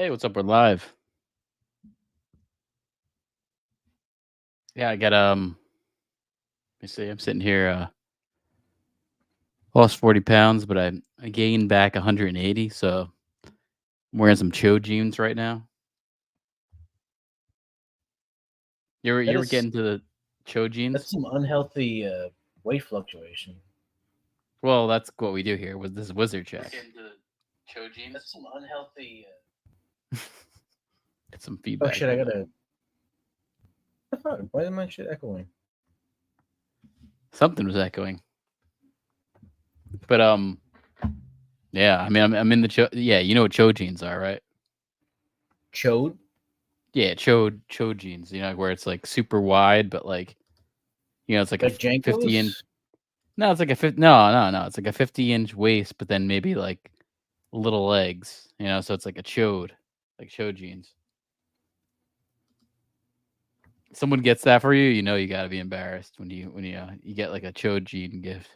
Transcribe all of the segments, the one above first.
Hey, what's up? We're live. Yeah, I got let me see. I'm sitting here, lost 40 pounds, but I gained back 180. So I'm wearing some Cho jeans right now. You That ever get is into the Cho that's jeans? some unhealthy weight fluctuation. Well, that's what we do here with this wizard We're check. getting to Cho jeans. That's some unhealthy. Get some Oh feedback shit! I here. gotta. What the fuck? Why is my shit echoing? Something was echoing. But yeah, I mean I'm in the Cho, yeah, you know what Cho jeans are, right? Chode? Yeah, Cho jeans, where it's like super wide, but like it's like a Like 50-inch. Jankos? No, it's like a 50, no, no, no. It's like a 50-inch waist, but then maybe like little legs, so it's like a chode, like chode jeans. Someone gets that for you, you got to be embarrassed when you get like a chode jean gift.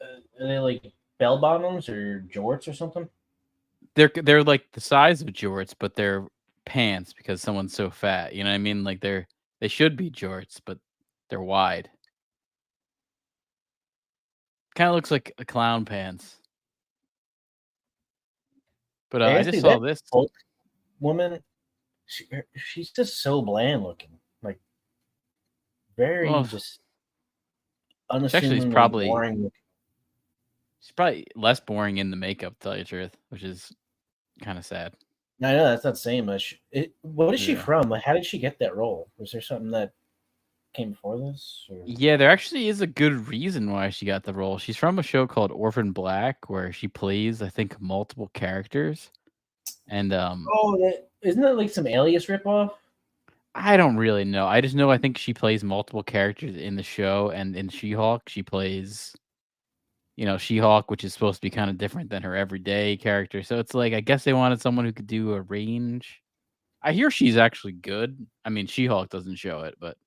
Are they like bell bottoms or jorts or something? They're like the size of jorts, but they're pants because someone's so fat. You know what I mean? Like they should be jorts, but they're wide. Kind of looks like a clown pants. But I just Honestly, saw that this. Hulk woman, she's just so bland looking. Like very Well, just she actually is unassumingly probably boring looking. she's probably less boring in the makeup, to tell you the truth, which is kind of sad. I know that's not saying much. What is she Yeah. from? Like, how did she get that role? Was there something that came before this? Or... Yeah, there actually is a good reason why she got the role. She's from a show called Orphan Black where she plays, I think, multiple characters. And Oh, isn't that like some Alias ripoff? I don't really know. I just know I think she plays multiple characters in the show, and in She-Hulk, she plays, She-Hulk, which is supposed to be kind of different than her everyday character. So it's like I guess they wanted someone who could do a range. I hear she's actually good. I mean, She-Hulk doesn't show it, but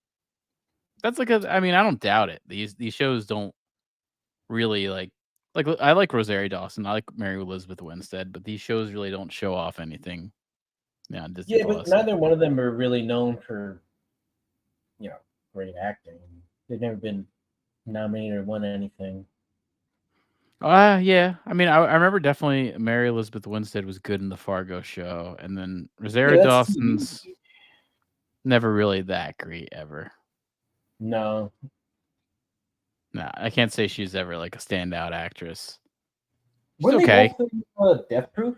that's like I mean, I don't doubt it. These shows don't really I like Rosario Dawson, I like Mary Elizabeth Winstead, but these shows really don't show off anything, yeah, on Disney Yeah, but Plus. neither one of them are really known for great acting. They've never been nominated or won anything. Yeah. I mean, I remember definitely Mary Elizabeth Winstead was good in the Fargo show, and then Yeah, Rosario that's TV. Dawson's never really that great ever. No, Nah, I can't say she's ever like a standout actress. She's weren't they okay. both in Death Proof?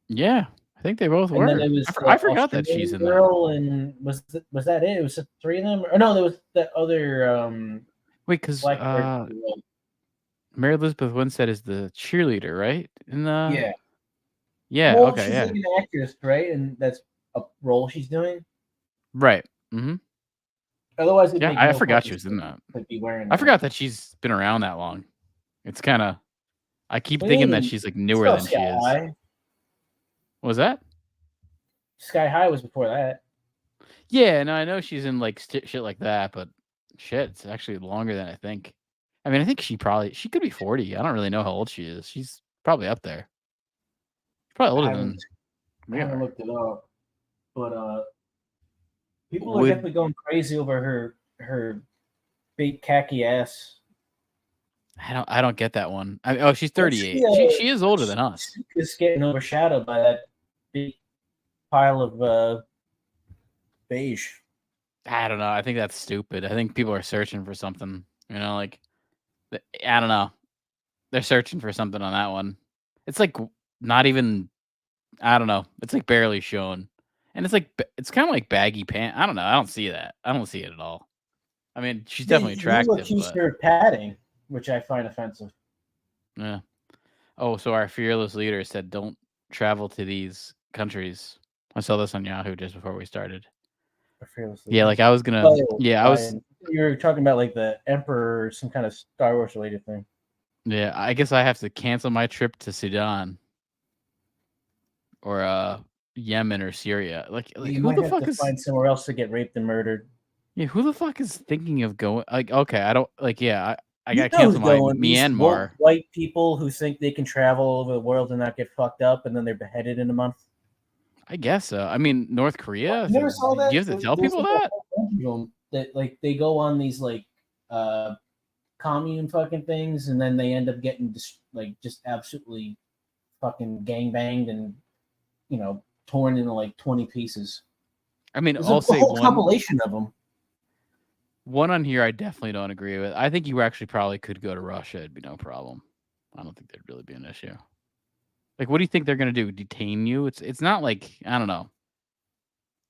Yeah, I think they both And then were. it was the I forgot that she's Australian in that. girl, and was that it? It was the three of them, or no? There was that other Wait, because black character. Mary Elizabeth Winstead is the cheerleader, right? In the Yeah, Yeah, well, okay, she's like yeah. an actress, right? And that's a role she's doing. Right. Mhm. Otherwise, it'd Yeah, make I no forgot she fucking was in sense that. to be wearing I that. forgot that she's been around that long. It's kinda I keep What do you thinking that mean? she's, like, It's newer called than Sky she is. High. What was that? Sky High was before that. Yeah, no, I know she's in, like, shit like that, but shit, it's actually longer than I think. I mean, I think she could be 40. I don't really know how old she is. She's probably up there. Probably I older haven't than I we haven't are. looked it up, but people are Would definitely going crazy over her big khaki ass. I don't get that one. Oh, she's Well, she 38. She is older than us. is getting overshadowed by that big pile of beige. I don't know. I think that's stupid. I think people are searching for something, like I don't know. They're searching for something on that one. It's like not even I don't know. It's like barely shown. And it's like it's kind of like baggy pant. I don't know. I don't see that. I don't see it at all. I mean, she's definitely They attractive, accused but her of padding, which I find offensive. yeah. Oh, so our fearless leader said don't travel to these countries. I saw this on Yahoo just before we started. A fearless Yeah, leader. like I was gonna Oh, yeah, I was Ryan. You were talking about like the Emperor or some kind of Star Wars related thing. yeah, I guess I have to cancel my trip to Sudan or Yemen or Syria. Like You who might the have fuck to is find somewhere else to get raped and murdered. yeah, who the fuck is thinking of going like okay, I don't like yeah, I got to cancel my These Myanmar. white people who think they can travel over the world and not get fucked up, and then they're beheaded in a month. I guess so. I mean, North Korea. You never saw that? Do you have to tell people that? That like they go on these like commune fucking things, and then they end up getting just absolutely fucking gang banged and torn into like 20 pieces. I mean, There's I'll say whole one compilation of them. One on here I definitely don't agree with. I think you actually probably could go to Russia. It'd be no problem. I don't think there'd really be an issue. Like, what do you think they're gonna do? Detain you? It's not like, I don't know.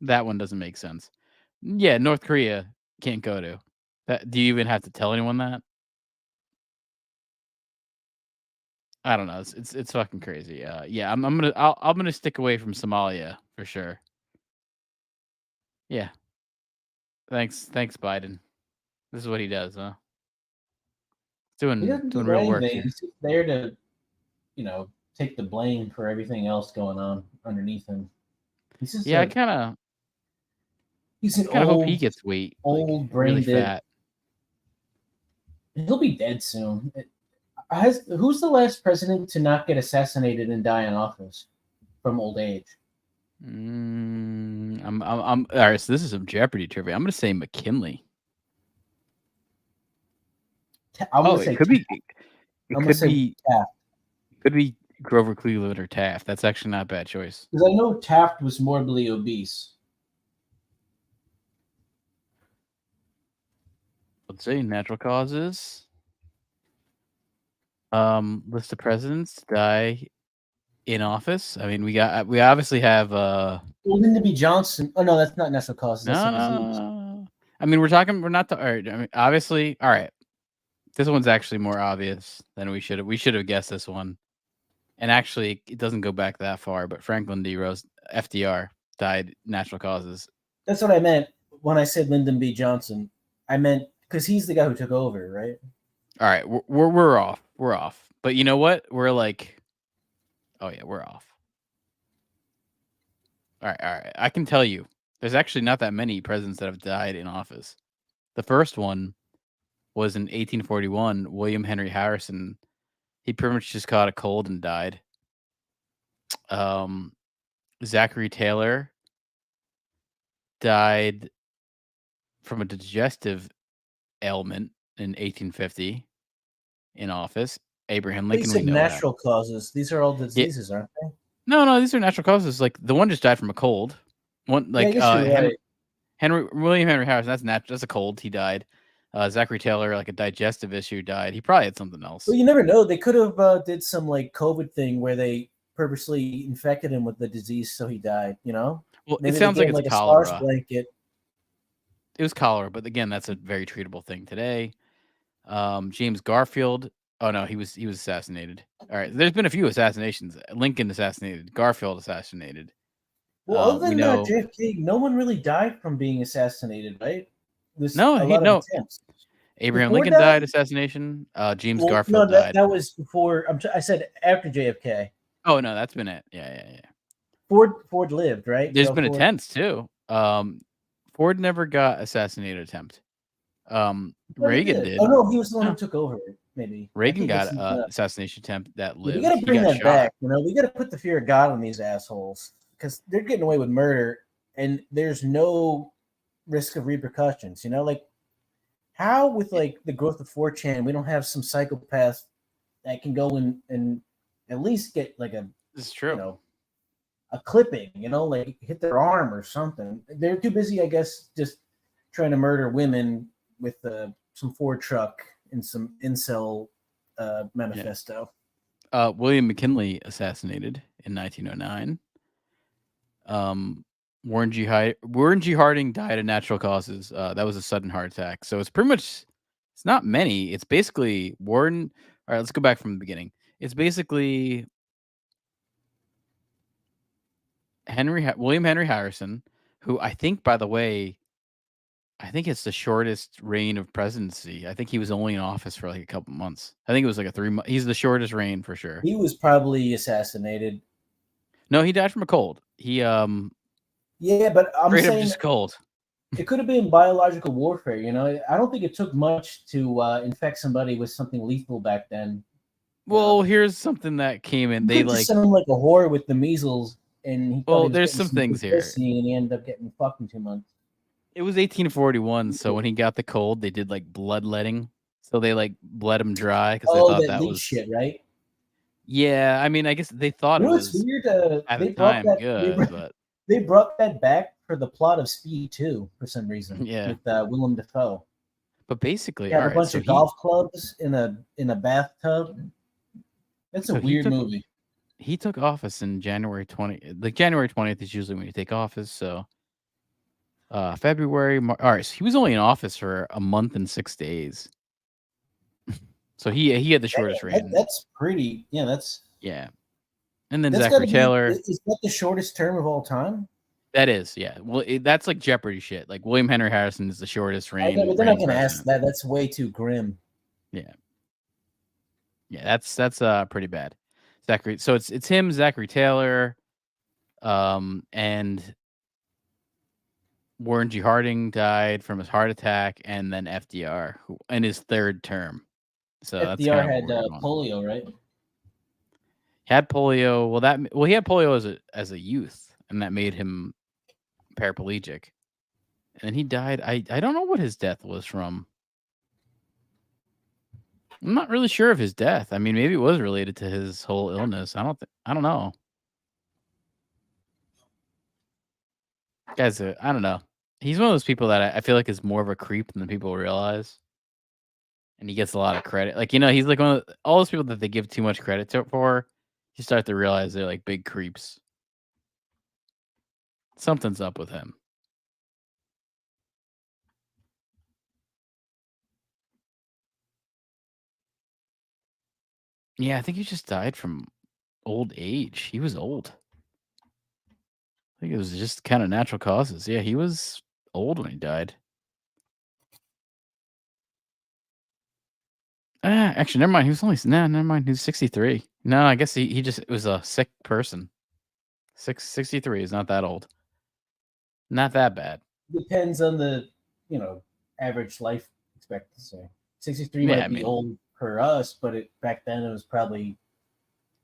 That one doesn't make sense. Yeah, North Korea can't go to. Do you even have to tell anyone that? I don't know. It's fucking crazy. Yeah, I'm gonna stick away from Somalia for sure. Yeah. Thanks, Biden. This is what he does, huh? He Doing doesn't do real work anything. here. He's just there to, take the blame for everything else going on underneath him. He's just Yeah, I kind of he's an hope he gets weight, like really brain dead. fat. He'll be dead soon. Who's the last president to not get assassinated and die in office from old age? I'm all right. So this is some Jeopardy trivia. I'm gonna say McKinley. It could be. Taft. Could be Grover Cleveland or Taft. That's actually not a bad choice. Because I know Taft was morbidly obese. Let's see. Natural causes. List of presidents die in office. I mean, we obviously have Lyndon B. Johnson. Oh no, that's not natural causes. That's a disease. I mean, we're not all right. I mean, obviously, all right. This one's actually more obvious than we should have. We should have guessed this one. And actually, it doesn't go back that far. But Franklin D. Roosevelt, FDR, died natural causes. That's what I meant when I said Lyndon B. Johnson. I meant because he's the guy who took over, right? All right, we're off. We're off. But you know what? We're like, oh yeah, we're off. All right. I can tell you, there's actually not that many presidents that have died in office. The first one was in 1841. William Henry Harrison. He pretty much just caught a cold and died. Zachary Taylor died from a digestive ailment in 1850 in office. Abraham Lincoln. We know natural causes. These are all diseases, aren't they? No, these are natural causes. Like the one just died from a cold. One like right. William Henry Harrison. That's natural. That's a cold. He died. Zachary Taylor, like a digestive issue, died. He probably had something else. Well, you never know. They could have did some like COVID thing where they purposely infected him with the disease, so he died. Well, maybe it sounds like it's cholera. A SARS blanket. It was cholera, but again, that's a very treatable thing today. James Garfield. Oh no, he was assassinated. All right, there's been a few assassinations. Lincoln assassinated. Garfield assassinated. Well, other than JFK, no one really died from being assassinated, right? Abraham Lincoln died assassination. James Garfield died. That was before. I said after JFK. Oh no, that's been it. Yeah. Ford lived, right? There's been attempts too. Ford never got assassinated attempt. Reagan did. Oh no, he was the one who took over. Maybe Reagan got assassination attempt that lived. We got to bring that back. We got to put the fear of God on these assholes because they're getting away with murder, and there's no risk of repercussions. Like how with like the growth of 4chan, we don't have some psychopath that can go and at least get like a. This is true. A clipping, like hit their arm or something. They're too busy, I guess, just trying to murder women with some Ford truck and some incel manifesto. Yeah. William McKinley assassinated in 1909. Warren G. Harding died of natural causes. That was a sudden heart attack. So it's not many. It's basically Warren. All right, let's go back from the beginning. It's basically William Henry Harrison, who I think, by the way, it's the shortest reign of presidency. I think he was only in office for like a couple months. I think it was like a 3 month. He's the shortest reign for sure. He was probably assassinated. No, he died from a cold. He yeah, but I'm saying just cold. It could have been biological warfare. You know, I don't think it took much to infect somebody with something lethal back then. You know? Well, here's something that came in. You They could just like, send him like a whore with the measles, and he thought he well, was there's getting some some things good here. pussy, and he ended up getting fucked in 2 months. It was 1841, so when he got the cold, they did like bloodletting. So they like bled him dry because they Oh, thought that that leech was, shit, right? yeah. I mean, I guess they thought You it know what's was weird? at the time good, but They brought that back for the plot of Speed 2 for some reason yeah. with Willem Dafoe. But basically, He all had a right. bunch So of golf clubs in a bathtub. That's a he weird took movie. he took office in January 20th. Like January 20th is usually when you take office. So February. All right. So he was only in office for a month and 6 days. So he had the shortest reign. That's pretty. Yeah, Yeah. And then that's got to Zachary be. Taylor. Is that the shortest term of all time? That is, yeah. Well, that's like Jeopardy shit. Like William Henry Harrison is the shortest I know, but they're not reigning going to ask president. that. That's way too grim. Yeah. Yeah, that's pretty bad. Zachary. So it's him, Zachary Taylor, and Warren G. Harding died from his heart attack, and then FDR who in his third term. So that's FDR kind of what had we're going. polio, right? He had polio. Well, he had polio as a youth, and that made him paraplegic. And then he died. I don't know what his death was from. I'm not really sure of his death. I mean, maybe it was related to his whole illness. I don't know. Guys, I don't know. He's one of those people that I feel like is more of a creep than people realize. And he gets a lot of credit. Like, he's like one of all those people that they give too much credit for. You start to realize they're like big creeps. Something's up with him. Yeah, I think he just died from old age. He was old. I think it was just kind of natural causes. Yeah, he was old when he died. Actually, never mind. He was only never mind. He was 63. No, I guess he just was a sick person. 63 is not that old. Not that bad. Depends on the average life expectancy. 63 Yeah, I might be mean, old for us, but back then it was probably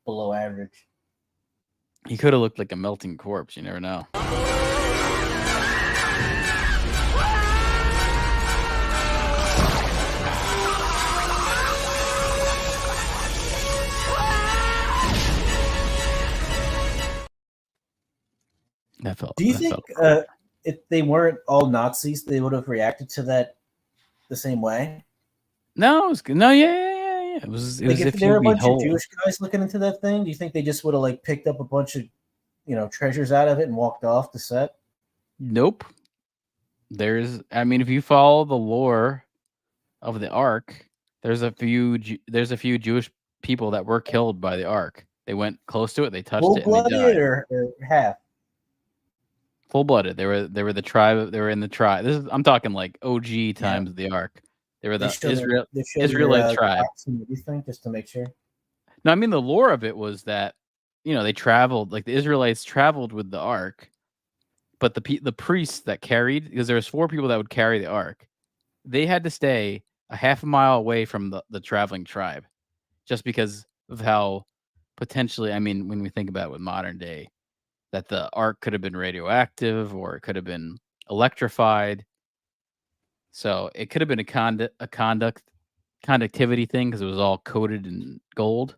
below average. he could have looked like a melting corpse. You never know. Do you think if they weren't all Nazis, they would have reacted to that the same way? No, it was good. No, yeah. It was Like if if there you were a bunch behold. of Jewish guys looking into that thing, do you think they just would have like picked up a bunch of treasures out of it and walked off the set? Nope. I mean, if you follow the lore of the Ark, there's a few Jewish people that were killed by the Ark. They went close to it, they touched it, and they died. Or half? Full-blooded. They were the tribe. They were in the tribe. I'm talking like OG times of the Ark. They were the Israelite tribe. Everything just to make sure. No, I mean the lore of it was that they traveled, like the Israelites traveled with the Ark, but the priests that carried, because there was 4 people that would carry the Ark, they had to stay a half a mile away from the traveling tribe, just because of how potentially, I mean, when we think about it with modern day, that the Ark could have been radioactive or it could have been electrified. So it could have been a conductivity thing because it was all coated in gold,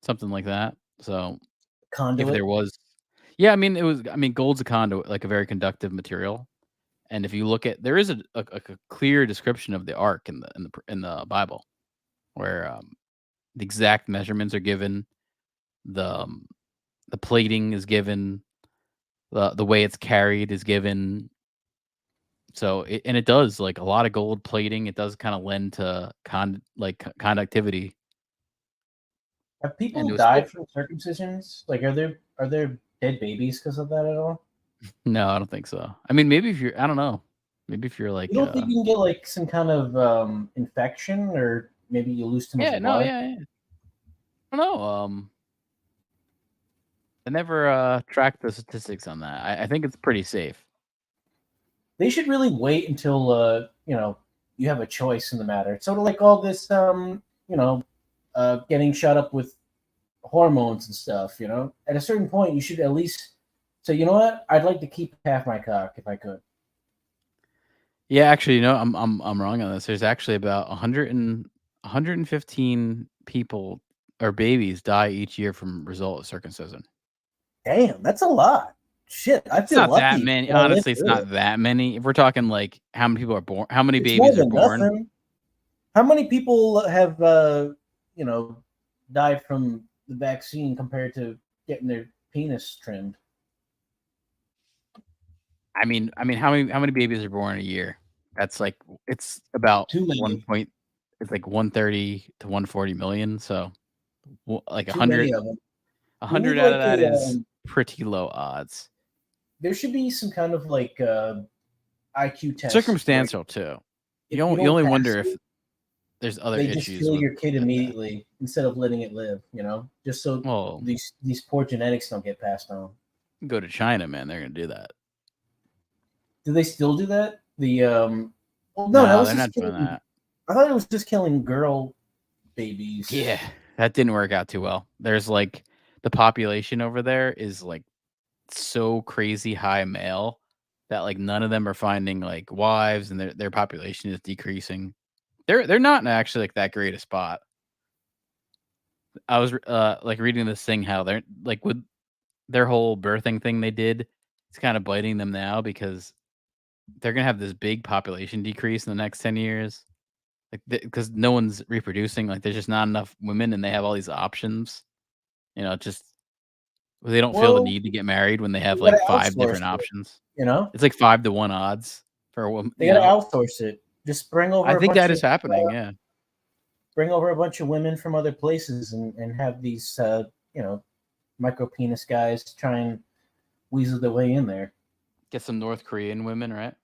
something like that. So if Conduit. there was, yeah, I mean, gold's a conduit, like a very conductive material. And if you look at, there is a clear description of the Ark in the Bible, where the exact measurements are given, the plating is given, the way it's carried is given. So it does, like, a lot of gold plating. It does kind of lend to conductivity. Have And people it was died from circumcisions? Like, are there dead babies because of that at all? no, I don't think so. I mean, maybe if you're, I don't know, maybe if you're like, You don't think you can get like some kind of infection, or maybe you lose too much yeah, no, blood? yeah. I don't know. I never tracked the statistics on that. I think it's pretty safe. They should really wait until you have a choice in the matter. It's sort of like all this getting shot up with hormones and stuff. At a certain point, you should at least say, you know what, I'd like to keep half my cock if I could. Yeah, actually, I'm wrong on this. There's actually about 115 people or babies die each year from result of circumcision. Damn, that's a lot. Shit, I It's feel not that lucky many. that I lived Honestly, it's through not it. that many. If we're talking like how many people are born, how many It's more babies are than born? nothing. How many people have you know died from the vaccine compared to getting their penis trimmed? How many babies are born a year? That's like it's about Too one many. point. It's like 130 to 140 million. So like Too many of them. a We need hundred out of like that is pretty low odds. there should be some kind of like IQ test where Circumstantial too. if you You don't only pass wonder if it, there's other they just issues kill with your kid that. immediately instead of letting it live. Just so Well, these poor genetics don't get passed on. go to China, man. They're gonna do that. Do they still do that? Well, no, that No, was they're just not doing killing. that. I thought it was just killing girl babies. Yeah, that didn't work out too well. There's like the population over there is like so crazy high male that like none of them are finding like wives, and their population is decreasing. They're not in actually like that great a spot. I was like reading this thing how they're like with their whole birthing thing they did. It's kind of biting them now because they're gonna have this big population decrease in the next 10 years. Like because no one's reproducing. Like there's just not enough women, and they have all these options. Just they don't feel the Well, need to get married when they have they got like to five outsource different it. options. You know, It's like 5 to 1 odds for a woman. they got to outsource it. Just bring I over a think bunch that of is happening. Yeah, women from other places and have these micro penis guys try and weasel their way in there. get some North Korean women, right?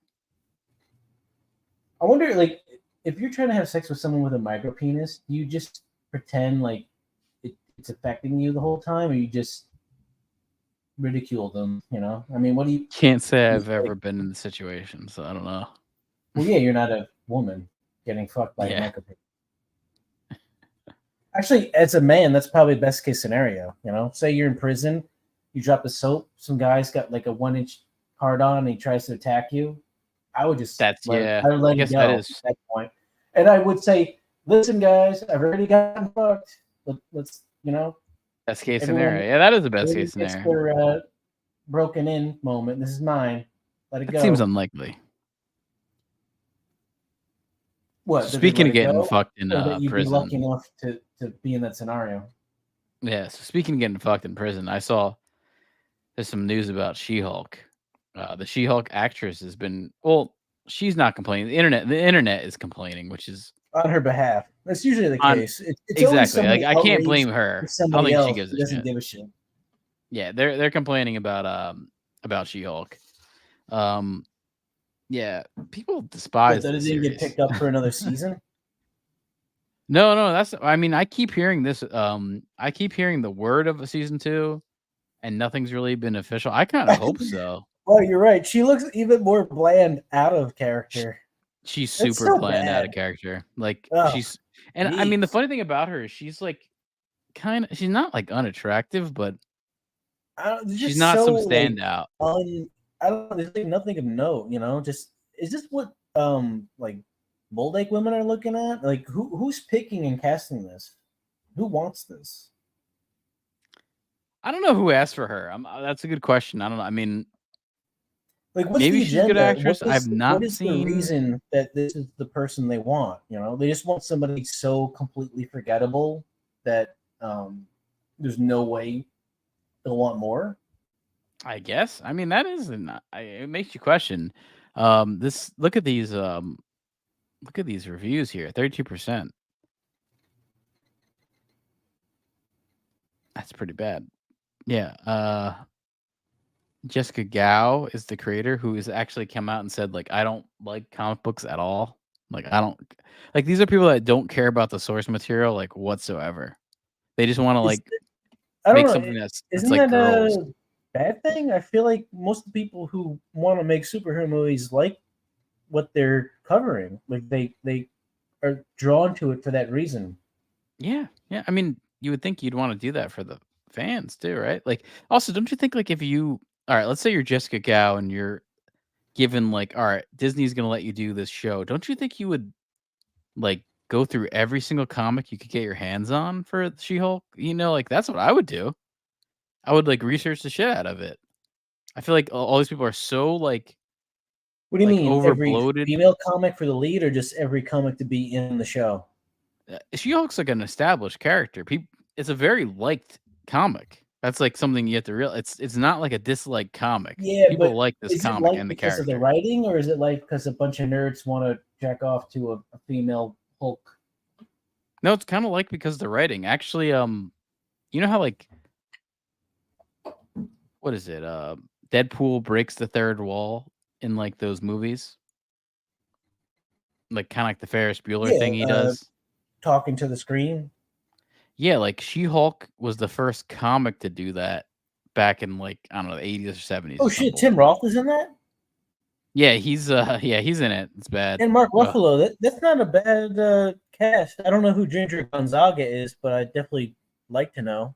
I wonder, like, if you're trying to have sex with someone with a micro penis, do you just pretend like it's affecting you the whole time, or you just ridicule them? I mean, what do you Can't say I've like? ever been in the situation, so I don't know. Well, yeah, you're not a woman getting fucked by a Yeah, micro penis. Actually, as a man, that's probably the best case scenario. Say you're in prison, you drop the soap, some guy's got like a 1 inch hard on, and he tries to attack you. I would just yeah. I would I let it guess that go is at that point, and I would say, "Listen, guys, I've already gotten fucked. Let's best case everyone, scenario. Yeah, that is the best everyone case gets scenario. their broken in moment. This is mine. Let it That seems go." unlikely. So What, that they speaking let of it getting go, fucked in or that you'd be lucky prison, enough to be in that scenario? yeah. So speaking of getting fucked in prison, I saw there's some news about She-Hulk. The She-Hulk actress has been she's not complaining. The internet is complaining, which is On her behalf. That's usually the on case. It's always exactly. Like somebody I can't outraged blame with her. I don't somebody think she else gives who a doesn't shit. give a shit. Yeah, they're complaining about She-Hulk. Um, yeah, people What, despise that it the didn't get series. picked up for another season? No, that's. I mean, I keep hearing this. I keep hearing the word of a season 2, and nothing's really been official. I kind of hope so. Well, you're right. She looks even more bland out of character. She's It's super so bland out of bad. character. Like Oh, and I mean, the jeez. funny thing about her is she's like she's not like unattractive, but They're she's just not so some like standout. I don't know. There's like nothing of note. Just is this what like Boldyke women are looking at? Like who's picking and casting this? Who wants this? I don't know who asked for her. That's a good question. I don't know. I mean, Like, what's maybe the she's a good agenda? What actress. I've is what not is the seen. reason that this is the person they want? They just want somebody so completely forgettable that there's no way they'll want more. I guess. I mean, that is it makes you question. This look at these reviews here. 32%. That's pretty bad. Yeah. Jessica Gao is the creator who has actually come out and said, like, I don't like comic books at all. Like, I don't like these are people that don't care about the source material like whatsoever. They just want to Is like I don't make know. something that's Isn't like that girls. a bad thing? I feel like most of the people who want to make superhero movies like what they're covering. Like they are drawn to it for that reason. Yeah, yeah. I mean, you would think you'd want to do that for the fans too, right? Like, also, don't you think like if you, all right, let's say you're Jessica Gao and you're given like, all right, Disney's gonna let you do this show. Don't you think you would like go through every single comic you could get your hands on for She-Hulk? You know, like that's what I would do. I would like research the shit out of it. I feel like all these people are so What do you like mean? over Every bloated. female comic for the lead, or just every comic to be in the show? She-Hulk's like an established character. People, it's a very liked comic. That's like something you have to real. It's not like a disliked comic. Yeah, People but like this is it comic like and the because of the character. writing, or is it like because a bunch of nerds want to jack off to a female Hulk? No, it's kind of like because of the writing. Actually, you know how like what is it? Deadpool breaks the third wall in like those movies, like kind of like the Ferris Bueller Yeah, thing he does. talking to the screen. Yeah, like She-Hulk was the first comic to do that back in like I don't know the 80s or 70s Oh or some shit, Tim bullshit. Roth is in that, Yeah, he's yeah he's in it. It's bad. and Mark Ruffalo. That's not a bad cast. I don't know who Ginger Gonzaga is, but I definitely like to know.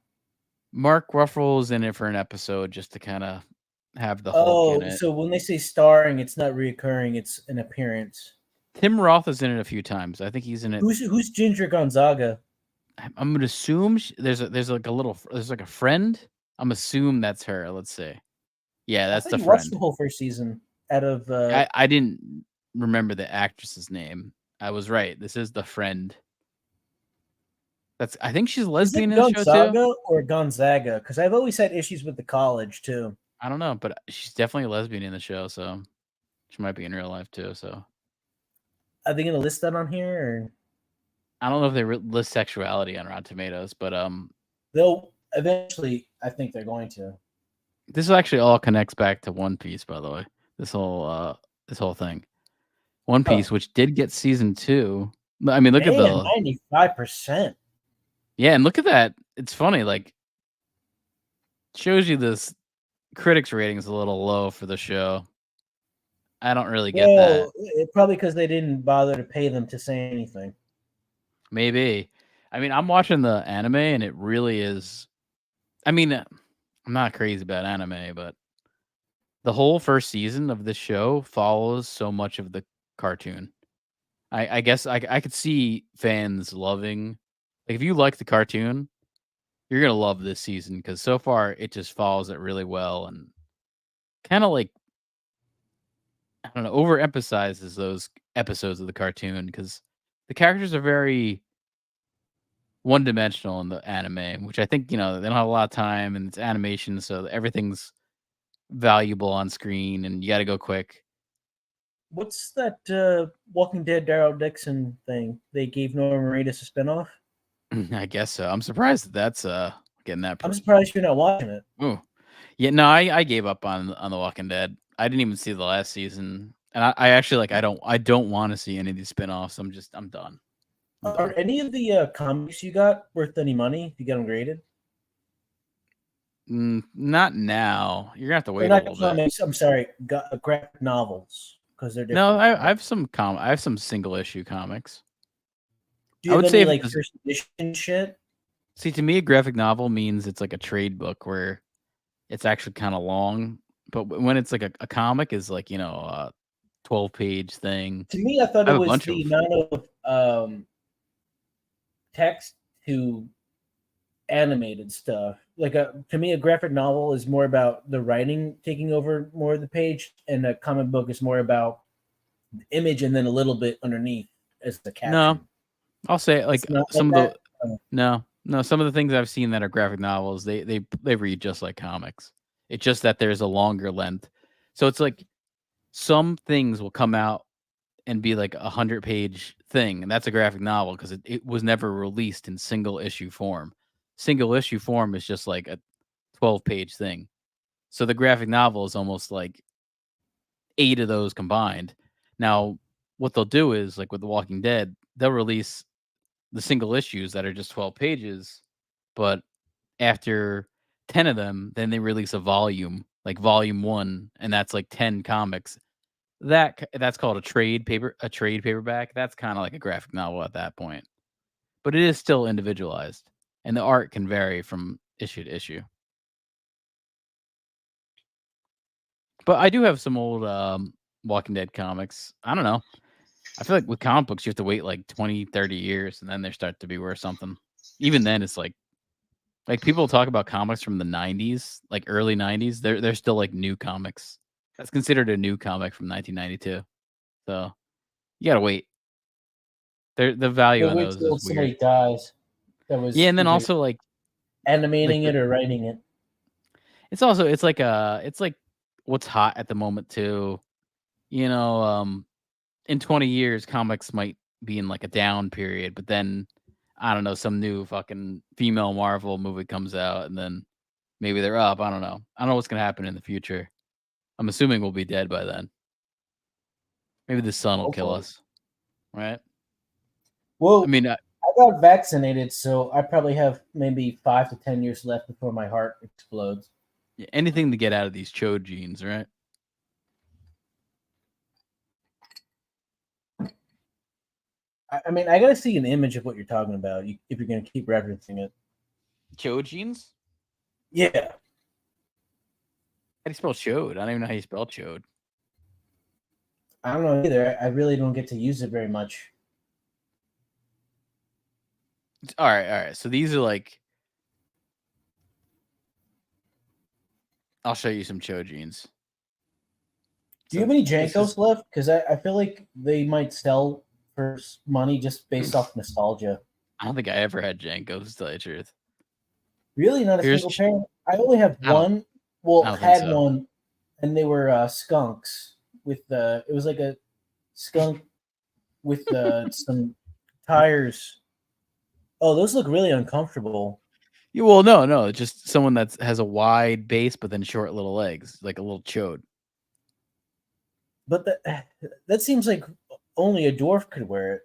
Mark Ruffalo's in it for an episode just to kind of have the Hulk in Oh, it. so when they say starring, it's not reoccurring; it's an appearance. Tim Roth is in it a few times. I think he's in it. Who's Ginger Gonzaga? I'm gonna assume there's like a little there's like a friend. I'm assume that's her. Let's see. Yeah, I that's thought the you watched friend. the whole first season out of. I didn't remember the actress's name. I was right. This is the friend. That's I think she's Is lesbian it in the show too. Gonzaga or Gonzaga? Because I've always had issues with the college too. I don't know, but she's definitely a lesbian in the show, so she might be in real life too. So Are they going to list that on here? Or I don't know if they list sexuality on Rotten Tomatoes, but they'll eventually. I think they're going to. this actually all connects back to One Piece, by the way. This whole thing. One Oh, Piece, which did get season 2. I mean, look at man, the 95%. yeah, and look at that. It's funny, like shows you this critics rating is a little low for the show. I don't really get that. Well, probably because they didn't bother to pay them to say anything. Maybe. I mean, I'm watching the anime and it really is I mean, I'm not crazy about anime, but the whole first season of this show follows so much of the cartoon. I guess I could see fans loving like if you like the cartoon, you're gonna love this season because so far it just follows it really well and kind of like I don't know overemphasizes those episodes of the cartoon because the characters are very one dimensional in the anime, which I think they don't have a lot of time and it's animation, so everything's valuable on screen and you got to go quick. What's that Walking Dead Daryl Dixon thing? They gave Norman Reedus a spinoff? I guess so. I'm surprised that's getting that. I'm surprised you're not watching it. Ooh. Yeah, no, I gave up on The Walking Dead. I didn't even see the last season, and I actually like I don't want to see any of these spinoffs. I'm done. I'm Are done. any of the comics you got worth any money if you get them graded? Not now. You're gonna have to They're wait a not little bit. comics. I'm sorry, graphic novels because they're No, different. I have some I have some single issue comics. Do I you have would say any if like it's first edition shit? see to me a graphic novel means it's like a trade book where it's actually kind of long, but when it's like a comic is like a 12-page thing. To me, I thought I it have a was bunch the of amount of text to animated stuff. Like to me, a graphic novel is more about the writing taking over more of the page, and a comic book is more about the image and then a little bit underneath as the no. caption. I'll say like It's not like some of that. the no, some of the things I've seen that are graphic novels, they read just like comics. It's just that there's a longer length. So it's like some things will come out and be like 100-page thing, and that's a graphic novel because it was never released in single issue form. Single issue form is just like a 12-page thing. So the graphic novel is almost like 8 of those combined. Now, what they'll do is like with The Walking Dead, they'll release the single issues that are just 12 pages, but after 10 of them, then they release a volume, like volume 1, and that's like 10 comics. that's called a trade paperback. That's kind of like a graphic novel at that point, but it is still individualized, and the art can vary from issue to issue. But I do have some old Walking Dead comics. I don't know. I feel like with comic books, you have to wait like 20, 30 years, and then they start to be worth something. Even then, it's like people talk about comics from the 90s, like early 90s. They're still like new comics. That's considered a new comic from 1992. So you gotta wait. The value They on wait those till is weird. somebody dies that Yeah, was and then either also like animating the it or writing it. it's like what's hot at the moment too. You know, in 20 years, comics might be in like a down period, but then I don't know, some new fucking female Marvel movie comes out, and then maybe they're up. I don't know. I don't know what's gonna happen in the future. I'm assuming we'll be dead by then. Maybe the sun will kill Hopefully. us, right? I Well, mean, I got vaccinated, so I probably have maybe 5 to 10 years left before my heart explodes. anything to get out of these chode genes, right? I mean, I gotta see an image of what you're talking about if you're gonna keep referencing it. Chode genes? Yeah, How do you spell chode? I don't even know how you spell chode. I don't know either. I really don't get to use it very much. All right, all right. So these are like, I'll show you some chode genes. Do you have So any this is, Jankos left? Because I feel like they might sell for money just based off nostalgia. I don't think I ever had Jankos, to tell you the truth. Really, not a Here's, single pair. I only have I don't, one. I Well, don't think had so. one, and they were skunks with the. It was like a skunk with some tires. Oh, those look really uncomfortable. Yeah, well, no, no, just someone that has a wide base but then short little legs, like a little chode. But that seems like only a dwarf could wear it.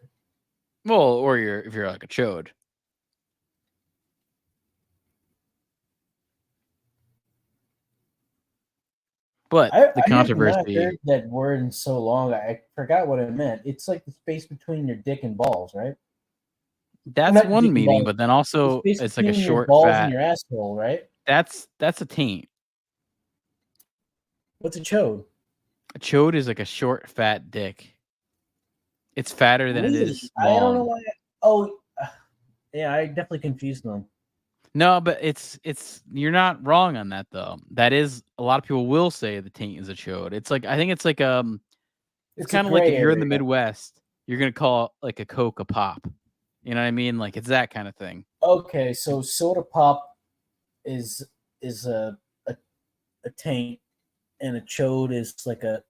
Well, or if you're like a chode. But the I have not controversy, heard that word in so long. I forgot what it meant. It's like the space between your dick and balls, right? Or that's not dick one and meaning, balls. but then The also space it's like a between your short, balls and fat. your asshole, right? That's a taint. What's a chode? A chode is like a short, fat dick. It's fatter than it Really? is I don't know long. why. Oh, yeah, I definitely confused them. No, but it's you're not wrong on that though. That is a lot of people will say the taint is a chode. It's like I think it's like it's It's a kind of like gray if you're in the area. Midwest, you're gonna call like a Coke a pop. You know what I mean? Like it's that kind of thing. Okay, so soda pop is is a, a taint, and a chode is like a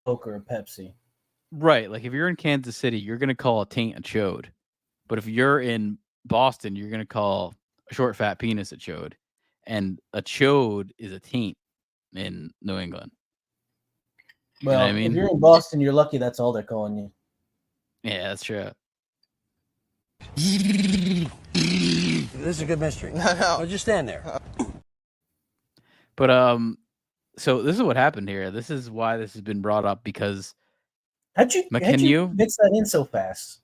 Coke or a Pepsi. Right. Like if you're in Kansas City, you're gonna call a taint a chode. But if you're in Boston, you're gonna call a short fat penis a chode. And a chode is a taint in New England. You know what I Well, if mean? you're in Boston, you're lucky. That's all they're calling you. Yeah, that's true. This is a good mystery. No. Just stand there. But so this is what happened here. This is why this has been brought up because How'd you McKenyu, mix that in so fast?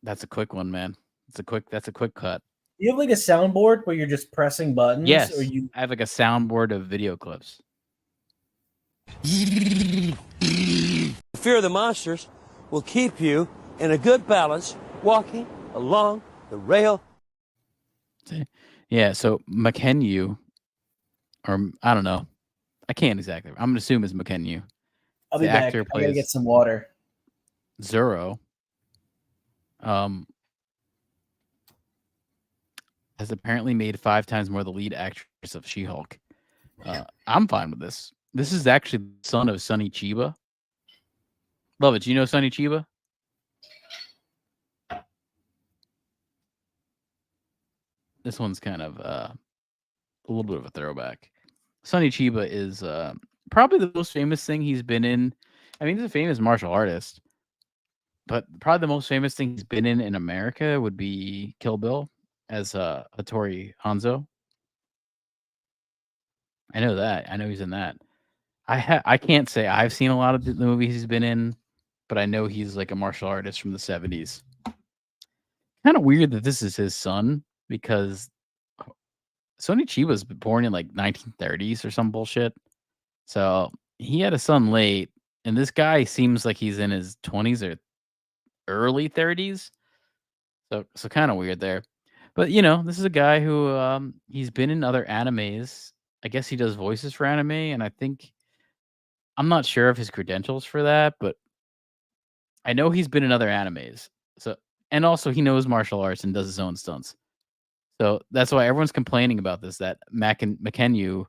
that's a quick one, man. That's a quick cut. Do you have like a soundboard where you're just pressing buttons, or Yes, you? I have like a soundboard of video clips. Fear of the monsters will keep you in a good balance walking along the rail. See? Yeah, so McKenyu, or I don't know. I can't exactly. I'm gonna assume it's McKenyu. I'll The be back. actor I gotta get plays some water. Zoro. Um, has apparently made 5 times more the lead actress of She-Hulk. I'm fine with this. This is actually the son of Sonny Chiba. Love it. Do you know Sonny Chiba? This one's kind of a little bit of a throwback. Sonny Chiba is probably the most famous thing he's been in. I mean, he's a famous martial artist, but probably the most famous thing he's been in America would be Kill Bill as Hattori Hanzo. I know that. I know he's in that. I can't say I've seen a lot of the movies he's been in, but I know he's like a martial artist from the 70s. Kind of weird that this is his son because Sonny Chiba's born in like 1930s or some bullshit. So he had a son late, and this guy seems like he's in his 20s or early 30s. So kind of weird there. But this is a guy who he's been in other animes. I guess he does voices for anime, and I think I'm not sure of his credentials for that, but I know he's been in other animes. So and also he knows martial arts and does his own stunts. So that's why everyone's complaining about this. That McKenyu,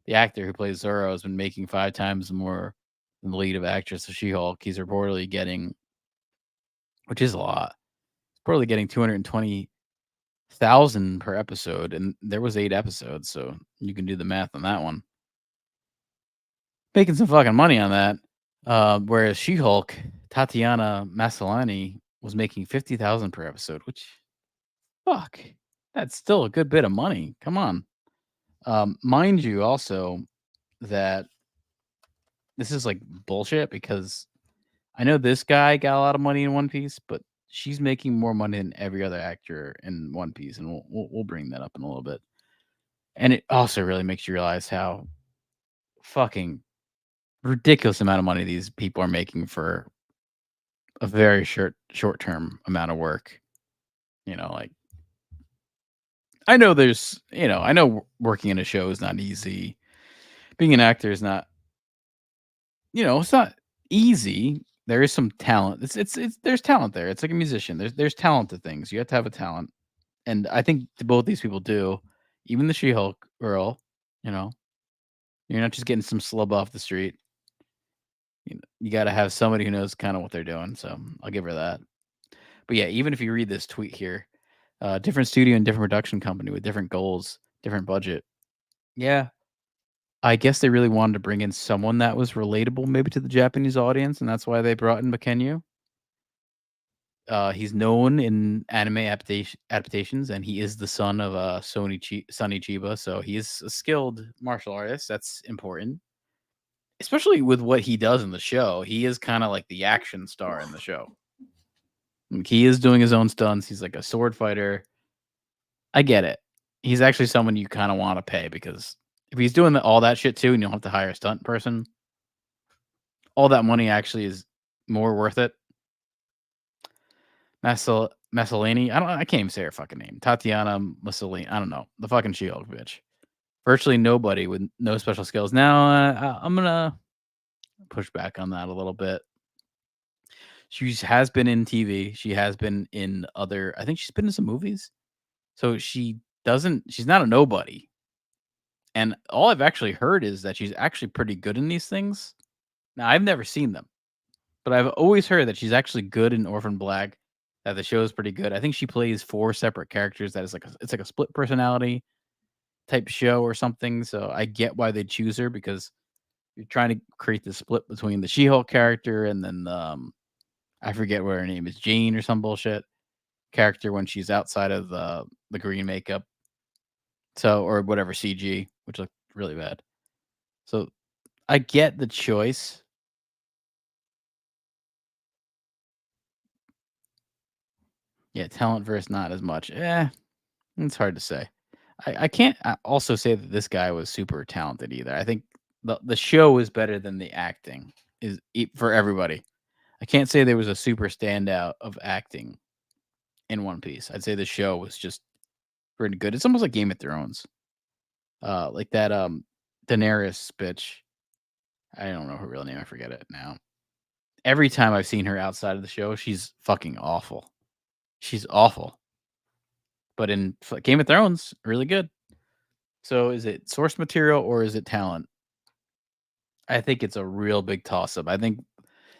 the actor who plays Zoro, has been making 5 times more than the lead of actress of She-Hulk. He's reportedly getting, which is a lot, reportedly getting 220,000 per episode, and there was 8 episodes, so you can do the math on that one. Making some fucking money on that. Whereas She-Hulk, Tatiana Maslany, was making 50,000 per episode, which fuck, that's still a good bit of money. Come on. Mind you, also that this is like bullshit because I know this guy got a lot of money in One Piece, but she's making more money than every other actor in One Piece, and we'll bring that up in a little bit. And it also really makes you realize how fucking ridiculous amount of money these people are making for a very short term amount of work. Like I know I know working in a show is not easy. Being an actor is not, it's not easy. There is some talent. It's there's talent there. It's like a musician. There's talent to things. You have to have a talent. And I think both these people do. Even the She-Hulk girl, you know, you're not just getting some slub off the street. You got to have somebody who knows kind of what they're doing. So I'll give her that. But yeah, even if you read this tweet here, different studio and different production company with different goals, different budget. Yeah, I guess they really wanted to bring in someone that was relatable, maybe to the Japanese audience, and that's why they brought in Makenyu. He's known in anime adaptations, and he is the son of Sonny Chiba, so he is a skilled martial artist. That's important, especially with what he does in the show. He is kind of like the action star in the show. Like, he is doing his own stunts. He's like a sword fighter. I get it. He's actually someone you kind of want to pay because if he's doing all that shit too, and you don't have to hire a stunt person, all that money actually is more worth it. Maslany, I can't even say her fucking name. Tatiana Maslany, I don't know. The fucking She-Hulk bitch. Virtually nobody with no special skills. Now, I'm gonna push back on that a little bit. She has been in TV. She has been in other. I think she's been in some movies. So she's not a nobody. And all I've actually heard is that she's actually pretty good in these things. Now, I've never seen them, but I've always heard that she's actually good in Orphan Black, that the show is pretty good. I think she plays 4 separate characters. That is it's like a split personality type show or something. So I get why they choose her because you're trying to create the split between the She-Hulk character and then I forget what her name is, Jane or some bullshit character when she's outside of the green makeup. So or whatever CG, which looked really bad. So I get the choice. Yeah, talent versus not as much. It's hard to say. I can't also say that this guy was super talented either. I think the show is better than the acting for everybody. I can't say there was a super standout of acting in One Piece. I'd say the show was just pretty good. It's almost like Game of Thrones. Like that Daenerys bitch. I don't know her real name. I forget it now. Every time I've seen her outside of the show, she's fucking awful. She's awful. But in Game of Thrones, really good. So is it source material or is it talent? I think it's a real big toss up. I think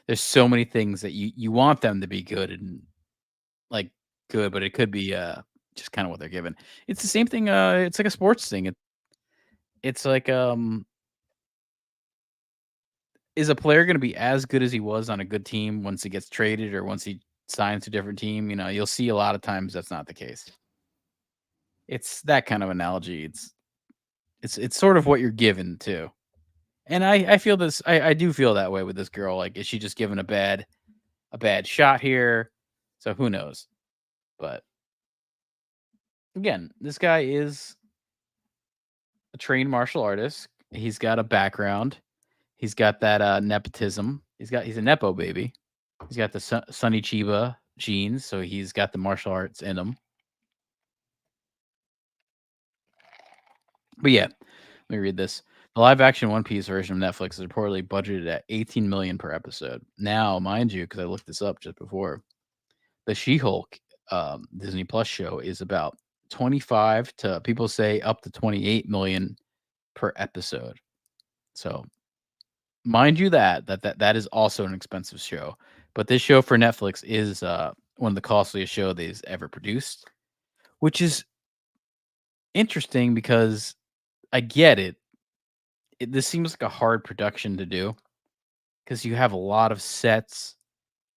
there's so many things that you want them to be good and like good, but it could be just kind of what they're given. It's the same thing. It's like a sports thing. It's like is a player going to be as good as he was on a good team once he gets traded or once he signs to a different team? You'll see a lot of times that's not the case. It's that kind of analogy. It's sort of what you're given too. And I feel this. I do feel that way with this girl. Like, is she just given a bad shot here? So who knows? But again, this guy is a trained martial artist. He's got a background. He's got that nepotism. He's a nepo baby. He's got the Sonny Chiba genes, so he's got the martial arts in him. But yeah, let me read this. The live action One Piece version of Netflix is reportedly budgeted at 18 million per episode. Now, mind you, because I looked this up just before, the She-Hulk Disney Plus show is about 25 to, people say, up to 28 million per episode. So mind you that is also an expensive show. But this show for Netflix is one of the costliest show they've ever produced, which is interesting because I get it. This seems like a hard production to do because you have a lot of sets.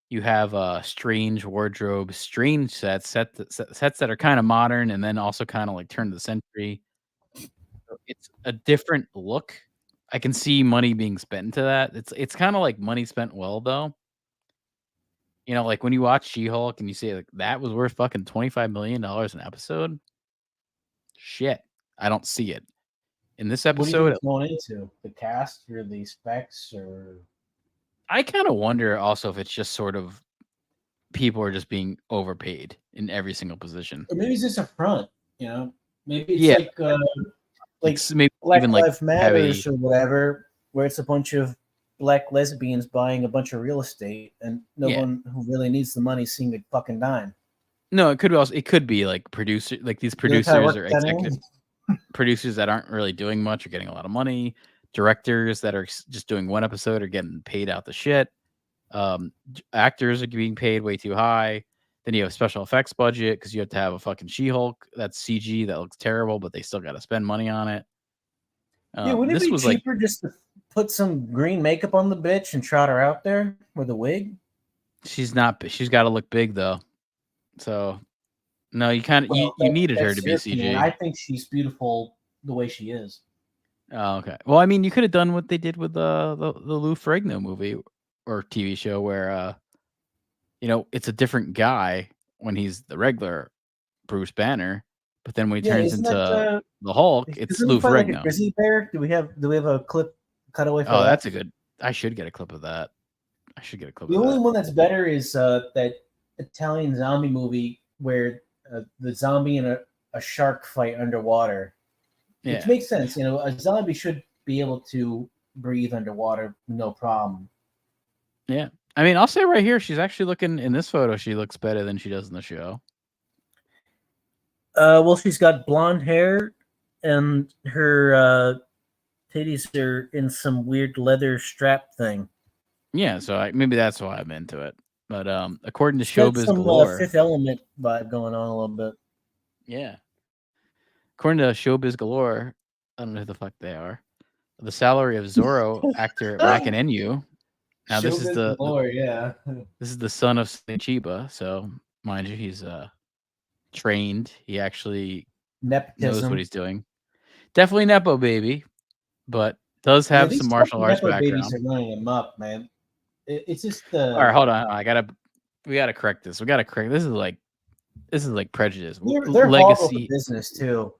You have strange wardrobe, strange sets that are kind of modern and then also kind of like turn of the century. So it's a different look. I can see money being spent into that. It's kind of like money spent well though. You know, like when you watch She-Hulk and you say like that was worth fucking $25 million an episode. Shit, I don't see it in this What do you think episode. it's going into? The cast or the specs or? I kind of wonder also if it's just sort of people are just being overpaid in every single position. Or maybe it's just a front, you know? Maybe it's Yeah, like maybe Black even like Lives Matters or whatever, where it's a bunch of black lesbians buying a bunch of real estate and no Yeah. one who really needs the money seeing a fucking dime. No, it could be like producer, like these You know how it producers or works, that executive producers that aren't really doing much or getting a lot of money, directors that are just doing one episode or getting paid out the shit. Actors are being paid way too high. Then you have special effects budget because you have to have a fucking She-Hulk that's CG that looks terrible, but they still got to spend money on it. Yeah, wouldn't it This be was like cheaper just to put some green makeup on the bitch and trot her out there with a wig? she's not. She's got to look big though. So no, you kind of you needed her to be your opinion. CG. I think she's beautiful the way she is. Oh, okay. Well, I mean, you could have done what they did with the Lou Ferrigno movie or TV show where you know, it's a different guy when he's the regular Bruce Banner, but then when he turns isn't into that the Hulk, it's doesn't he Lou fight like a Ferrigno. grizzly bear? Do we have a clip cutaway for Oh, that? that's a good. I should get a clip of that. The only one that's better is that Italian zombie movie where the zombie and a shark fight underwater. Yeah. Which makes sense. You know, a zombie should be able to breathe underwater, no problem. Yeah. I mean, I'll say right here, she's actually looking in this photo. She looks better than she does in the show. Well, she's got blonde hair, and her titties are in some weird leather strap thing. Yeah, so maybe that's why I'm into it. But according to It's got Showbiz some Galore, Fifth Element vibe going on a little bit. yeah. According to Showbiz Galore, I don't know who the fuck they are. The salary of Zorro actor Makanenyu. Now this is yeah. This is the son of Chiba, so mind you, he's trained. He actually knows what he's doing. Definitely nepo baby, but does have some martial arts background. Babies are running him up, man. It's just all right. Hold on, we gotta correct this. This is like prejudice. They're legacy business too.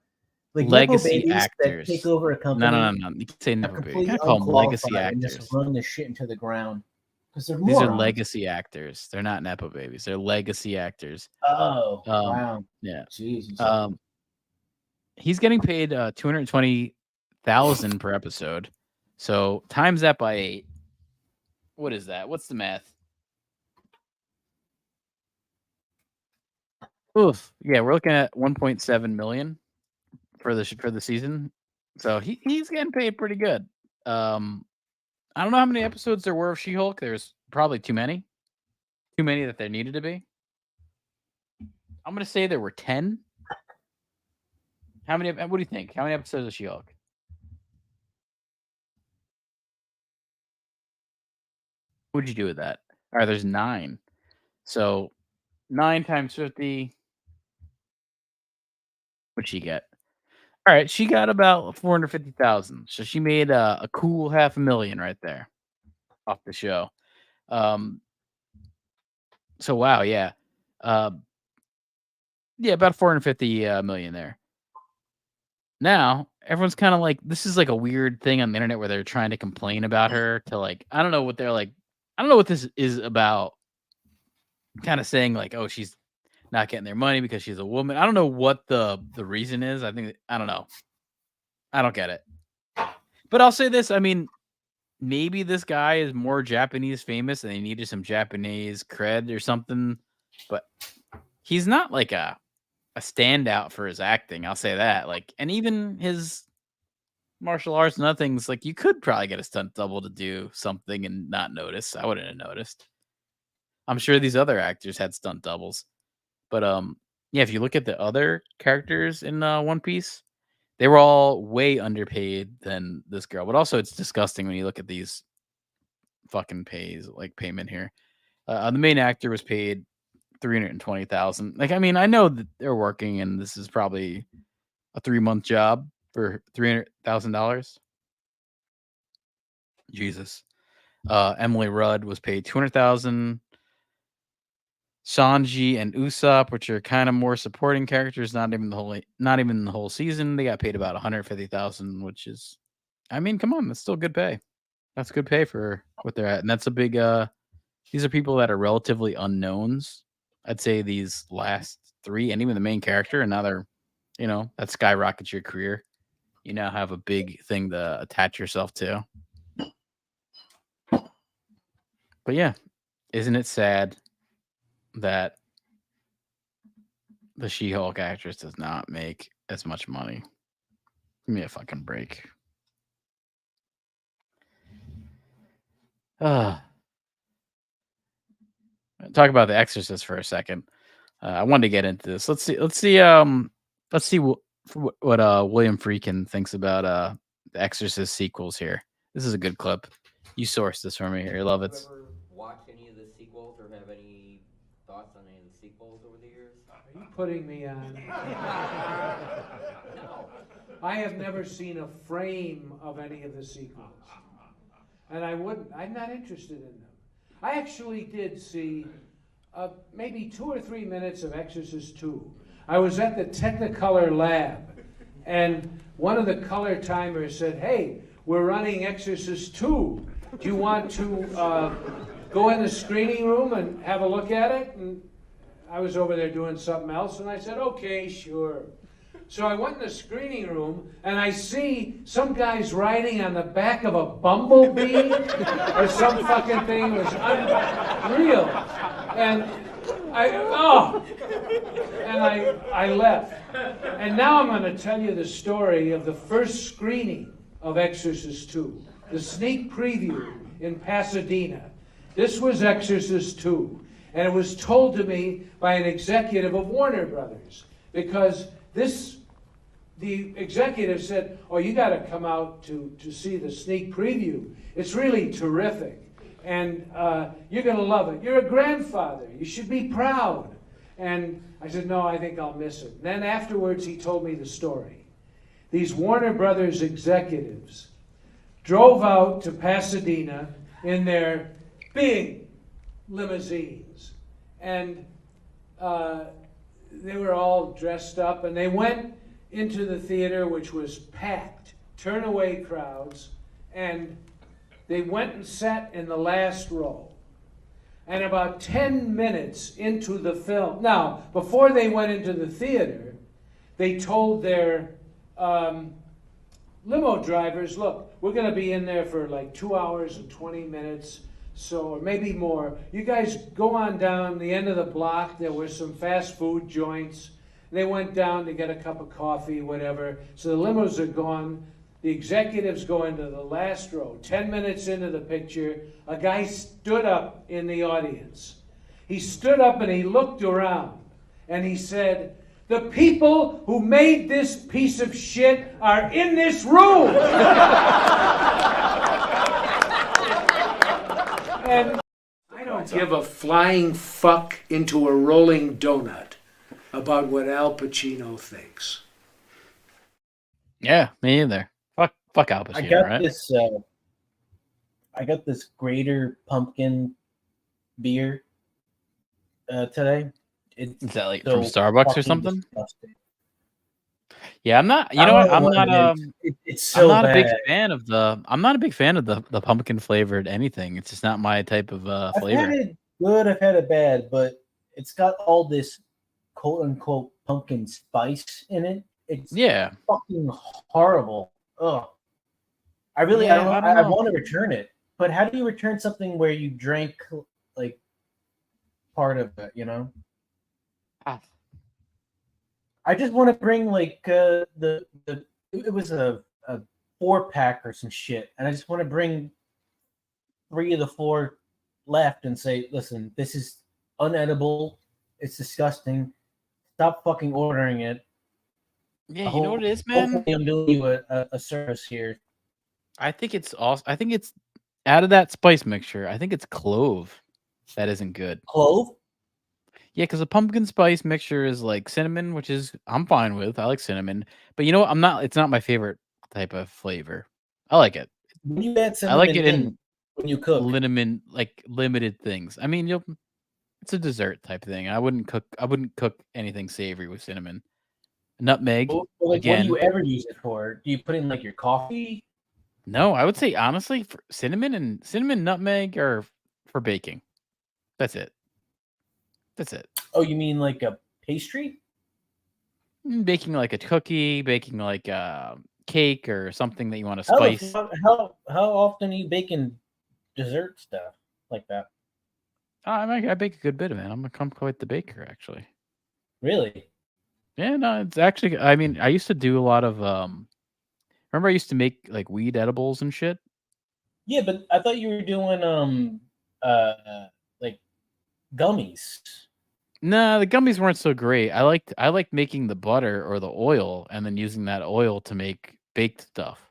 Like legacy actors that take over a company. No. You can say nepo baby. You can't call them legacy actors. Just run this shit into the ground. These are legacy actors. They're not nepo babies. They're legacy actors. Oh, wow. Yeah. Jesus. He's getting paid $220,000 per episode. So times that by 8. What is that? What's the math? Oof. Yeah, we're looking at 1.7 million for the season. So he's getting paid pretty good. I don't know how many episodes there were of She-Hulk. There's probably too many. Too many that there needed to be. I'm going to say there were 10. What do you think? How many episodes of She-Hulk? What'd you do with that? All right, there's 9. So 9 times 50. What'd she get? All right, she got about 450,000, so she made a cool $500,000 right there off the show. Um, so wow, yeah, uh, yeah, about 450 million there. Now everyone's kind of like, this is like a weird thing on the internet where they're trying to complain about her to like, I don't know what they're like, I don't know what this is about. Kind of saying like, oh, she's not getting their money because she's a woman. I don't know what the reason is. I don't know. I don't get it. But I'll say this. I mean, maybe this guy is more Japanese famous and they needed some Japanese cred or something. But he's not like a standout for his acting. I'll say that. Like, and even his martial arts and other things, like you could probably get a stunt double to do something and not notice. I wouldn't have noticed. I'm sure these other actors had stunt doubles. But yeah, if you look at the other characters in One Piece, they were all way underpaid than this girl. But also, it's disgusting when you look at these fucking payment here. The main actor was paid 320,000. Like, I mean, I know that they're working, and this is probably a 3-month job for $300,000. Jesus. Emily Rudd was paid 200,000. Sanji and Usopp, which are kind of more supporting characters, not even the whole season. They got paid about 150,000, which is, I mean, come on, that's still good pay. That's good pay for what they're at, and that's a big. These are people that are relatively unknowns. I'd say these last three, and even the main character, and now they're, that skyrockets your career. You now have a big thing to attach yourself to. But yeah, isn't it sad that the She-Hulk actress does not make as much money? Give me a fucking break. Talk about The Exorcist for a second. I wanted to get into this. Let's see what William Friedkin thinks about the Exorcist sequels here. This is a good clip. You sourced this for me here. Love it. Ever watch any of the sequels or have any thoughts on any of the sequels over the years? Are you putting me on? No. I have never seen a frame of any of the sequels. And I wouldn't. I'm not interested in them. I actually did see maybe 2 or 3 minutes of Exorcist 2. I was at the Technicolor lab, and one of the color timers said, "Hey, we're running Exorcist 2. Do you want to go in the screening room and have a look at it?" And I was over there doing something else, and I said, "Okay, sure." So I went in the screening room, and I see some guys riding on the back of a bumblebee or some fucking thing. It was unreal. And I left. And now I'm going to tell you the story of the first screening of Exorcist 2, the sneak preview in Pasadena. This was Exorcist 2, and it was told to me by an executive of Warner Brothers, because the executive said, "Oh, you got to come out to see the sneak preview. It's really terrific, and you're going to love it. You're a grandfather. You should be proud." And I said, "No, I think I'll miss it." And then afterwards, he told me the story. These Warner Brothers executives drove out to Pasadena in their big limousines, and they were all dressed up, and they went into the theater, which was packed, turn-away crowds, and they went and sat in the last row. And about 10 minutes into the film, now, before they went into the theater, they told their limo drivers, "Look, we're going to be in there for like 2 hours and 20 minutes, or maybe more. You guys go on down the end of the block. There were some fast food joints." They went down to get a cup of coffee, whatever. So the limos are gone. The executives go into the last row. 10 minutes into the picture, a guy stood up in the audience. He stood up and he looked around and he said, "The people who made this piece of shit are in this room." And I don't give a flying fuck into a rolling donut about what Al Pacino thinks. Yeah, me either. Fuck Al I Pacino, got right? this. I got this Greater Pumpkin beer today. It's Is that like from so Starbucks or fucking something? disgusting. Yeah, I'm not. You I know don't what? know what it is. It's I'm so not a big bad. fan of the. I'm not a big fan of the pumpkin flavored anything. It's just not my type of I've had flavor. it good. I've had it bad, but it's got all this quote unquote pumpkin spice in it. It's Yeah, fucking horrible. Ugh. I really, I don't yeah. know. I don't I know. want to return it, but how do you return something where you drank like part of it? You know, Ah, I just want to bring like the it was a 4-pack or some shit, and I just want to bring 3 of the 4 left and say, listen, this is unedible. It's disgusting. Stop fucking ordering it. Yeah, you know what it is, man. Hopefully, I'm doing you a service here. I think it's also. I think it's out of that spice mixture. I think it's clove that isn't good. Clove. Yeah, because a pumpkin spice mixture is like cinnamon, which is I'm fine with. I like cinnamon, but you know what? I'm not. It's not my favorite type of flavor. I like it. When you add I like cinnamon it in in when you cook, limited things. I mean, it's a dessert type thing. I wouldn't cook. I wouldn't cook anything savory with cinnamon. Nutmeg like, what do you again. ever use it for? Do you put in like your coffee? No, I would say honestly, for cinnamon, nutmeg are for baking. That's it. That's it. Oh, you mean like a pastry? Baking like a cookie, baking like a cake or something that you want to How the spice. how often are you baking dessert stuff like that? I bake a good bit of it. I'm quite the baker, actually. Really? Yeah, no, it's actually. I mean, I used to do a lot of. Remember, I used to make like weed edibles and shit. Yeah, but I thought you were doing like gummies. Nah, the gummies weren't so great. I liked making the butter or the oil and then using that oil to make baked stuff,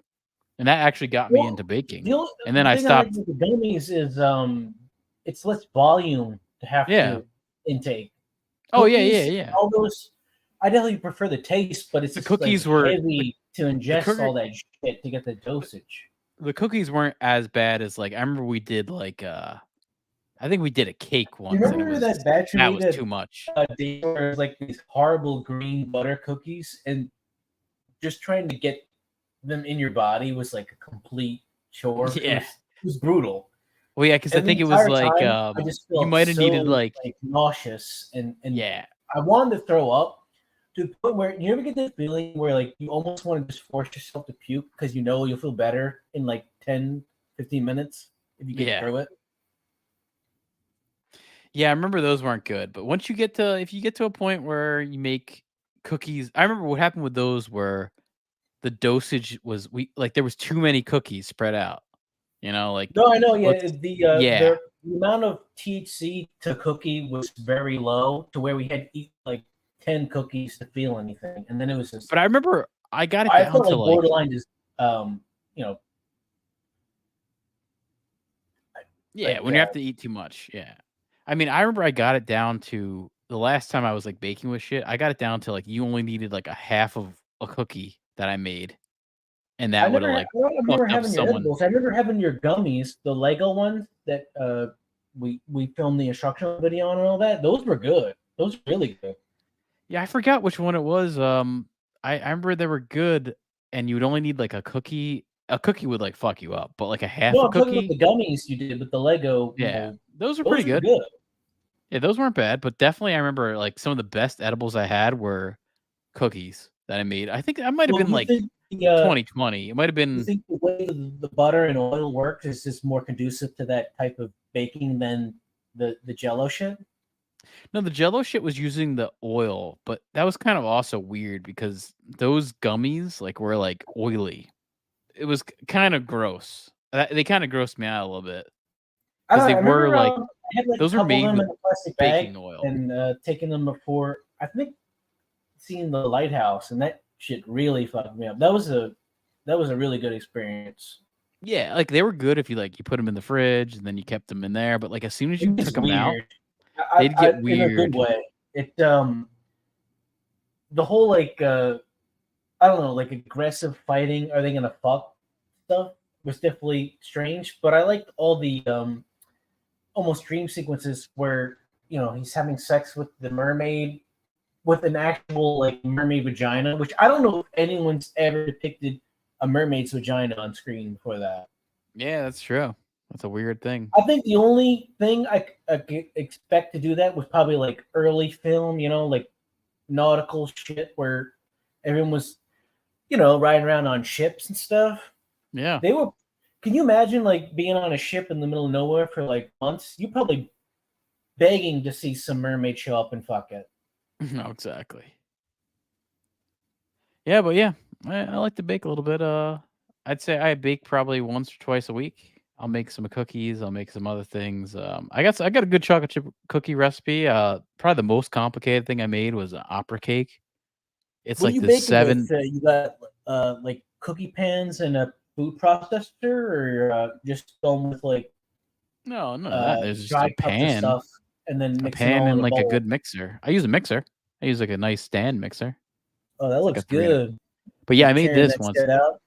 and that actually got me into Well, baking. the only And then the I thing I like stopped. with the gummies is it's less volume to have Yeah. to intake. Oh yeah, yeah, Cookies, yeah. all those I definitely prefer the taste, but it's The just like cookies were heavy to the ingest cookie all that shit to get the dosage. the cookies weren't as bad as like I remember we did like I think we did a cake You once and remember that batch you that made was at too much. day where it was like these horrible green butter cookies, and just trying to get them in your body was like a complete chore. Yeah. It was brutal. Well, yeah, because I And the think it was entire like time, I just you felt might have needed so like like nauseous, and yeah. I wanted to throw up to the point where you ever get that feeling where like you almost want to just force yourself to puke because you know you'll feel better in like 10, 15 minutes if you get Yeah. through it. Yeah, I remember those weren't good, but once you get to if you get to a point where you make cookies, I remember what happened with those where the dosage was there was too many cookies spread out. You know, like No, I know. let's Yeah, yeah. the amount of THC to cookie was very low to where we had to eat like 10 cookies to feel anything, and then it was just But I remember I got it I down felt to like like borderline just you know yeah, like when you have to eat too much. Yeah. I mean, I remember I got it down to the last time I was like baking with shit, I got it down to like you only needed like a half of a cookie that I made. And I that would have like don't remember fucked up having your someone. edibles. I remember having your gummies, the Lego ones that we filmed the instructional video on and all that. Those were good. Those were really good. Yeah, I forgot which one it was. I remember they were good, and you would only need like a cookie. A cookie would like fuck you up, but like a half No, a I'm talking about cookie, the gummies you did with the Lego. yeah, those were pretty Those were good. good. Yeah, those weren't bad, but definitely I remember like some of the best edibles I had were cookies that I made. I think that might have Well, been you like think 2020. It might have you been think the way the butter and oil works is just more conducive to that type of baking than the Jello shit? no, the Jello shit was using the oil, but that was kind of also weird because those gummies like were like oily. It was kind of gross. They kind of grossed me out a little bit I because don't they know. I were remember like I had like a those were couple of made them with in a plastic baking bag oil. and taking them before I think seeing the lighthouse, and that shit really fucked me up. That was a really good experience. Yeah, like they were good if you like you put them in the fridge and then you kept them in there, but like as soon as you It took gets them out, weird. they'd get In a good weird. way. It the whole like I don't know, like aggressive fighting. Are they gonna fuck stuff? Was definitely strange, but I liked all the almost dream sequences where he's having sex with the mermaid with an actual like mermaid vagina, which I don't know if anyone's ever depicted a mermaid's vagina on screen before that. Yeah, that's true. That's a weird thing. I think the only thing I could expect to do that was probably like early film, like nautical shit where everyone was, riding around on ships and stuff. Yeah. They were. Can you imagine like being on a ship in the middle of nowhere for like months? You probably begging to see some mermaid show up and fuck it. No, exactly. Yeah, but yeah, I like to bake a little bit. I'd say I bake probably once or twice a week. I'll make some cookies. I'll make some other things. I got a good chocolate chip cookie recipe. Probably the most complicated thing I made was an opera cake. It's What are like you the baking 7. with? You got like cookie pans and a food processor, or just going with like No, none of that. There's just dry cups of stuff and then mixing all in and a like a bowl? good mixer. I use a mixer. I use like a nice stand mixer. Oh, that It's like looks a 3 and good. But yeah, I Like made tearing this that once. shit out.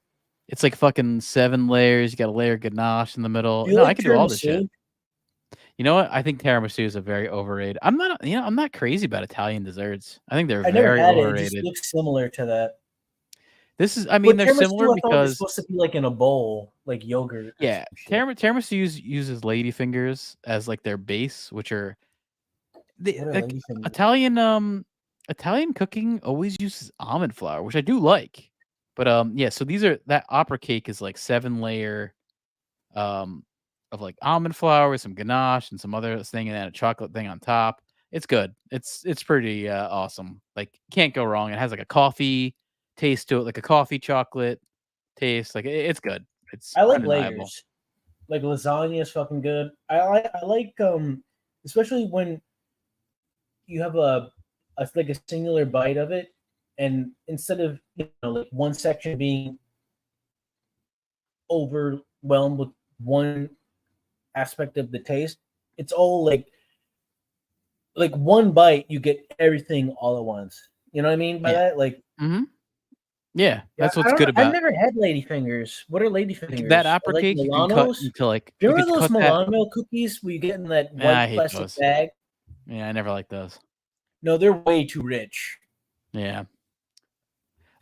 It's like fucking 7 layers. You got a layer of ganache in the middle. Do you No, I like can do all this shit. tiramisu? You know what? I think tiramisu is a very overrated. I'm not crazy about Italian desserts. I think they're I never very had it. It just overrated. looks similar to that. I mean, But they're similar tiramisu, I thought was because supposed to be like in a bowl, like yogurt or yeah, some shit. tiramisu uses ladyfingers as like their base, which are What are like ladyfingers? Italian cooking always uses almond flour, which I do like. But yeah, so that opera cake is like 7-layer um of like almond flour with some ganache and some other thing and then a chocolate thing on top. It's good. It's pretty awesome. Like can't go wrong. It has like a coffee taste to it, like a coffee chocolate taste. Like it's good. It's I like undeniable. layers. Like lasagna is fucking good. I like especially when you have a like a singular bite of it, and instead of like one section being overwhelmed with one aspect of the taste, it's all like one bite you get everything all at once. You know what I mean by Yeah. that? Like Mm-hmm. Yeah, that's I what's don't good know. I've about never had ladyfingers. What are ladyfingers? that I opera like cake. You can cut Milanos. into like Do you you remember could those cut that. Milano cookies where you get in that Nah, I white hate plastic those. bag? Yeah, I never like those. No, they're way too rich. Yeah.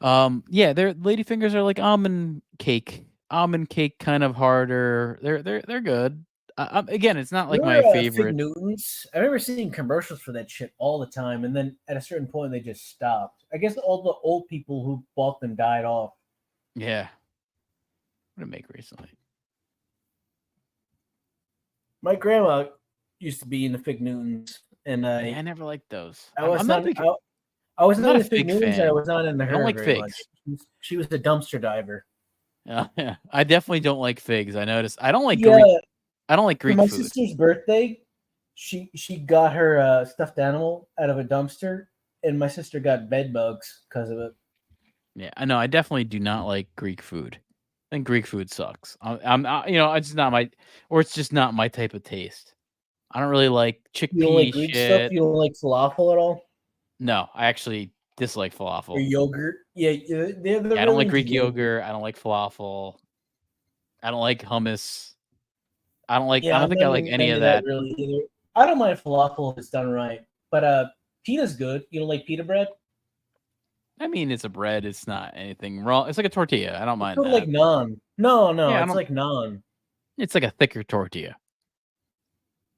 Yeah, their ladyfingers are like almond cake. Almond cake kind of harder. They're good. Again, it's not like my Remember Fig favorite. Newtons? I remember seeing commercials for that shit all the time, and then at a certain point they just stopped. I guess all the old people who bought them died off. Yeah. What did I make recently? My grandma used to be in the Fig Newtons, and Yeah, I never liked those. I was I'm not. not big. I was I'm not not in a the Fig fig Newtons, and I fan. was not into I don't her like very figs. much. She was a dumpster diver. Yeah, I definitely don't like figs. I noticed. I don't like Yeah, Greek. I don't like for Greek my food. sister's birthday, she got her stuffed animal out of a dumpster, and my sister got bed bugs because of it. Yeah, I know. I definitely do not like Greek food. I think Greek food sucks. It's not my, or it's just not my type of taste. I don't really like You don't like chickpea Greek stuff? shit. You don't like falafel at all? No, I actually dislike Or falafel. yogurt? Yeah, they're Yeah, I don't really like into Greek yogurt. I don't like falafel. I don't like hummus. I don't Yeah, I'm think not I like any into of that that. really either. I don't mind falafel if it's done right, but pita's good. You don't like pita bread? I mean, it's a bread. It's not anything wrong. It's like a tortilla. I don't It's mind sort of like that. naan. No, Yeah, I it's don't. like naan. It's like a thicker tortilla.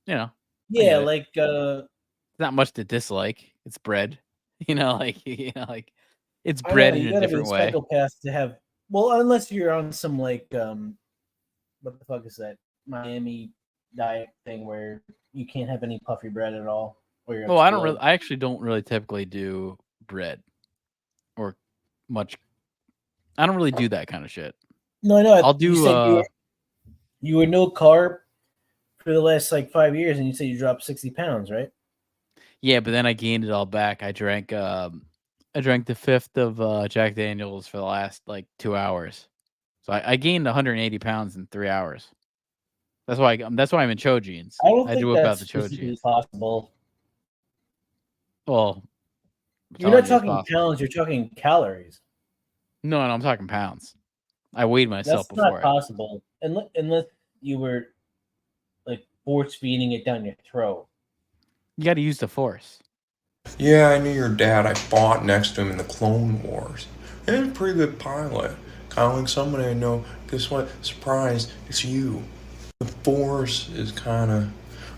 I Yeah, get it. like It's not much to dislike. It's bread. Like it's I know bread in you a gotta be a different way. psychopath to have. Well, unless you're on some like what the fuck is that Miami diet thing where you can't have any puffy bread at all, or you're Well, explode. I actually don't really typically do bread or much. I don't really do that kind of shit. No, I know. I'll You do. said you were no carb for the last like 5 years, and you said you dropped 60 pounds, right? Yeah, but then I gained it all back. I drank the fifth of Jack Daniels for the last like 2 hours. So I gained 180 pounds in 3 hours. That's why I'm in Cho jeans. I don't I think do whip out that's the Cho physically jeans. possible. Well, You're not telling you it's talking possible. pounds; you're talking calories. No, I'm talking pounds. I weighed myself That's not before. possible unless you were like force feeding it down your throat. You got to use the force. Yeah, I knew your dad. I fought next to him in the Clone Wars. He was a pretty good pilot. Kind of like somebody I know. Guess what? Surprise, it's you. The Force is kind of...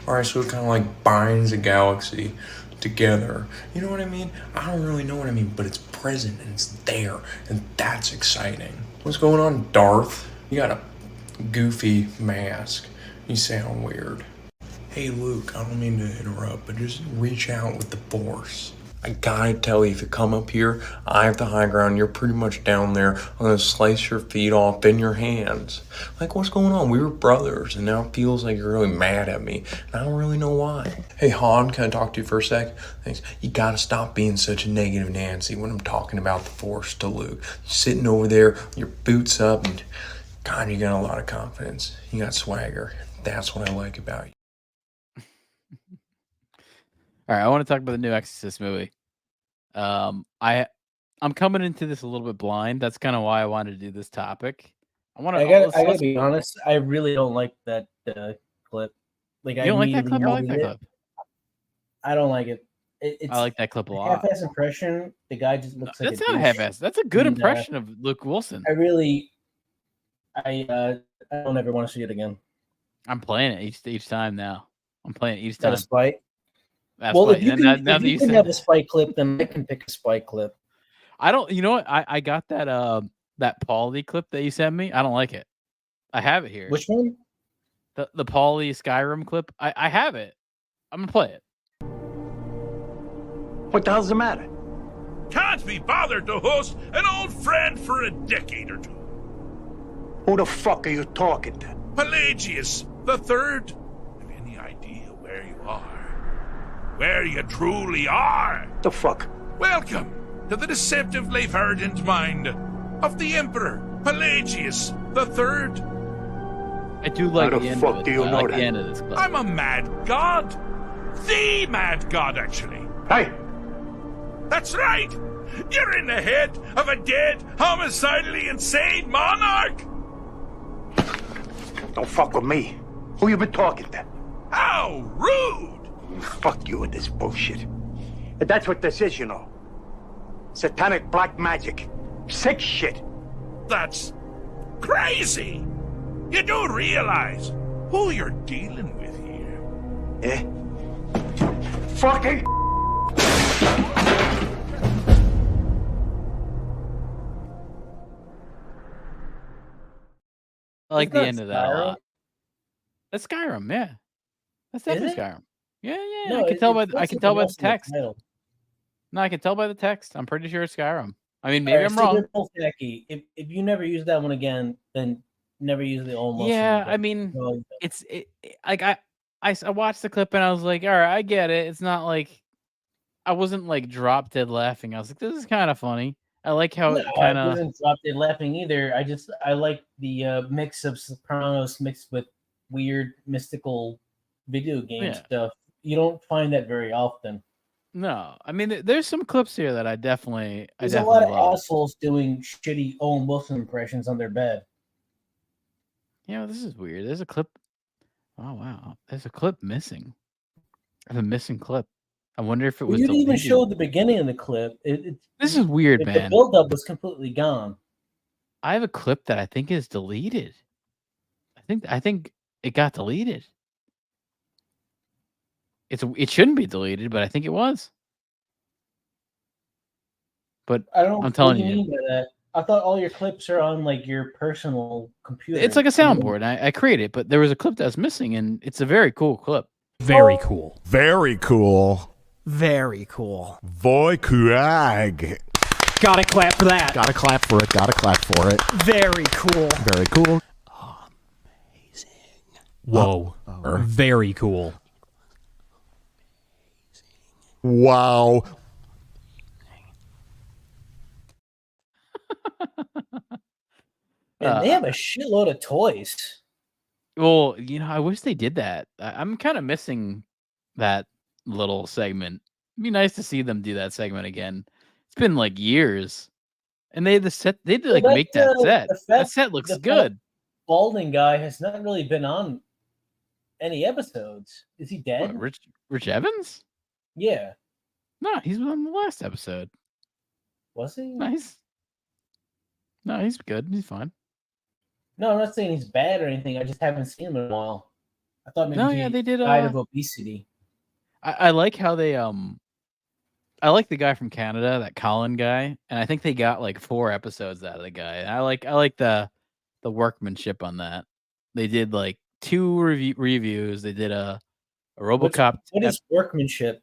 Alright, so it kind of like binds a galaxy together. You know what I mean? I don't really know what I mean, but it's present and it's there. And that's exciting. What's going on, Darth? You got a goofy mask. You sound weird. Hey Luke, I don't mean to interrupt, but just reach out with the Force. I gotta tell you, if you come up here, I have the high ground, you're pretty much down there. I'm gonna slice your feet off in your hands. Like, what's going on? We were brothers, and now it feels like you're really mad at me. And I don't really know why. Hey Han, can I talk to you for a sec? Thanks. You gotta stop being such a negative Nancy when I'm talking about the Force to Luke. You're sitting over there, your boots up, and God, you got a lot of confidence. You got swagger. That's what I like about you. All right, I want to talk about the new Exorcist movie. I'm coming into this a little bit blind. That's kind of why I wanted to do this topic. I gotta be honest. I really don't like that clip. Like, you don't like that clip? I like that clip. I don't like it. I like that clip a lot. Half-ass impression. The guy just looks like that's not half-ass. That's a good impression of Luke Wilson. I don't ever want to see it again. I'm playing it each time now. I'm playing it each time. Out of spite. That's well, funny. if you can have a spike clip, then I can pick a spike clip. I don't. You know what? I got that Pauly clip that you sent me. I don't like it. I have it here. Which one? The Pauly Skyrim clip. I have it. I'm gonna play it. What the hell's the matter? Can't be bothered to host an old friend for a decade or two. Who the fuck are you talking to? Pelagius the Third. Have you any idea where you are? Where you truly are? The fuck? Welcome to the deceptively verdant mind of the Emperor Pelagius the Third. I do like How the end fuck of it. do you I know like that? the end of this clip. I'm a mad god. The mad god, actually. Hey! That's right. You're in the head of a dead, homicidally insane monarch. Don't fuck with me. Who you been talking to? How rude! Fuck you and this bullshit. And that's what this is, you know. Satanic black magic. Sick shit. That's crazy. You do realize who you're dealing with here. Eh? Fucking I like Isn't the that end of that a Skyrim? lot. That's Skyrim, yeah. That's definitely Is it? Skyrim. Yeah. No, I can tell by it I feels can like tell it by the was in text. title. No, I can tell by the text. I'm pretty sure it's Skyrim. I mean, maybe Alright, I'm so wrong. you're both tacky. If you never use that one again, then never use the almost. Yeah, I mean, No, it's like I watched the clip and I was like, all right, I get it. It's not like I wasn't like drop dead laughing. I was like, this is kind of funny. I like how it I kind of. wasn't dropped in laughing either. I like the mix of Sopranos mixed with weird mystical video game stuff. You don't find that very often. No, I mean, there's some clips here that I definitely. There's a lot of assholes doing shitty Owen Wilson impressions on their bed. Yeah, this is weird. There's a clip. Oh wow, there's a clip missing. I have a missing clip. I wonder if it was. You didn't even deleted. show the beginning of the clip. This is weird, the man. build-up was completely gone. I have a clip that I think is deleted. I think it got deleted. It shouldn't be deleted, but I think it was. But I don't. I'm telling what do you mean by that? I thought all your clips are on like your personal computer. It's like a soundboard. I created it, but there was a clip that was missing, and it's a very cool clip. Very cool. Very cool. Very cool. Voy kuag. Gotta clap for that. Gotta clap for it. Gotta clap for it. Very cool. Very cool. Amazing. Whoa. Very cool. Wow. And they have a shitload of toys. Well, I wish they did that. I'm kind of missing that little segment. It'd be nice to see them do that segment again. It's been like years, And they had the set. They did like Well, make that set. the That fact- set looks the fact good. Balding guy has not really been on any episodes. Is he dead? What, Rich Evans? Yeah. No, he's on the last episode. Was he? Nice. No, he's good. He's fine. No, I'm not saying he's bad or anything. I just haven't seen him in a while. I thought maybe No, he yeah, they did. died of obesity. I like how they I like the guy from Canada, that Colin guy, and I think they got like 4 episodes out of the guy. And I like the workmanship on that. They did like 2 reviews. They did a RoboCop. What is workmanship?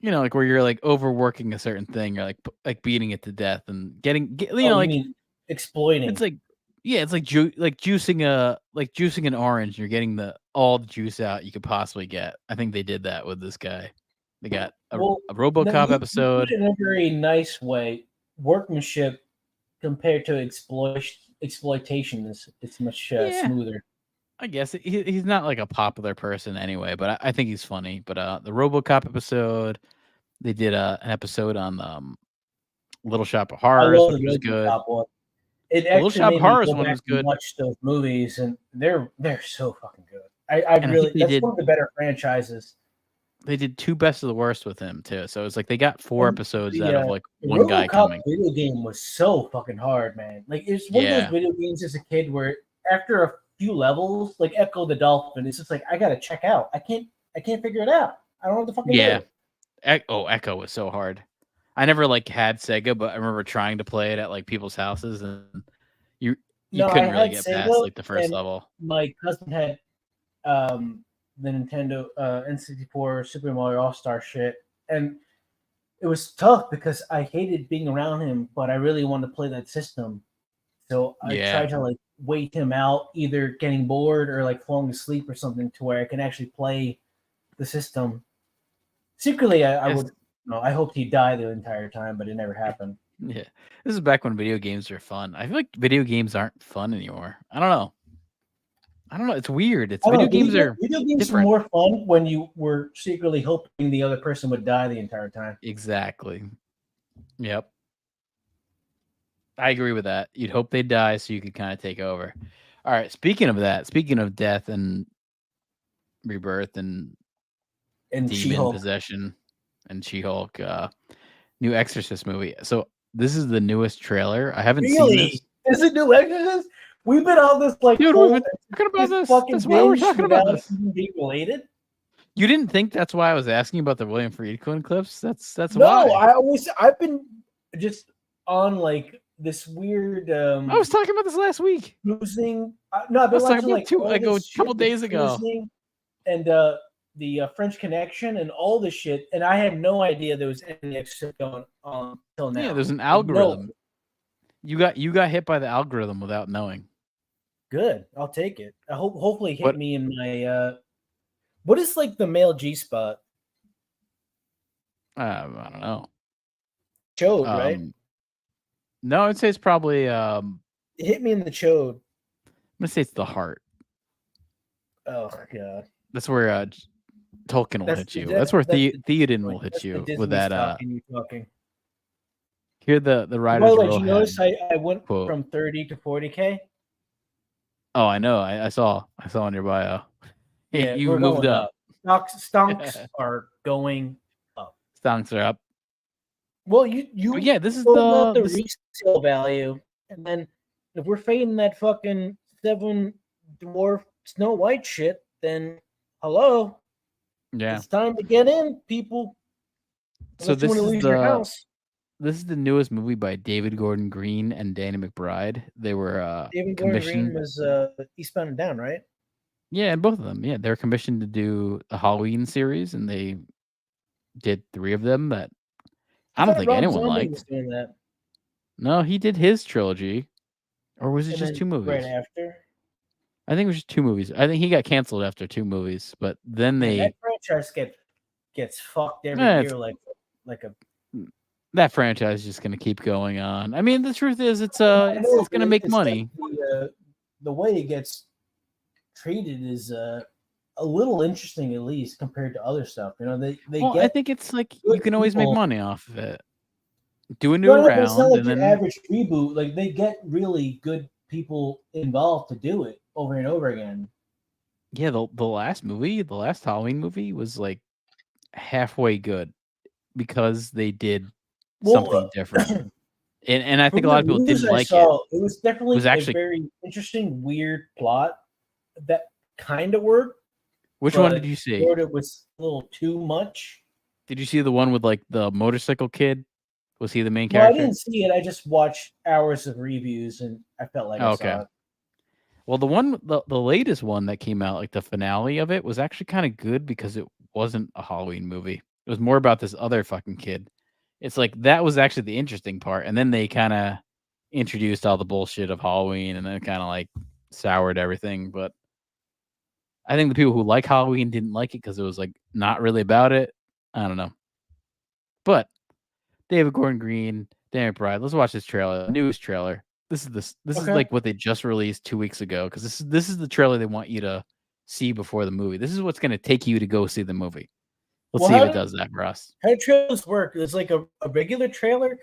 You know, like where you're like overworking a certain thing, or like beating it to death and getting You mean exploiting. It's like, yeah, it's like juicing an orange. You're getting all the juice out you could possibly get. I think they did that with this guy. They got a RoboCop episode. In a very nice way, workmanship compared to exploitation is it's much smoother. I guess he's not like a popular person anyway, but I think he's funny. But the RoboCop episode, they did an episode on Little Shop of Horrors, which was good. One. It Little actually Shop made of me Horrors go one back was and good. watch those movies, and they're so fucking good. And That's one of the better franchises. They did 2 best of the worst with him too, so it's like they got 4 episodes out of like the one guy RoboCop coming. Video game was so fucking hard, man. Like it's one of those video games as a kid where after a few levels, like Echo the Dolphin, it's just like I gotta check out. I can't figure it out. I don't know what the fuck. Yeah. Echo was so hard. I never like had Sega, but I remember trying to play it at like people's houses, and you couldn't really get past like the first level. My cousin had the Nintendo N64 Super Mario All-Star shit, and it was tough because I hated being around him, but I really wanted to play that system. So I tried to like wait him out, either getting bored or like falling asleep or something, to where I can actually play the system. Secretly, I would. No, I hoped he'd die the entire time, but it never happened. Yeah, this is back when video games were fun. I feel like video games aren't fun anymore. I don't know. It's weird. Video games are different. Were more fun when you were secretly hoping the other person would die the entire time. Exactly. Yep. I agree with that. You'd hope they'd die so you could kind of take over. All right. Speaking of that, speaking of death and rebirth and demon She-Hulk. possession and She-Hulk, new Exorcist movie. So this is the newest trailer. I haven't seen this. Is it new Exorcist? We've been on this like dude, we've been talking about this. That's why we're talking about this. Being related. You didn't think that's why I was asking about the William Friedkin clips? That's no. why. I've been just on like this weird. I was talking about this last week. Losing. No, I've been watching like a couple days ago. And the French Connection and all this shit, and I had no idea there was any extra going on until now. Yeah, there's an algorithm. No. You got hit by the algorithm without knowing. Good, I'll take it. I hopefully hit me in my. What is like the male G spot? I don't know. Chode, right? No, I'd say it's probably. It hit me in the chode. I'm gonna say it's the heart. Oh god. That's where Tolkien will hit you. That's where Theoden will hit you with that. Talking. Here the writers. By the way, did you notice I went from 30 to 40K? Oh, I know. I saw on your bio. Yeah, you moved up. Stonks are going up. Stonks are up. Well, you yeah, this is the resale value, and then if we're fading that fucking 7 dwarf Snow White shit, then hello, it's time to get in, people. So this is the newest movie by David Gordon Green and Danny McBride. They were David Gordon Green was Eastbound and Down, right? Yeah, and both of them. Yeah, they're commissioned to do a Halloween series, and they did 3 of them that I don't think anyone liked. Was doing that. No, he did his trilogy, or was it just 2 movies? Right after. I think it was just 2 movies. I think he got canceled after 2 movies, but then that franchise gets fucked every year like a. That franchise is just going to keep going on. I mean, the truth is, it's going to make money. The way it gets treated is a little interesting, at least compared to other stuff. You know, they get. I think it's like you can always make money off of it. do a new No, but it's not round, like and your then average reboot. Like they get really good people involved to do it over and over again. yeah, the last movie, the last Halloween movie was like halfway good because they did Well, something different. And I think from a lot the of people news didn't I like it. saw, it was It definitely was a actually very interesting, weird plot that kind of worked, which one but did you see? sort of was a little too much. Did you see the one with like the motorcycle kid? Was he the main No, I character? didn't see it. I just watched hours of reviews, and I felt like Oh, I okay. saw it. Well, the latest one that came out, like the finale of it, was actually kind of good because it wasn't a Halloween movie. It was more about this other fucking kid. It's like that was actually the interesting part, and then they kind of introduced all the bullshit of Halloween, and then kind of like soured everything. But I think the people who like Halloween didn't like it because it was like not really about it. I don't know. But David Gordon Green, Danny McBride. Let's watch this trailer. The newest trailer. This is Okay. like what they just released 2 weeks ago because this is the trailer they want you to see before the movie. This is what's going to take you to go see the movie. Let's Well, see if how it do- does that for us. How do trailers work? It's like a regular trailer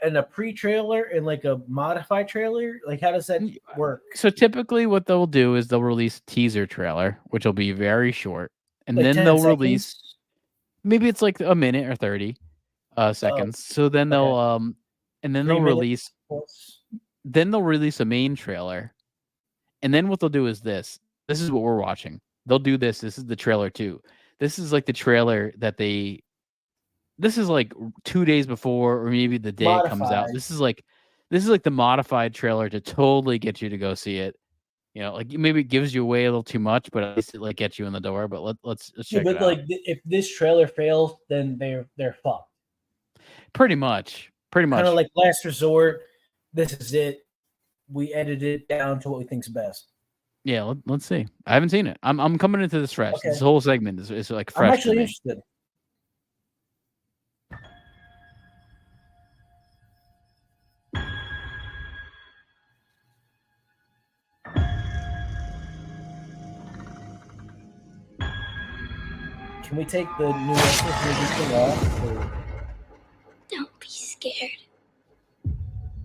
and a pre-trailer and like a modified trailer. Like, how does that work? So typically, what they'll do is they'll release a teaser trailer, which will be very short, and Like then 10 they'll seconds? release maybe it's like a minute or 30 seconds. So then they'll and then 3 they'll minutes release plus. then they'll release a main trailer. And then what they'll do is this. This is what we're watching. They'll do this. This is the trailer too. This is like the trailer that this is like 2 days before or maybe the day it comes out. Modified. This is like the modified trailer to totally get you to go see it. You know, like maybe it gives you away a little too much, but at least it like gets you in the door. But let's Yeah, check but it out. like if this trailer fails, then they're fucked. Pretty much. Kind of like Last Resort. This is it. We edited it down to what we think's best. Yeah, let's see. I haven't seen it. I'm coming into this fresh. Okay. This whole segment is like fresh. I'm actually to me. interested. Can we take the new Exorcist movie thing off? Or... Don't be scared.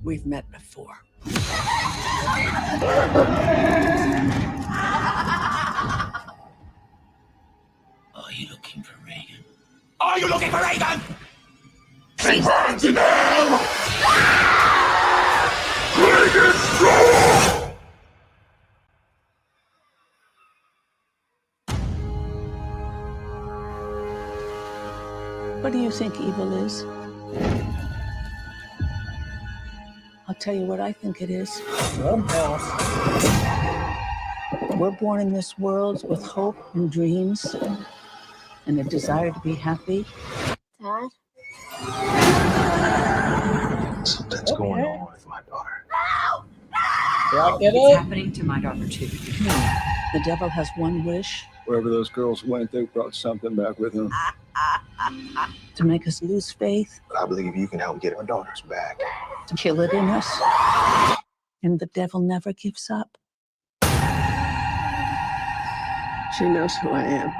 We've met before. Are you looking for Reagan? Are you looking for Reagan? She burns in hell! Reagan, go! What do you think evil is? I'll tell you what I think it is. We're born in this world with hope and dreams and a desire to be happy. Dad? Something's going on with my daughter. It's happening to my daughter too. The devil has one wish. Wherever those girls went, they brought something back with them. To make us lose faith. I believe you can help get our daughters back. To kill it in us. And the devil never gives up. She knows who I am.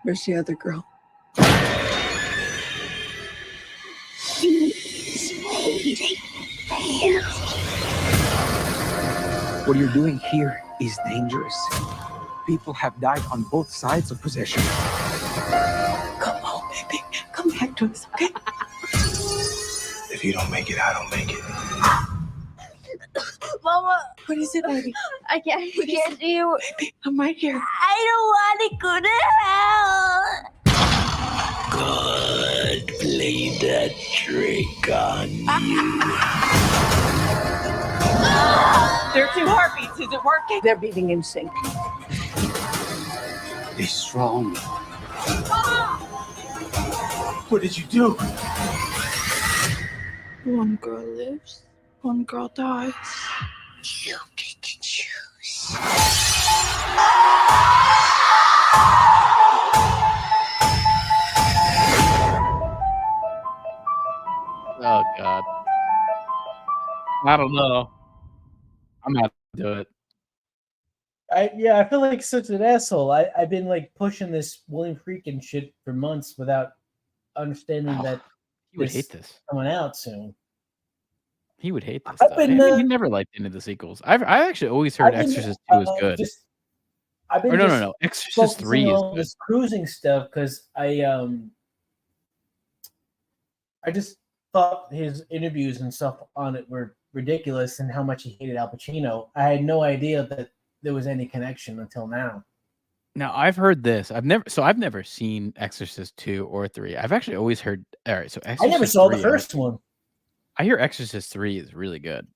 Where's the other girl? What you're doing here is dangerous. People have died on both sides of possession. Come on, baby. Come back to us, okay? If you don't make it, I don't make it. Mama! What is it, baby? I can't get you. Baby, I'm right here. I don't want to go to hell! God played that trick on you. There are 2 heartbeats. Is it working? They're beating in sync. Be strong. What did you do? One girl lives, one girl dies. You get to choose. Oh God. I don't know. I'm not gonna do it. I feel like such an asshole. I've been like pushing this William Friedkin shit for months without understanding that He would hate this. coming out soon. He would hate this. I've Stuff. been, He never liked any of the sequels. I actually always heard Exorcist 2 was good. I've been no. Exorcist 3 is on good. this cruising stuff because I just thought his interviews and stuff on it were ridiculous and how much he hated Al Pacino. I had no idea that there was any connection until now. Now I've heard this. I've never seen Exorcist 2 or 3. I've actually always heard. All right, so Exorcist I never saw 3, the first one. I hear Exorcist 3 is really good.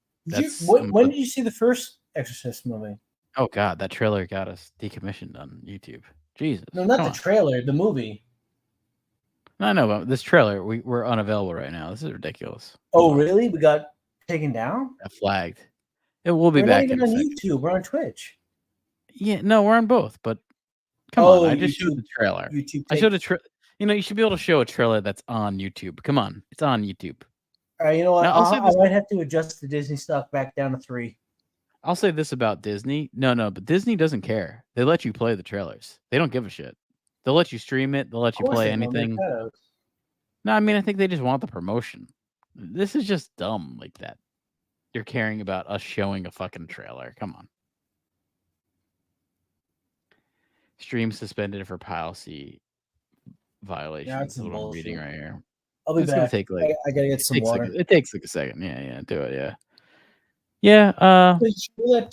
When did you see the first Exorcist movie? Oh God, that trailer got us decommissioned on YouTube. Jesus. No, not come the on. trailer, the movie. No, but this trailer, we're unavailable right now. This is ridiculous. Oh, really? We got taken down? Flagged. It will be We're back not in a even on second. YouTube. We're on Twitch. Yeah, no, we're on both. But come on, I just YouTube- showed the trailer. YouTube I showed a trailer. You should be able to show a trailer that's on YouTube. Come on, it's on YouTube. All right, you know what? Now, I'll say I this- might have to adjust the Disney stock back down to 3. I'll say this about Disney. No, but Disney doesn't care. They let you play the trailers. They don't give a shit. They'll let you stream it. They'll let you play anything. No, I mean, I think they just want the promotion. This is just dumb like that. You're caring about us showing a fucking trailer. Come on. Stream suspended for policy violations. That's That's what I'm bullshit. reading right here. I'll be It's gonna back. take like I gotta get some takes water. it takes like a second. Yeah, do it. Yeah. Did you show that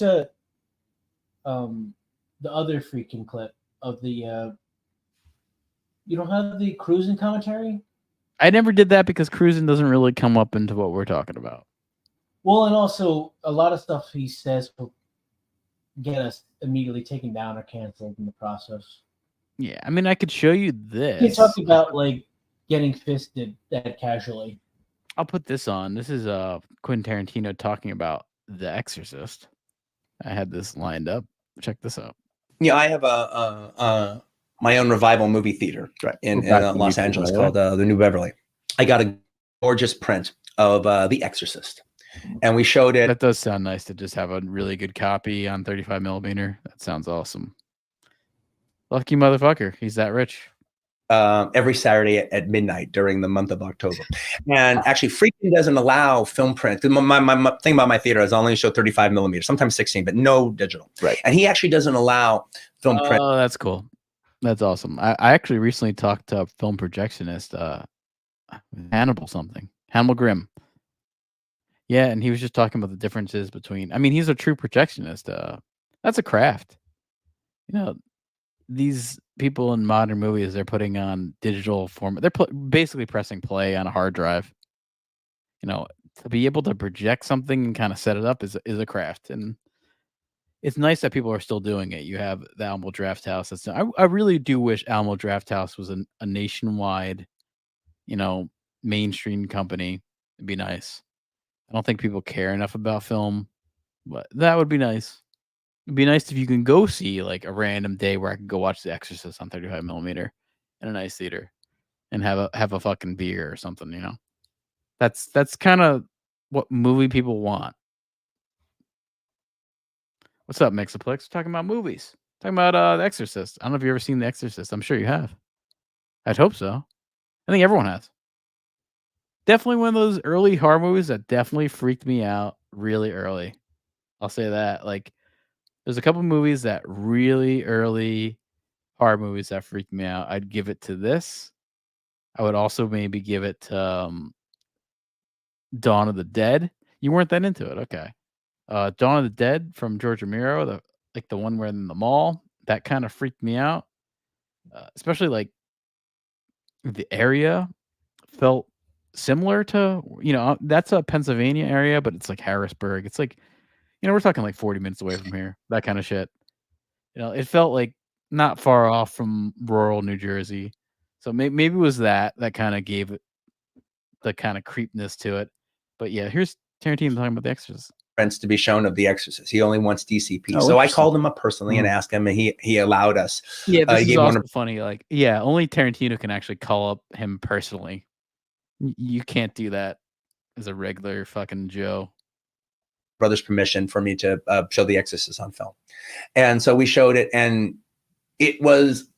the other freaking clip of the you don't have the cruising commentary? I never did that because cruising doesn't really come up into what we're talking about. Well, and also a lot of stuff he says will get us immediately taken down or canceled in the process. Yeah, I mean, I could show you this. He talked about like getting fisted that casually. I'll put this on. This is Quentin Tarantino talking about The Exorcist. I had this lined up. Check this out. Yeah, I have my own revival movie theater in Los Angeles called the New Beverly. I got a gorgeous print of The Exorcist, and we showed it. That does sound nice to just have a really good copy on 35 millimeter. That sounds awesome. Lucky motherfucker. He's that rich. Every Saturday at midnight during the month of October. And actually, Freaking doesn't allow film print. My thing about my theater is I only show 35 millimeters, sometimes 16, but no digital. Right. And he actually doesn't allow film print. Oh, that's cool. That's awesome. I actually recently talked to a film projectionist, Hannibal Grimm. Yeah, and he was just talking about the differences between. I mean, he's a true projectionist. That's a craft. These people in modern movies, they're putting on digital format. They're basically pressing play on a hard drive. To be able to project something and kind of set it up is a craft, and it's nice that people are still doing it. You have the Alamo Drafthouse. I really do wish Alamo Drafthouse was a nationwide, mainstream company. It'd be nice. I don't think people care enough about film, but that would be nice. It'd be nice if you can go see like a random day where I could go watch The Exorcist on 35 millimeter in a nice theater and have a fucking beer or something, That's kind of what movie people want. What's up, Mixaplex? Talking about movies. Talking about The Exorcist. I don't know if you've ever seen The Exorcist. I'm sure you have. I'd hope so. I think everyone has. Definitely one of those early horror movies that definitely freaked me out really early. I'll say that. Like, there's a couple movies that really early horror movies that freaked me out. I'd give it to this. I would also maybe give it to Dawn of the Dead. You weren't that into it, okay? Dawn of the Dead from George Romero, the one where in the mall. That kind of freaked me out, especially like the area felt similar to that's a Pennsylvania area, but it's like Harrisburg. It's like we're talking like 40 minutes away from here. That kind of shit. It felt like not far off from rural New Jersey. So maybe it was that kind of gave it the kind of creepness to it. But yeah, here's Tarantino talking about The Exorcist. Prints to be shown of The Exorcist. He only wants DCP. Oh, So I called him up personally and asked him, and he allowed us. Yeah, this he is gave also funny. Like, yeah, only Tarantino can actually call up him personally. You can't do that as a regular fucking Joe. Brother's permission for me to show The Exorcist on film. And so we showed it, and it was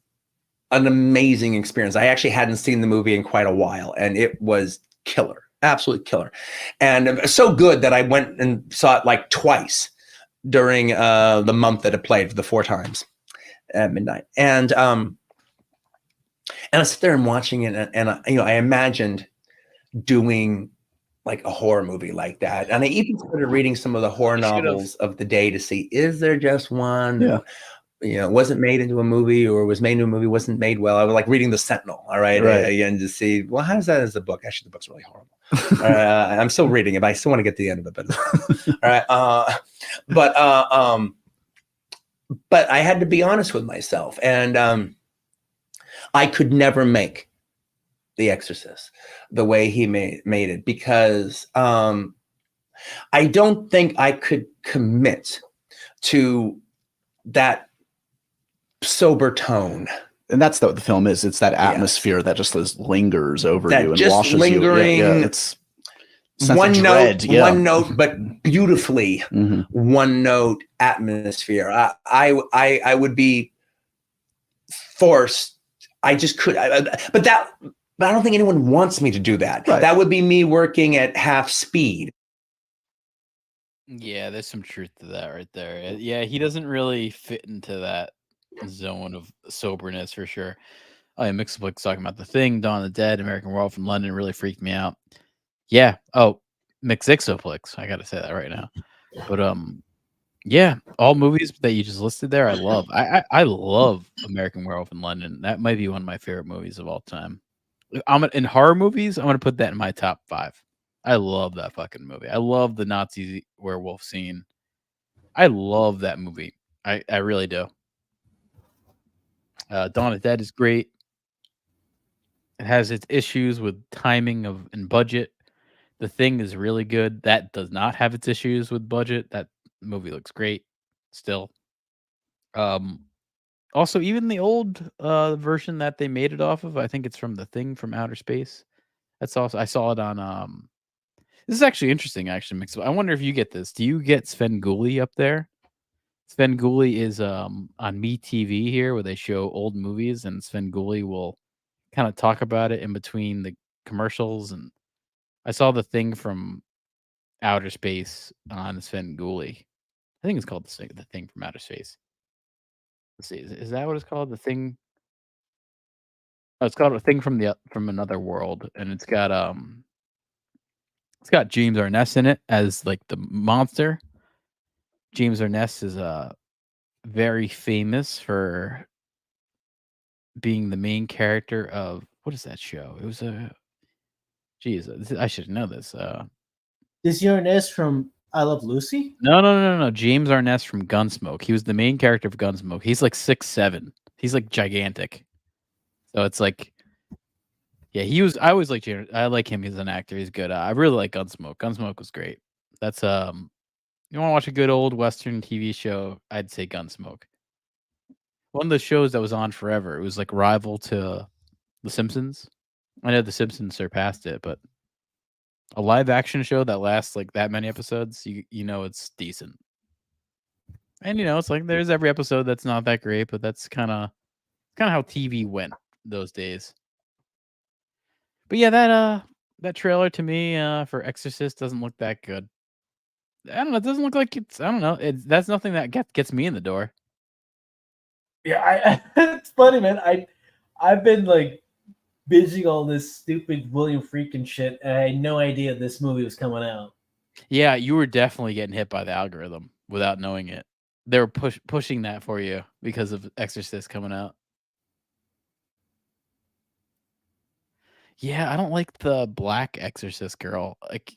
an amazing experience. I actually hadn't seen the movie in quite a while, and it was killer, absolutely killer, and so good that I went and saw it like twice during the month that it played, the 4 times at midnight. And I sit there and watching it, and I imagined doing like a horror movie like that. And I even started reading some of the horror novels of the day to see, is there just one? Yeah. Wasn't made into a movie, or was made into a movie, wasn't made well. I was like reading The Sentinel, all right, again, to see, well, how's that as a book? Actually, the book's really horrible. I'm still reading it, but I still want to get to the end of it. But all right, but I had to be honest with myself, and I could never make The Exorcist the way he made it, because I don't think I could commit to that sober tone. And that's what the film is. It's that atmosphere that just lingers over you and just washes lingering, you. Yeah, it's one note, but beautifully one note atmosphere. I would be forced. I just could, but I don't think anyone wants me to do that. Right. That would be me working at half speed. Yeah, there's some truth to that right there. Yeah, he doesn't really fit into that zone of soberness for sure. Oh, yeah, Mixaplex talking about The Thing, Dawn of the Dead, American Werewolf in London really freaked me out. Yeah. Oh, Mixixoplex. I gotta say that right now. But yeah, all movies that you just listed there, I love. I love American Werewolf in London. That might be one of my favorite movies of all time. In horror movies, I'm gonna put that in my top 5. I love that fucking movie. I love the Nazi werewolf scene. I love that movie. I really do. Dawn of the Dead is great. It has its issues with timing and budget. The Thing is really good. That does not have its issues with budget. That movie looks great still. Also, even the old version that they made it off of, I think it's from The Thing from Outer Space. That's also, I saw it on this is actually interesting, actually. I wonder if you get this. Do you get Svengoolie up there? Svengoolie is on MeTV here, where they show old movies, and Svengoolie will kind of talk about it in between the commercials. And I saw The Thing from Outer Space on Svengoolie. I think it's called The Thing from Outer Space. Let's see, is that what it's called? The Thing? Oh, it's called A Thing from Another World, and it's got James Arness in it as like the monster. James Arness is very famous for being the main character of, what is that show? It was I should know this. Is your Arness from I Love Lucy? No. James Arness from Gunsmoke. He was the main character of Gunsmoke. He's like 6'7". He's like gigantic. So it's like, yeah, I always like James. I like him as an actor. He's good. I really like Gunsmoke. Gunsmoke was great. That's you want to watch a good old Western TV show, I'd say Gunsmoke. One of the shows that was on forever. It was like rival to The Simpsons. I know The Simpsons surpassed it, but a live action show that lasts like that many episodes, you know it's decent. And it's like there's every episode that's not that great, but that's kind of how TV went those days. But yeah, that trailer to me for Exorcist doesn't look that good. I don't know. It doesn't look like it's. I don't know. That's nothing that gets me in the door. Yeah, it's funny, man. I've been like binging all this stupid William Friedkin shit, and I had no idea this movie was coming out. Yeah, you were definitely getting hit by the algorithm without knowing it. They were pushing that for you because of Exorcist coming out. Yeah, I don't like the black Exorcist girl. Like,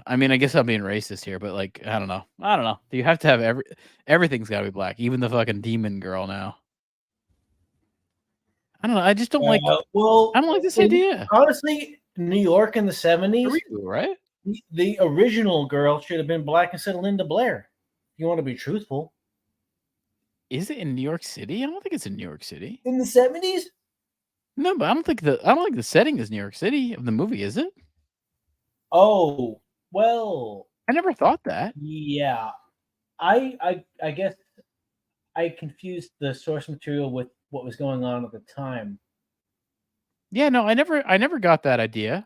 I mean, I guess I'm being racist here, but like, I don't know. You have to have everything's got to be black, even the fucking demon girl now. I don't know. I just don't like. Well, I don't like this idea. Honestly, New York in the 70s, right? The original girl should have been black instead of Linda Blair. If you want to be truthful. Is it in New York City? I don't think it's in New York City. In the 70s? No, but I don't think the setting is New York City of the movie, is it? Oh, well. I never thought that. Yeah. I guess I confused the source material with what was going on at the time. Yeah, no, I never got that idea.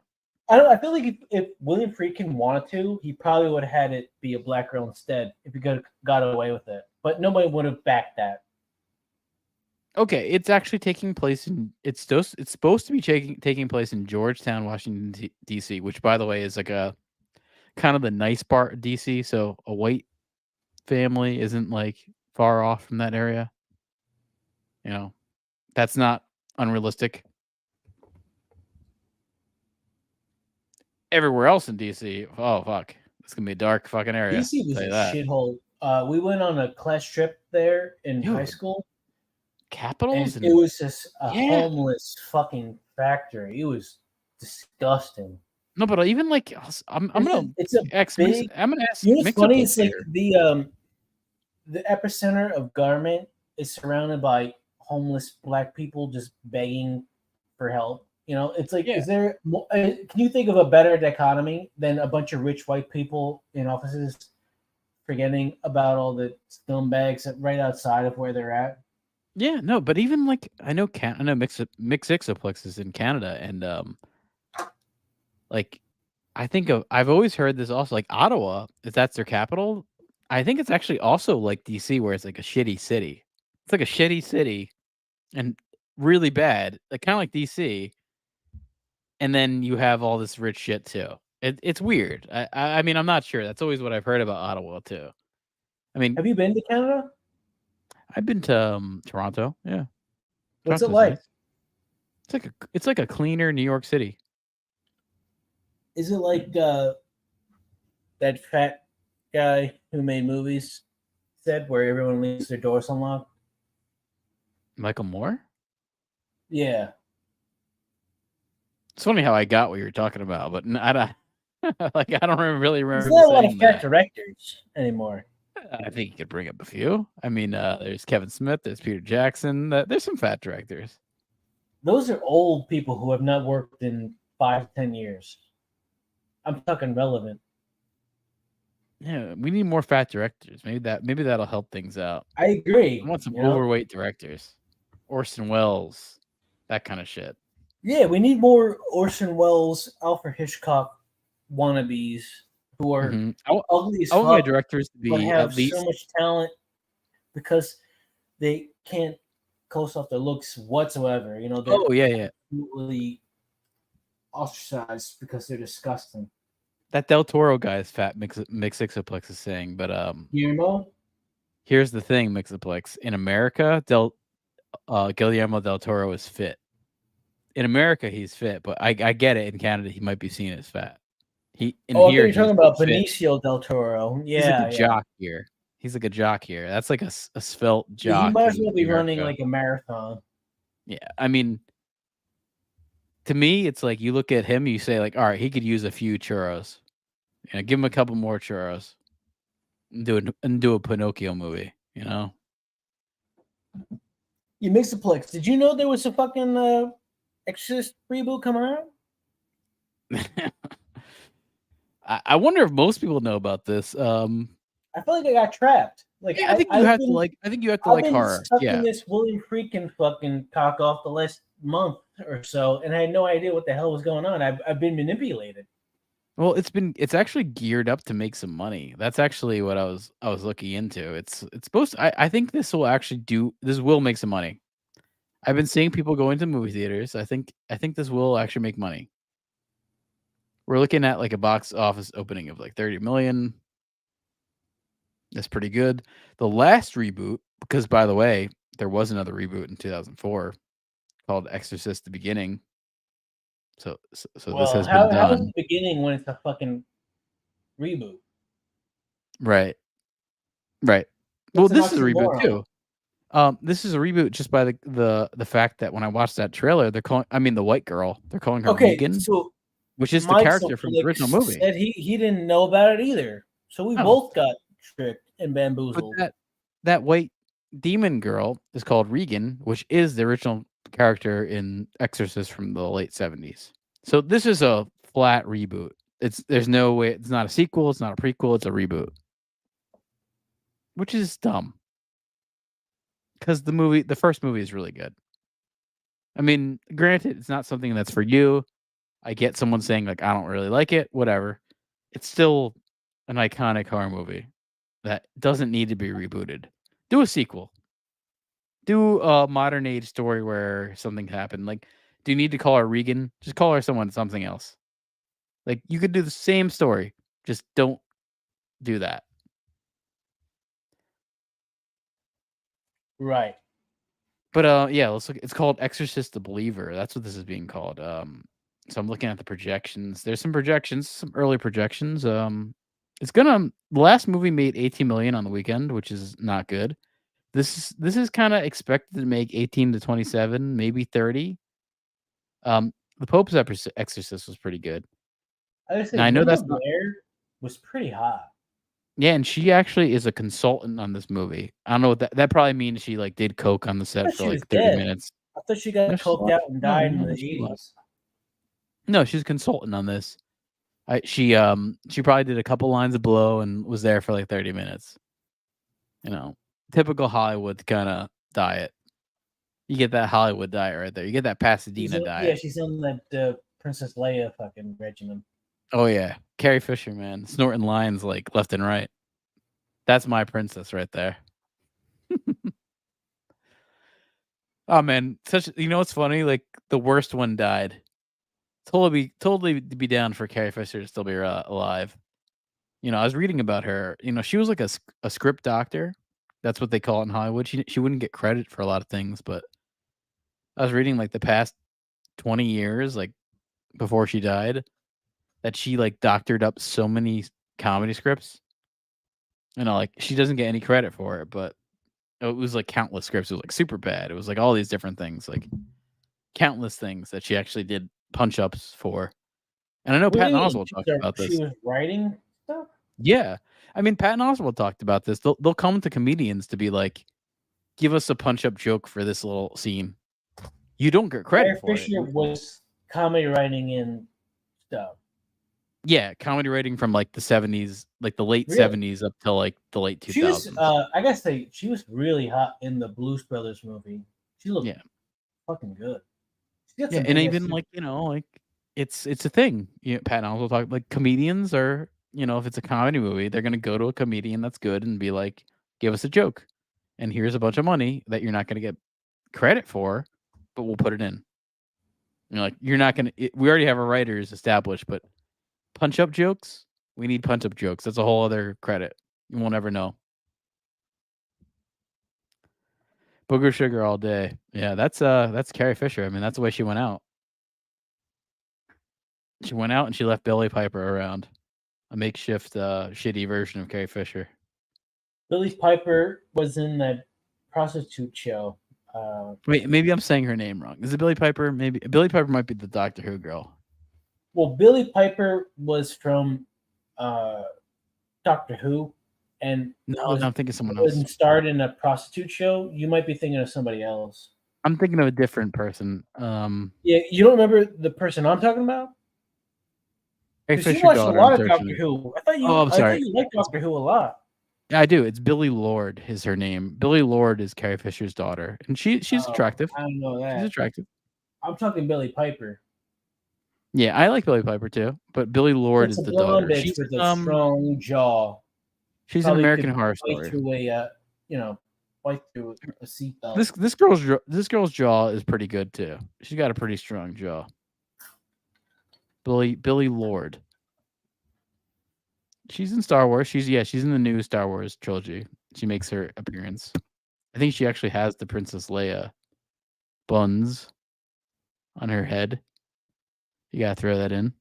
I feel like if William Friedkin wanted to, he probably would have had it be a black girl instead if he got away with it. But nobody would have backed that. Okay, it's actually taking place in it's supposed to be taking place in Georgetown, Washington D.C., which by the way is like a kind of the nice part of DC, so a white family isn't like far off from that area. You know, that's not unrealistic. Everywhere else in DC, oh fuck, it's gonna be a dark fucking area. DC was I'll a tell you that. shithole. We went on a class trip there in high Dude, school. Capitals And it was just a homeless fucking factory. It was disgusting. No, but even like I'm gonna it's a ask big. I'm gonna ask You know what's funny? Mixaplex It's like later. the epicenter of garment is surrounded by homeless black people just begging for help. You know, it's like, is there? Can you think of a better dichotomy than a bunch of rich white people in offices forgetting about all the scumbags right outside of where they're at? Yeah, no, but even like I know Mixaplex is in Canada, and like I've always heard this also, like Ottawa, if that's their capital, I think it's actually also like DC, where it's like a shitty city. It's like a shitty city and really bad, like kind of like DC. And then you have all this rich shit too. It's weird. I mean, I'm not sure. That's always what I've heard about Ottawa too. I mean, have you been to Canada? I've been to Toronto. Yeah. What's it Toronto's like? nice. It's like a cleaner New York City. Is it like that fat guy who made movies said, where everyone leaves their doors unlocked? Michael Moore? Yeah. It's funny how I got what you're talking about, but I don't like I don't really remember. There's not a lot of fat directors anymore. I think you could bring up a few. I mean, there's Kevin Smith, there's Peter Jackson. There's some fat directors. Those are old people who have not worked in 5 to 10 years. I'm talking relevant. Yeah, we need more fat directors. Maybe that'll help things out. I agree. I want some overweight directors. Orson Welles, that kind of shit. Yeah, we need more Orson Welles, Alfred Hitchcock wannabes who are ugly as I want my fuck, directors to be but have at least so much talent because they can't close off their looks whatsoever. You know, they're absolutely ostracized because they're disgusting. That Del Toro guy is fat. Mixaplex is saying, but Guillermo. Here's the thing, Mixaplex. In America, Guillermo del Toro is fit. In America, he's fit, but I get it. In Canada, he might be seen as fat. You're talking about Benicio del Toro. Yeah, he's like a jock here. He's like a jock here. That's like a svelte jock. Yeah, he might as well be running like a marathon. Yeah, I mean, to me, it's like you look at him, you say like, all right, he could use a few churros. You know, give him a couple more churros. And do a Pinocchio movie. You know. You Mixaplex. Did you know there was a fucking Exorcist reboot coming out? I wonder if most people know about this. I feel like I got trapped. Like I think you have to like. I think you have to like horror. Stuck in this William Friedkin fucking cock off the last month or so, and I had no idea what the hell was going on. I've been manipulated. Well, it's actually geared up to make some money. That's actually what I was looking into. It's supposed to, I think this will make some money. I've been seeing people go into movie theaters. I think this will actually make money. We're looking at like a box office opening of like 30 million. That's pretty good. The last reboot, because by the way, there was another reboot in 2004 called Exorcist: The Beginning. So this has been done. How is the beginning when it's a fucking reboot? Right. Well, this is a reboot too. This is a reboot just by the fact that when I watched that trailer, they're calling the white girl. They're calling her Regan, so which is the character from the original movie. Said he didn't know about it either. So we both got tricked and bamboozled. But that white demon girl is called Regan, which is the original character in Exorcist from the late 70s. So this is a flat reboot. There's no way. It's not a sequel. It's not a prequel. It's a reboot, which is dumb. Because the first movie is really good. I mean, granted, it's not something that's for you. I get someone saying like I don't really like it, whatever. It's still an iconic horror movie that doesn't need to be rebooted. Do a sequel. Do a modern age story where something happened. Like, do you need to call her Regan? Just call her something else. Like, you could do the same story. Just don't do that. Right. But yeah, let's look. It's called Exorcist the Believer. That's what this is being called. So I'm looking at the projections. There's some projections, some early projections. It's gonna. The last movie made 18 million on the weekend, which is not good. This is kind of expected to make 18 to 27, maybe 30. The Pope's Exorcist was pretty good. I know that's Blair was pretty hot. Yeah, and she actually is a consultant on this movie. I don't know what that probably means. She like did coke on the set for like 30 minutes. I thought she got coked out and died in the 80s. No, she's a consultant on this. She probably did a couple lines of blow and was there for like 30 minutes. You know, typical Hollywood kind of diet. You get that Hollywood diet right there. You get that Pasadena diet. Yeah, she's on that Princess Leia fucking regimen. Oh yeah, Carrie Fisher, man, snorting lines like left and right. That's my princess right there. Oh man, what's funny? Like the worst one died. Totally be down for Carrie Fisher to still be alive. I was reading about her. She was like a script doctor. That's what they call it in Hollywood. She wouldn't get credit for a lot of things, but I was reading like the past 20 years, like before she died, that she like doctored up so many comedy scripts. Like she doesn't get any credit for it, but it was like countless scripts. It was like super bad. It was like all these different things, like countless things that she actually did punch ups for. And I know Patton Oswalt talked about this. She was writing stuff? Yeah. I mean, Patton Oswalt talked about this. They'll come to comedians to be like, give us a punch up joke for this little scene. You don't get credit for it. Fisher was comedy writing in stuff. Yeah, comedy writing from like the 70s, like the late 70s up till like the late 2000s. She was, I gotta say, she was really hot in the Blues Brothers movie. She looked fucking good. And even like, like it's a thing. Patton Oswalt talk like comedians are, if it's a comedy movie, they're gonna go to a comedian that's good and be like, give us a joke. And here's a bunch of money that you're not gonna get credit for, but we'll put it in. Like you're not gonna we already have our writers established, but punch up jokes, we need punch up jokes. That's a whole other credit. You won't ever know. Booger Sugar all day. Yeah, that's Carrie Fisher. I mean, that's the way she went out. She went out and she left Billy Piper around. A makeshift shitty version of Carrie Fisher. Billy Piper was in that prostitute show. Wait, maybe I'm saying her name wrong. Is it Billy Piper? Maybe Billy Piper might be the Doctor Who girl. Well, Billy Piper was from Doctor Who, and I'm thinking someone else. And starred in a prostitute show. You might be thinking of somebody else. I'm thinking of a different person. Yeah, you don't remember the person I'm talking about? Because you watched a lot of Doctor Who. I thought you liked Doctor Who a lot. Yeah, I do. It's Billy Lord is her name. Billy Lord is Carrie Fisher's daughter, and she's attractive. I don't know that. She's attractive. I'm talking Billy Piper. Yeah, I like Billy Piper too, but Billy Lord is the daughter. She's with a strong jaw. She's an American Horror Story. Fight through a seatbelt. This girl's jaw is pretty good too. She's got a pretty strong jaw. Billy Lord. She's in Star Wars. She's in the new Star Wars trilogy. She makes her appearance. I think she actually has the Princess Leia buns on her head. You gotta throw that in.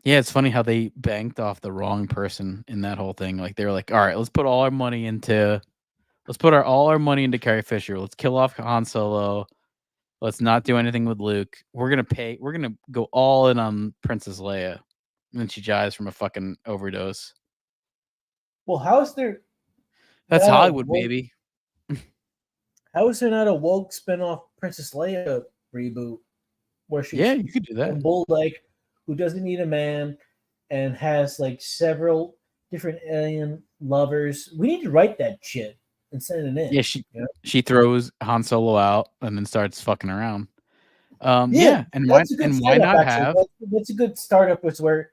Yeah, it's funny how they banked off the wrong person in that whole thing. Like they were like, all right, let's put all our money into Carrie Fisher. Let's kill off Han Solo. Let's not do anything with Luke. We're gonna go all in on Princess Leia. And then she dies from a fucking overdose. Well, how is there? That's Hollywood, baby. How is there not a woke spinoff Princess Leia reboot where she's you could do that. A bull like who doesn't need a man and has like several different alien lovers? We need to write that shit. and sending it in. Yeah, she throws Han Solo out and then starts fucking around. Yeah, and that's a good why setup, not actually. have? That's a good startup. Is where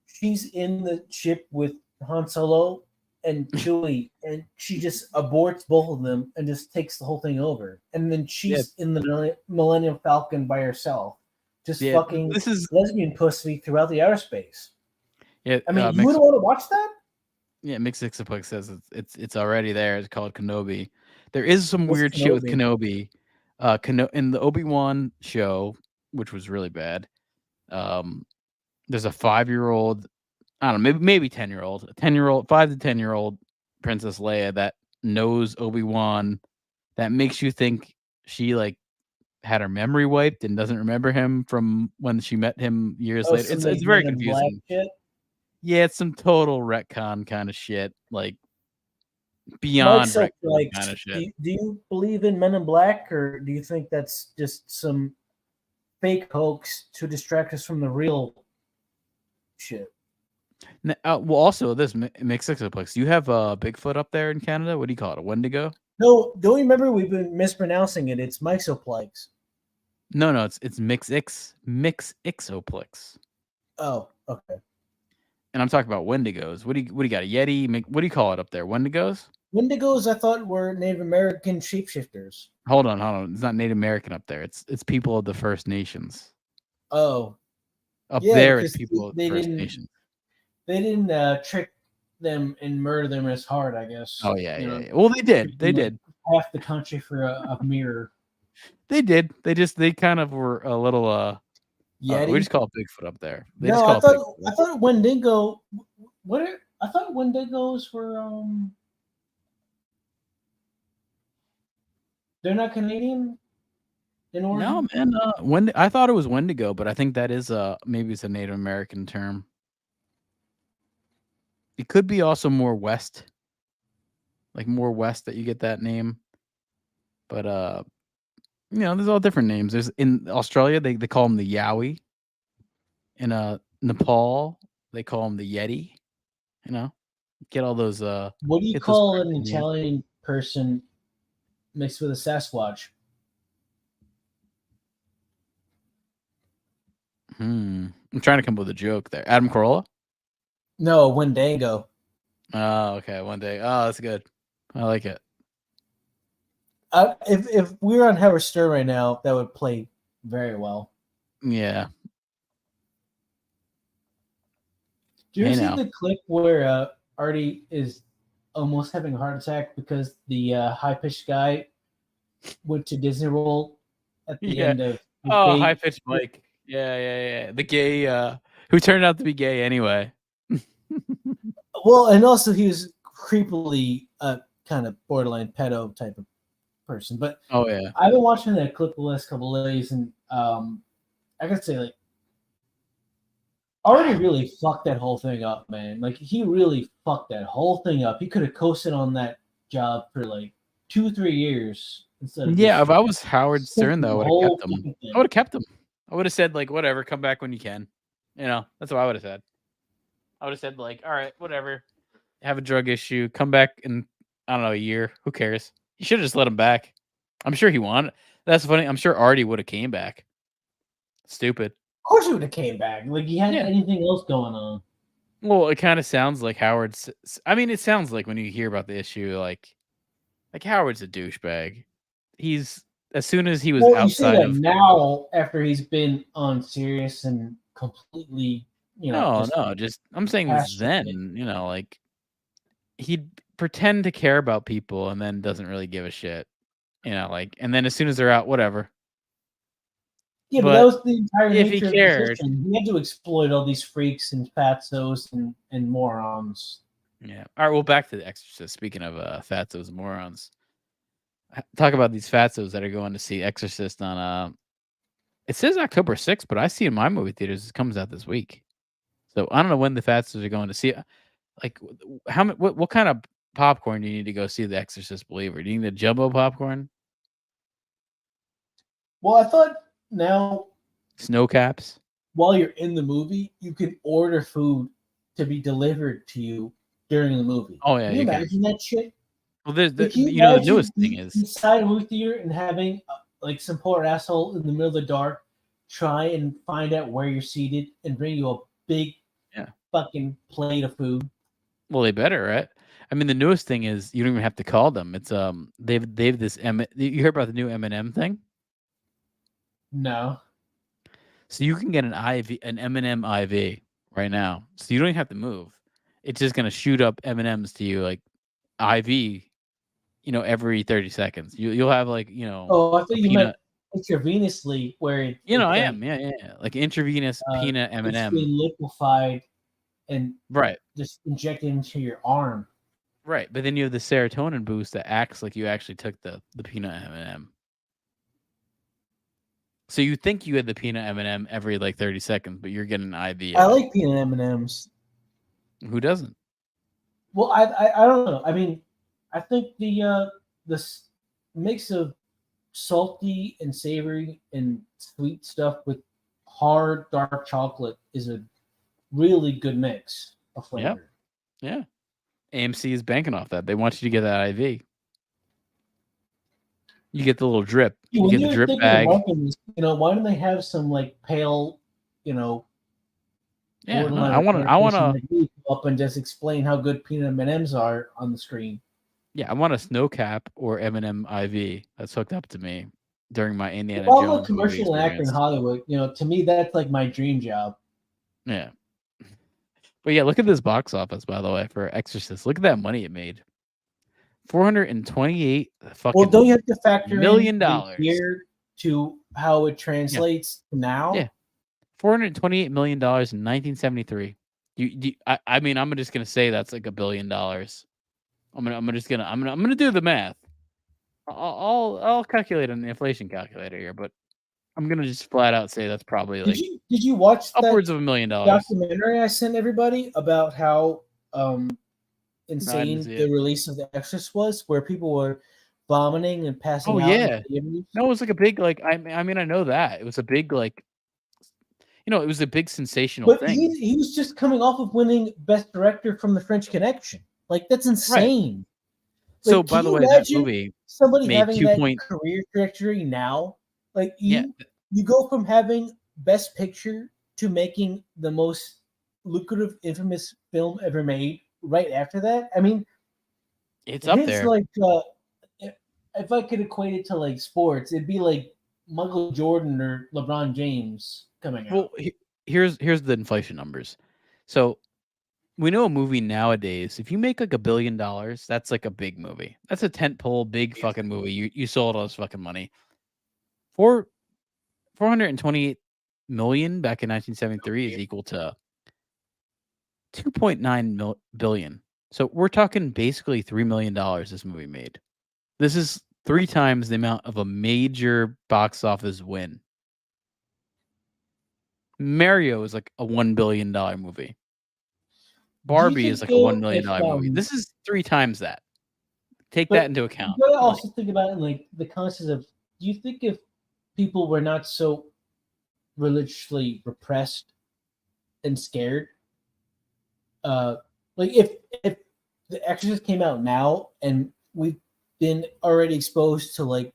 she's in the ship with Han Solo and Chewie, and she just aborts both of them and just takes the whole thing over. And then she's in the Millennium Falcon by herself, just fucking lesbian pussy throughout the outer space. Yeah, I mean, you would want to watch that? Yeah, Mixixaplex says it's already there. It's called Kenobi. There is some weird shit with Kenobi. In the Obi-Wan show, which was really bad. There's a 5-year-old, I don't know, maybe 10-year-old, 5 to 10-year-old Princess Leia that knows Obi-Wan, that makes you think she like had her memory wiped and doesn't remember him from when she met him years later. It's very confusing. Yeah, it's some total retcon kind of shit, like beyond retcon kind of shit. Do you believe in Men in Black, or do you think that's just some fake hoax to distract us from the real shit? Well, also this Mixixaplex. You have Bigfoot up there in Canada. What do you call it? A Wendigo? No, don't you remember we've been mispronouncing it? It's Mixoplex. No, it's Mixixoplex. Oh, okay. And I'm talking about Wendigos. What do you got? A Yeti? What do you call it up there? Wendigos? Wendigos, I thought, were Native American shapeshifters. Hold on. It's not Native American up there. It's people of the First Nations. Oh, up there it's people of the First Nations. They didn't trick them and murder them as hard, I guess. Oh yeah. Well, they did. They did half the country for a mirror. They did. They kind of were a little Yeti? We just call it Bigfoot up there. I thought Wendigo. I thought Wendigos were they're not Canadian in origin? No, man. I thought it was Wendigo, but I think that is maybe it's a Native American term. It could be also more west, like more west that you get that name. But there's all different names. There's in Australia they call them the Yowie. In Nepal they call them the Yeti. Get all those. What do you call an Italian person mixed with a Sasquatch? I'm trying to come up with a joke there. Adam Carolla? No, Wendigo. Oh, okay. One day. Oh, that's good. I like it. If we were on Howard Stern right now, that would play very well. Yeah. Do you ever see the clip where Artie is almost having a heart attack because the high-pitched guy went to Disney World at the end of... high-pitched Mike. Yeah. The gay, who turned out to be gay anyway. Well, and also he was creepily kind of borderline pedo type of person. But oh yeah, I've been watching that clip the last couple of days, and I gotta say, like, Artie really fucked that whole thing up, man. Like, he really fucked that whole thing up. He could have coasted on that job for like 2-3 years instead of if I was Howard Stern, though, I would have kept him. I would have kept him. I would have said, like, whatever, come back when you can. That's what I would have said. I would have said, like, all right, whatever. Have a drug issue. Come back in, I don't know, a year. Who cares? You should have just let him back. I'm sure he wanted. That's funny. I'm sure Artie would have came back. Stupid. Of course he would have came back. Like, he had anything else going on. Well, it kind of sounds like Howard's... I mean, it sounds like when you hear about the issue, like Howard's a douchebag. He's... As soon as he was outside of... now, after he's been on Sirius and completely... No. Just I'm saying this then. Like he'd pretend to care about people and then doesn't really give a shit. And then as soon as they're out, whatever. Yeah, but that was the entire if nature he cared, of the system. He had to exploit all these freaks and fatzos and morons. Yeah. All right. Well, back to The Exorcist. Speaking of fatzos and morons, talk about these fatzos that are going to see Exorcist on. It says October 6th, but I see in my movie theaters it comes out this week. So I don't know when the fatzos are going to see it. Like, what kind of popcorn do you need to go see The Exorcist Believer? Do you need a jumbo popcorn? Well, I thought now snow caps. While you're in the movie, you can order food to be delivered to you during the movie. Oh yeah, can you imagine that shit? Well, there's the Can you you know the imagine newest thing is inside a movie theater and having like some poor asshole in the middle of the dark try and find out where you're seated and bring you a big yeah. fucking plate of food? Well, they better, right? I mean, the newest thing is you don't even have to call them. It's they've this you heard about the new M&M thing? No. So you can get an M&M IV right now. So you don't even have to move. It's just gonna shoot up M&Ms to you like IV, every 30 seconds. You'll have like, Oh, I a thought you meant peanut. intravenously, where it I am. Yeah, yeah, yeah. Like intravenous peanut it's M&M. being liquefied and Right. just injected into your arm. Right. But then you have the serotonin boost that acts like you actually took the peanut M&M. So you think you had the peanut M&M every like 30 seconds, but you're getting an IV. I like peanut M&Ms. Who doesn't? Well, I don't know. I mean, I think the mix of salty and savory and sweet stuff with hard dark chocolate is a really good mix of flavor. Yeah. AMC is banking off that. They want you to get that IV. You get the little drip. You When get the you're drip thinking bag. of marketing this, why don't they have some like pale, Yeah, borderline I want to. like me come up and just explain how good peanut M&Ms are on the screen. Yeah, I want a snow cap or M&M IV that's hooked up to me during my Indiana If I'm a Jones movie commercial actor in experience. Hollywood, to me that's like my dream job. Yeah. But yeah, look at this box office, by the way, for Exorcist. Look at that money it made. $428 fucking Well, don't you have to factor $1 million. in the year to how it translates now? Yeah. $428 million in 1973. I mean, I'm just gonna say that's like $1 billion. I'm gonna do the math. I'll calculate on the inflation calculator here, but I'm gonna just flat out say that's probably like Did you watch upwards that of $1 million. documentary I sent everybody about how insane see the it. release of The Exorcist was, where people were vomiting and passing Oh out? yeah. In theaters? No, it was like a big like I mean I know that. It was a big like it was a big sensational But thing. he was just coming off of winning Best Director from The French Connection. Like, that's insane. So Like, by can the you way, that imagine movie somebody made having 2 that point career trajectory now? Like, Yeah. you go from having Best Picture to making the most lucrative, infamous film ever made right after that. I mean, It's up there. like if I could equate it to like sports, it'd be like Michael Jordan or LeBron James coming out. Well, here's the inflation numbers. So we know a movie nowadays, if you make like $1 billion, that's like a big movie. That's a tentpole, big fucking movie. You sold all this fucking money. 428 million back in 1973 is equal to 2.9 billion. So we're talking basically $3 million this movie made. This is 3 times the amount of a major box office win. Mario is like a $1 billion movie. Barbie is like a $1 million movie. This is 3 times that. Take that into account. You gotta also think about it in like the concept of, do you think if people were not so religiously repressed and scared, like if The Exorcist came out now and we've been already exposed to like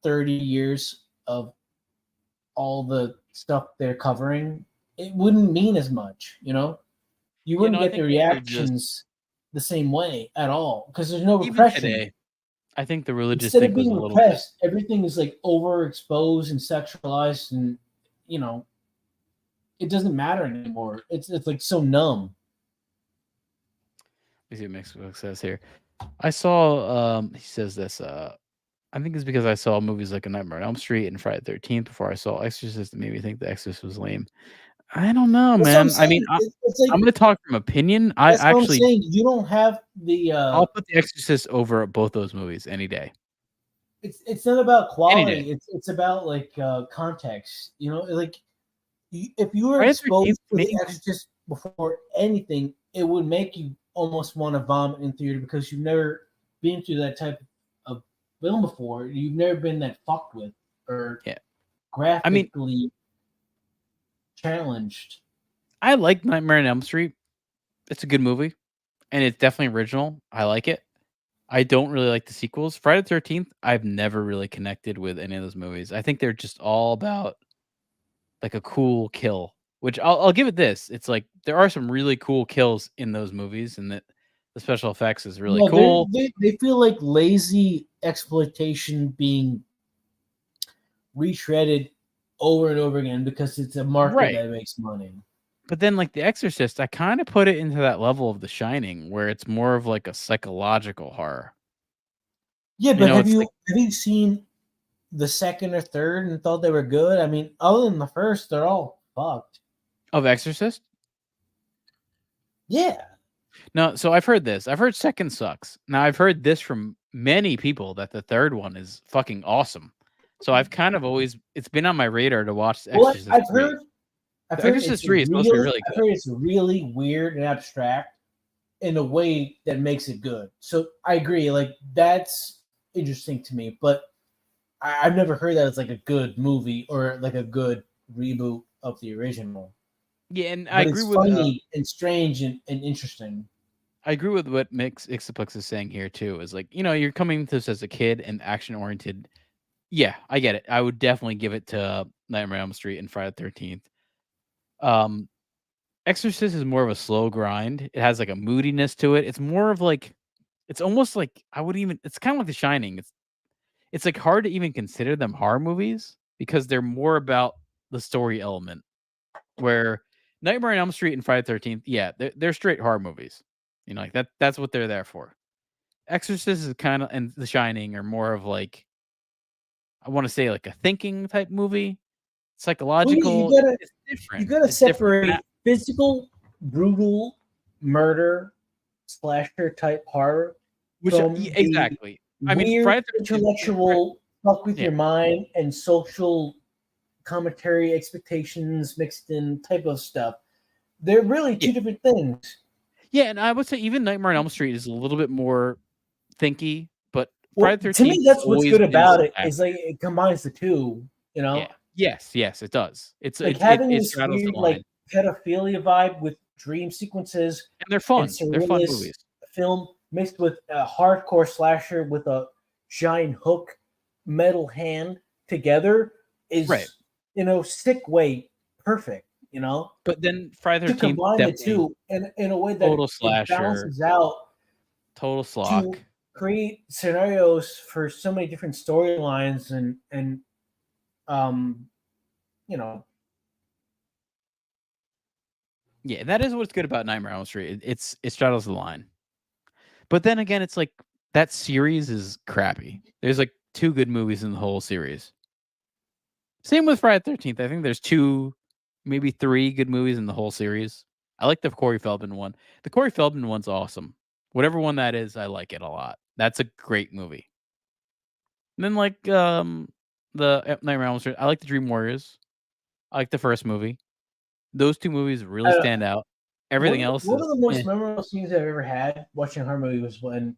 30 years of all the stuff they're covering, it wouldn't mean as much, You wouldn't get the reactions the same way at all because there's no repression. Even today, I think the religious Instead thing of was being a little repressed, everything is like overexposed and sexualized, and it doesn't matter anymore. It's like so numb. Let me see what Mixbook says here. I saw he says this I think it's because I saw movies like A Nightmare on Elm Street and Friday the 13th before I saw Exorcist. It made me think The Exorcist was lame. I don't know, man. I mean, it's like, I'm going to talk from opinion. That's what I'm saying. You don't have the. I'll put The Exorcist over both those movies any day. It's not about quality. It's about like context. Like if you were exposed to The Exorcist before anything, it would make you almost want to vomit in theater because you've never been through that type of film before. You've never been that fucked with or graphically challenged. I like Nightmare on Elm Street. It's a good movie, and it's definitely original. I like it. I don't really like the sequels. Friday the 13th, I've never really connected with any of those movies. I think they're just all about like a cool kill, which I'll give it this. It's like there are some really cool kills in those movies, and that the special effects is really No, cool. they feel like lazy exploitation being retreaded over and over again because it's a market Right. that makes money. But then, like The Exorcist, I kind of put it into that level of The Shining, where it's more of like a psychological horror. Yeah, You but know, have it's you like have you seen the second or third and thought they were good? I mean, other than the first, they're all fucked. of Exorcist. Yeah. No, so I've heard this. I've heard second sucks. Now I've heard this from many people that the third one is fucking awesome. So I've kind of always it's been on my radar to watch The Well, Exorcist I've 3. heard The Exorcist it's 3 is supposed to be really I've good. heard it's really weird and abstract in a way that makes it good. So I agree, like that's interesting to me, but I've never heard that it's like a good movie or like a good reboot of the original. Yeah, and I But agree it's with funny and strange and interesting. I agree with what Mix Ixaplex is saying here too. Is like, you know, you're coming to this as a kid and action oriented. Yeah, I get it. I would definitely give it to Nightmare on Elm Street and Friday the 13th. Exorcist is more of a slow grind. It has like a moodiness to it. It's more of like it's almost like I would even it's kind of like The Shining. It's like hard to even consider them horror movies because they're more about the story element. Where Nightmare on Elm Street and Friday the 13th, yeah, they're straight horror movies. You know, like that's what they're there for. Exorcist is kind of and The Shining are more of like I want to say like a thinking type movie, Well, psychological. It's different. you gotta It's different. separate physical, brutal murder, slasher type horror Which from exactly. I mean, weird Friday the 13th, intellectual fuck with yeah. your mind and social commentary expectations mixed in type of stuff. They're really two different things. Yeah, and I would say even Nightmare on Elm Street is a little bit more thinky, but Well, Friday the 13th to me, that's has what's always good been about it. slapstick. Is like it combines the two. You know, Yeah. Yes, it does. It's like it having it this straddles the weird line. like pedophilia vibe with dream sequences And they're fun. and They're fun surrealist movies. film mixed with a hardcore slasher with a giant hook metal hand together is Right. sick way perfect. But then Friday To the 13th combine the definitely two in a way that total it slasher, balances out total to slock. create scenarios for so many different storylines and you know Yeah, that is what's good about Nightmare on Elm Street. It straddles the line. But then again, it's like that series is crappy. There's like 2 good movies in the whole series. Same with Friday the 13th. I think there's 2, maybe 3 good movies in the whole series. I like the Corey Feldman one. The Corey Feldman one's awesome. Whatever one that is, I like it a lot. That's a great movie. And then like the Nightmare on Elm Street, I like the Dream Warriors. I like the first movie. Those 2 movies really stand out. Everything else one is of the most memorable scenes I've ever had watching a horror movie was when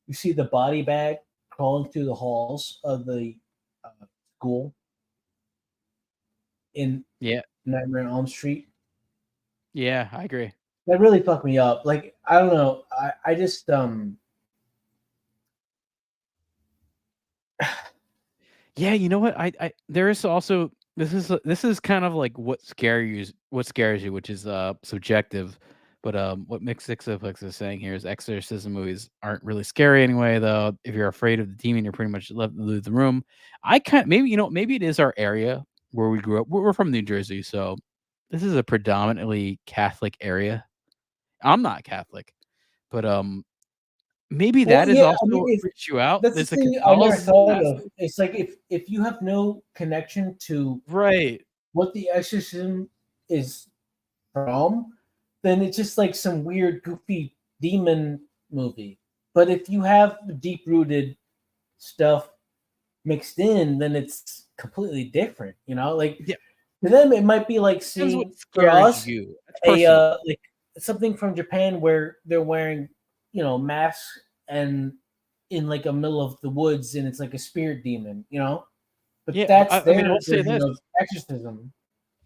you see the body bag crawling through the halls of the school in Nightmare on Elm Street. Yeah, I agree. That really fucked me up. Like, I don't know. I just Yeah, you know what? I there is also this is kind of like what scares you, which is subjective. But what Mix Sixoplex is saying here is exorcism movies aren't really scary anyway, though. If you're afraid of the demon, you're pretty much left to leave the room. Maybe it is our area where we grew up. We're from New Jersey, so this is a predominantly Catholic area. I'm not Catholic, but maybe that is also what freaks you out. That's There's the a thing I never Catholicism thought of. aspect. It's like if you have no connection to what the exorcism is from, then it's just like some weird, goofy demon movie. But if you have deep rooted stuff mixed in, then it's completely different. Like to them, it might be like seeing for us like something from Japan where they're wearing masks and in like a middle of the woods, and it's like a spirit demon. But that's I mean, I'll say version this. of exorcism.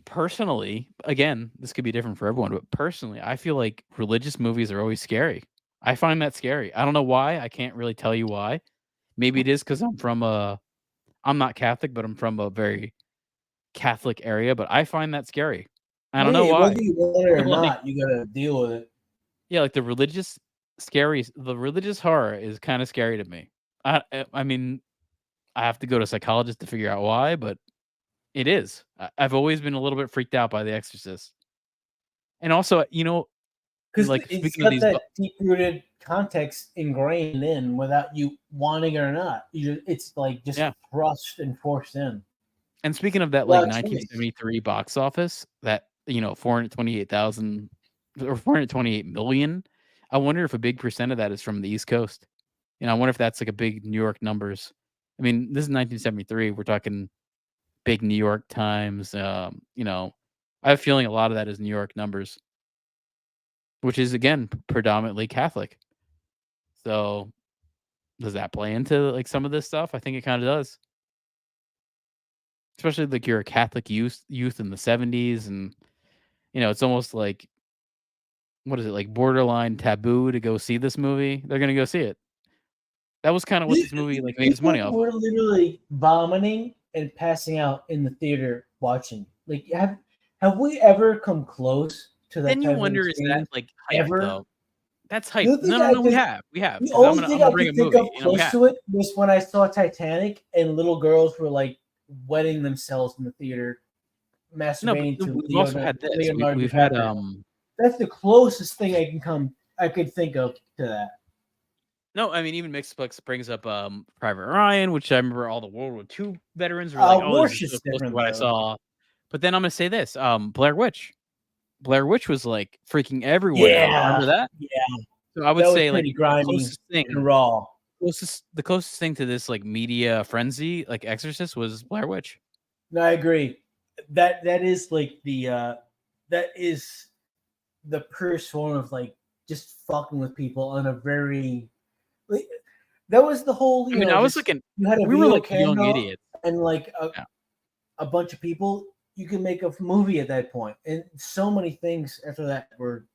Personally, again, this could be different for everyone, but personally, I feel like religious movies are always scary. I find that scary. I don't know why. I can't really tell you why. Maybe it is because I'm not Catholic, but I'm from a very Catholic area. But I find that scary. I don't know Yeah, why. whether you want it or Like, not, you gotta deal with it. yeah, like the religious horror is kind of scary to me. I mean, I have to go to a psychologist to figure out why, but it is. I've always been a little bit freaked out by The Exorcist, and also, Because like it's speaking of got these, that deep-rooted context ingrained in without you wanting it or not. It's like just yeah. thrust and forced in. And speaking of that, Well, like it's nice. 1973 box office, that 428,000 or 428 million. I wonder if a big percent of that is from the East Coast. I wonder if that's like a big New York numbers. I mean, this is 1973. We're talking big New York Times. I have a feeling a lot of that is New York numbers, which is again predominantly Catholic. So does that play into like some of this stuff? I think it kind of does. Especially like you're a Catholic youth in the 70s, and it's almost like, what is it, like borderline taboo to go see this movie? They're gonna go see it. That was kind of what this movie like made its money People off. were literally vomiting and passing out in the theater watching. Like, have we ever come close to that? Then you type of wonder, is that experience like hype ever? though? That's hype. The only thing No, I we could- have. The 'Cause only I'm thing gonna I bring a could think movie. of We close have. to it was when I saw Titanic and little girls were like wetting themselves in the theater, No, masturbating but to we've also had this. Leonardo We've had DiCaprio. That's the closest thing I could think of to that. No, I mean, even Mixplex brings up Private Ryan, which I remember all the World War II veterans were like, "Oh, this is so Warship's close to different what I though. saw." But then I'm gonna say this: Blair Witch. Blair Witch was like freaking everyone out. Remember that? Yeah. So I would That was say like pretty the grimy closest thing, and raw. the closest thing to this like media frenzy, like Exorcist, was Blair Witch. No, I agree. That is like that is the purest form of like just fucking with people on a very like, that was the whole. I mean, I was just, looking. you had a We were video like young camera idiots. and like a bunch of people. You can make a movie at that point, and so many things after that were.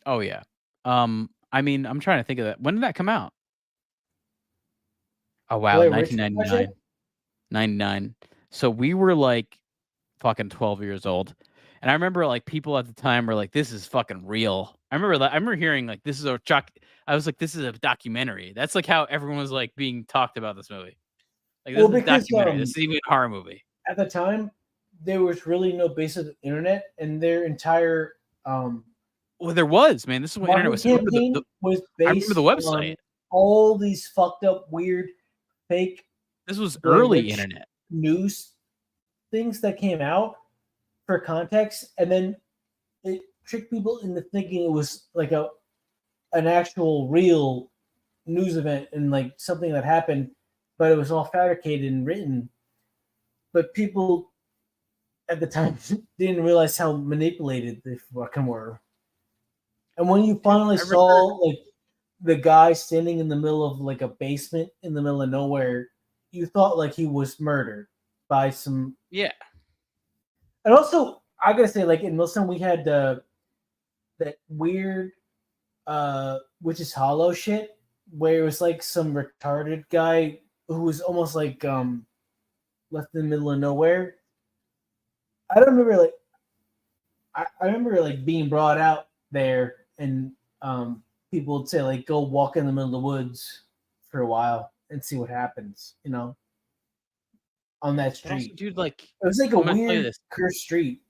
Oh yeah. I mean, I'm trying to think of that. When did that come out? Oh wow, Blair Witch 1999. 99. So we were like fucking 12 years old. And I remember like people at the time were like, this is fucking real. I remember hearing like this is a I was like, this is a documentary. That's like how everyone was like being talked about this movie. Like, this is a documentary. This is even a horror movie. At the time, there was really no basic internet, and their entire well, there was, man. This is what internet was. campaign was based I remember the website. on all these fucked up, weird, fake. This was Blair early Witch internet news things that came out for context, and then it tricked people into thinking it was like an actual real news event and like something that happened, but it was all fabricated and written. But people at the time didn't realize how manipulated they fucking were. And when you finally saw like the guy standing in the middle of like a basement in the middle of nowhere, you thought like he was murdered by some. Yeah. And also, I gotta say, like in Muslim, we had that weird which is hollow shit, where it was like some retarded guy who was almost like left in the middle of nowhere. I don't remember like I remember like being brought out there and people would say like go walk in the middle of the woods for a while and see what happens, on that street. Also, dude, like it was like a weird cursed street.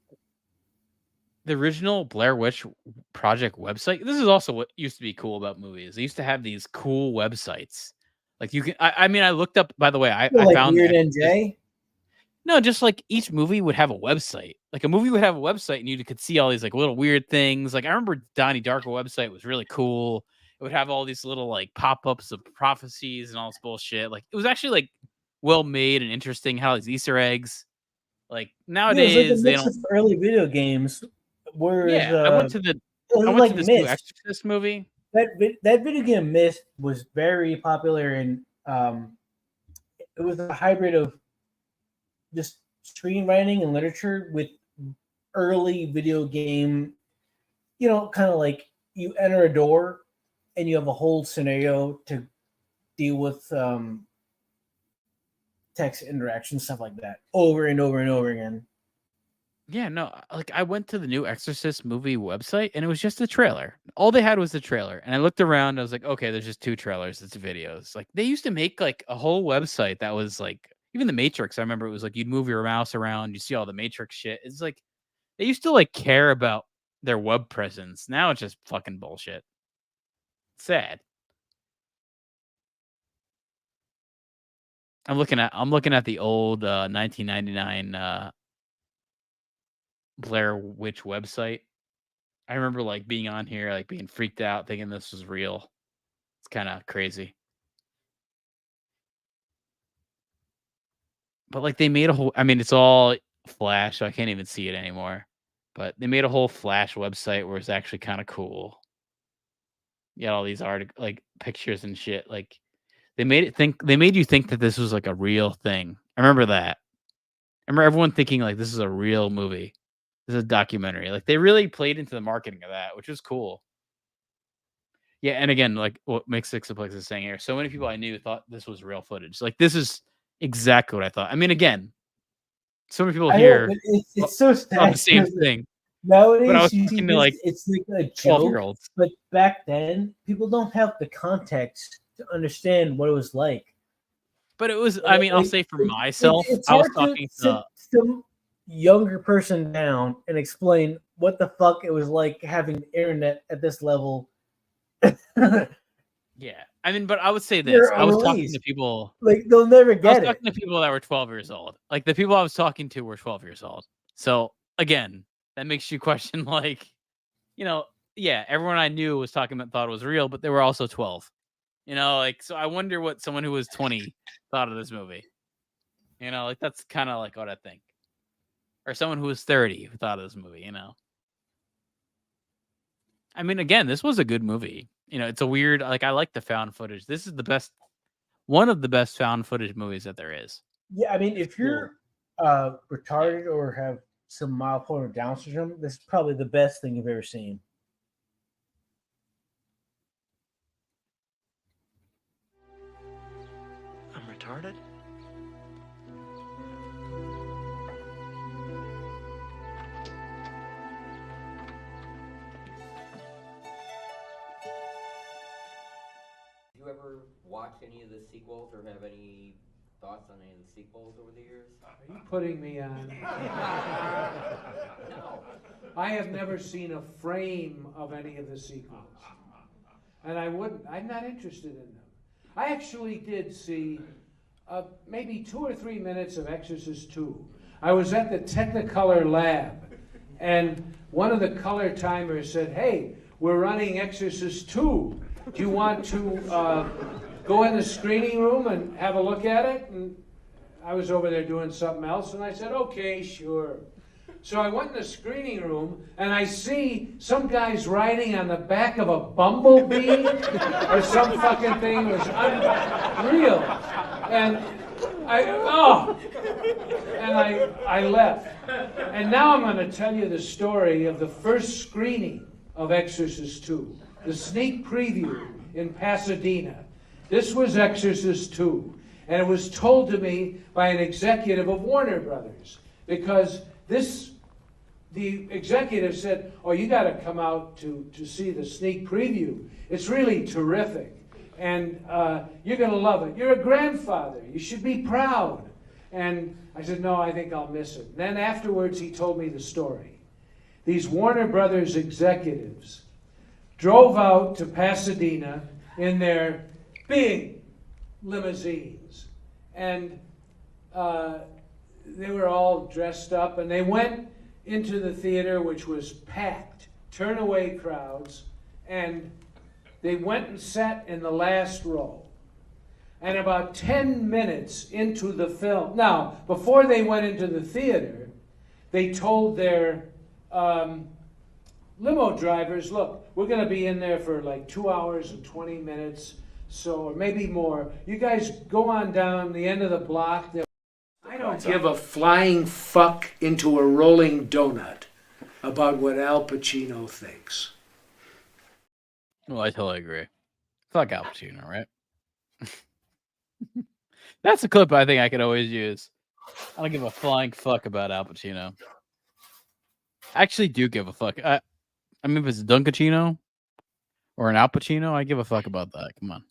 The original Blair Witch Project website. This is also what used to be cool about movies. They used to have these cool websites. Like you can. I mean, I looked up. By the way, I like found Weird NJ. No, just like each movie would have a website. Like a movie would have a website, and you could see all these like little weird things. Like I remember Donnie Darko website was really cool. It would have all these little like pop-ups of prophecies and all this bullshit. Like it was actually like well made and interesting. How these Easter eggs. Like nowadays, it was like a they mix don't. of early video games. Whereas, Yeah, I went to this new Exorcist movie. That video game Myth was very popular, and it was a hybrid of just screenwriting and literature with early video game, kind of like you enter a door and you have a whole scenario to deal with text interaction, stuff like that, over and over and over again. Yeah, no, like I went to the new Exorcist movie website and it was just the trailer. All they had was the trailer. And I looked around, I was like, okay, there's just 2 trailers, it's videos. Like they used to make like a whole website that was like even the Matrix. I remember it was like you'd move your mouse around, you see all the Matrix shit. It's like they used to like care about their web presence. Now it's just fucking bullshit. Sad. I'm looking at the old 1999 Blair Witch website. I remember like being on here, like being freaked out, thinking this was real. It's kind of crazy. But like they made a whole, I mean, it's all Flash, so I can't even see it anymore. But they made a whole Flash website where it's actually kind of cool. You got all these like pictures and shit. Like they made you think that this was like a real thing. I remember that. I remember everyone thinking like this is a real movie. This is a documentary. Like they really played into the marketing of that, which was cool. Yeah, and again, like what Mix Sixplex is saying here, so many people I knew thought this was real footage. Like this is exactly what I thought. I mean, again, so many people here it's so sad. The same thing. Nowadays, but I was talking to like it's like a 12-year-olds. joke. But back then, people don't have the context to understand what it was like. But it was. I mean, I'll say for myself, I was talking to some younger person down and explain what the fuck it was like having the internet at this level. Yeah, I mean, but I would say this. I was talking to people like they'll never get it. I was talking to people that were 12 years old. Like the people I was talking to were 12 years old. So again, that makes you question, like, yeah, everyone I knew was talking about thought it was real, but they were also 12. Like, so I wonder what someone who was 20 thought of this movie. Like that's kind of like what I think. Or someone who was 30 who thought of this movie, I mean, again, this was a good movie. It's a weird, like, I like the found footage. This is one of the best found footage movies that there is. Yeah, I mean, if you're retarded or have some mild form of Down syndrome, this is probably the best thing you've ever seen. I'm retarded? Do you ever watch any of the sequels or have any thoughts on any of the sequels over the years? Are you putting me on? No. I have never seen a frame of any of the sequels. And I'm not interested in them. I actually did see maybe 2 or 3 minutes of Exorcist 2. I was at the Technicolor lab, and one of the color timers said, "Hey, we're running Exorcist 2. Do you want to go in the screening room and have a look at it?" And I was over there doing something else, and I said, "Okay, sure." So I went in the screening room, and I see some guys riding on the back of a bumblebee or some fucking thing. It was unreal. And I left. And now I'm going to tell you the story of the first screening of Exorcist 2, the sneak preview in Pasadena. This was Exorcist 2, and it was told to me by an executive of Warner Brothers, because the executive said, "Oh, you got to come out to see the sneak preview. It's really terrific, and you're going to love it. You're a grandfather. You should be proud." And I said, "No, I think I'll miss it." And then afterwards, he told me the story. These Warner Brothers executives drove out to Pasadena in their big limousines, and they were all dressed up, and they went into the theater, which was packed, turn-away crowds, and they went and sat in the last row. And about 10 minutes into the film, now, before they went into the theater, they told their limo drivers, "Look, we're going to be in there for like 2 hours and 20 minutes, or maybe more. You guys go on down the end of the block." I don't give a flying fuck into a rolling donut about what Al Pacino thinks. Well, I totally agree. Fuck Al Pacino, right? That's a clip I think I could always use. I don't give a flying fuck about Al Pacino. I actually do give a fuck. I mean, if it's Dunkachino or an Al Pacino, I give a fuck about that. Come on.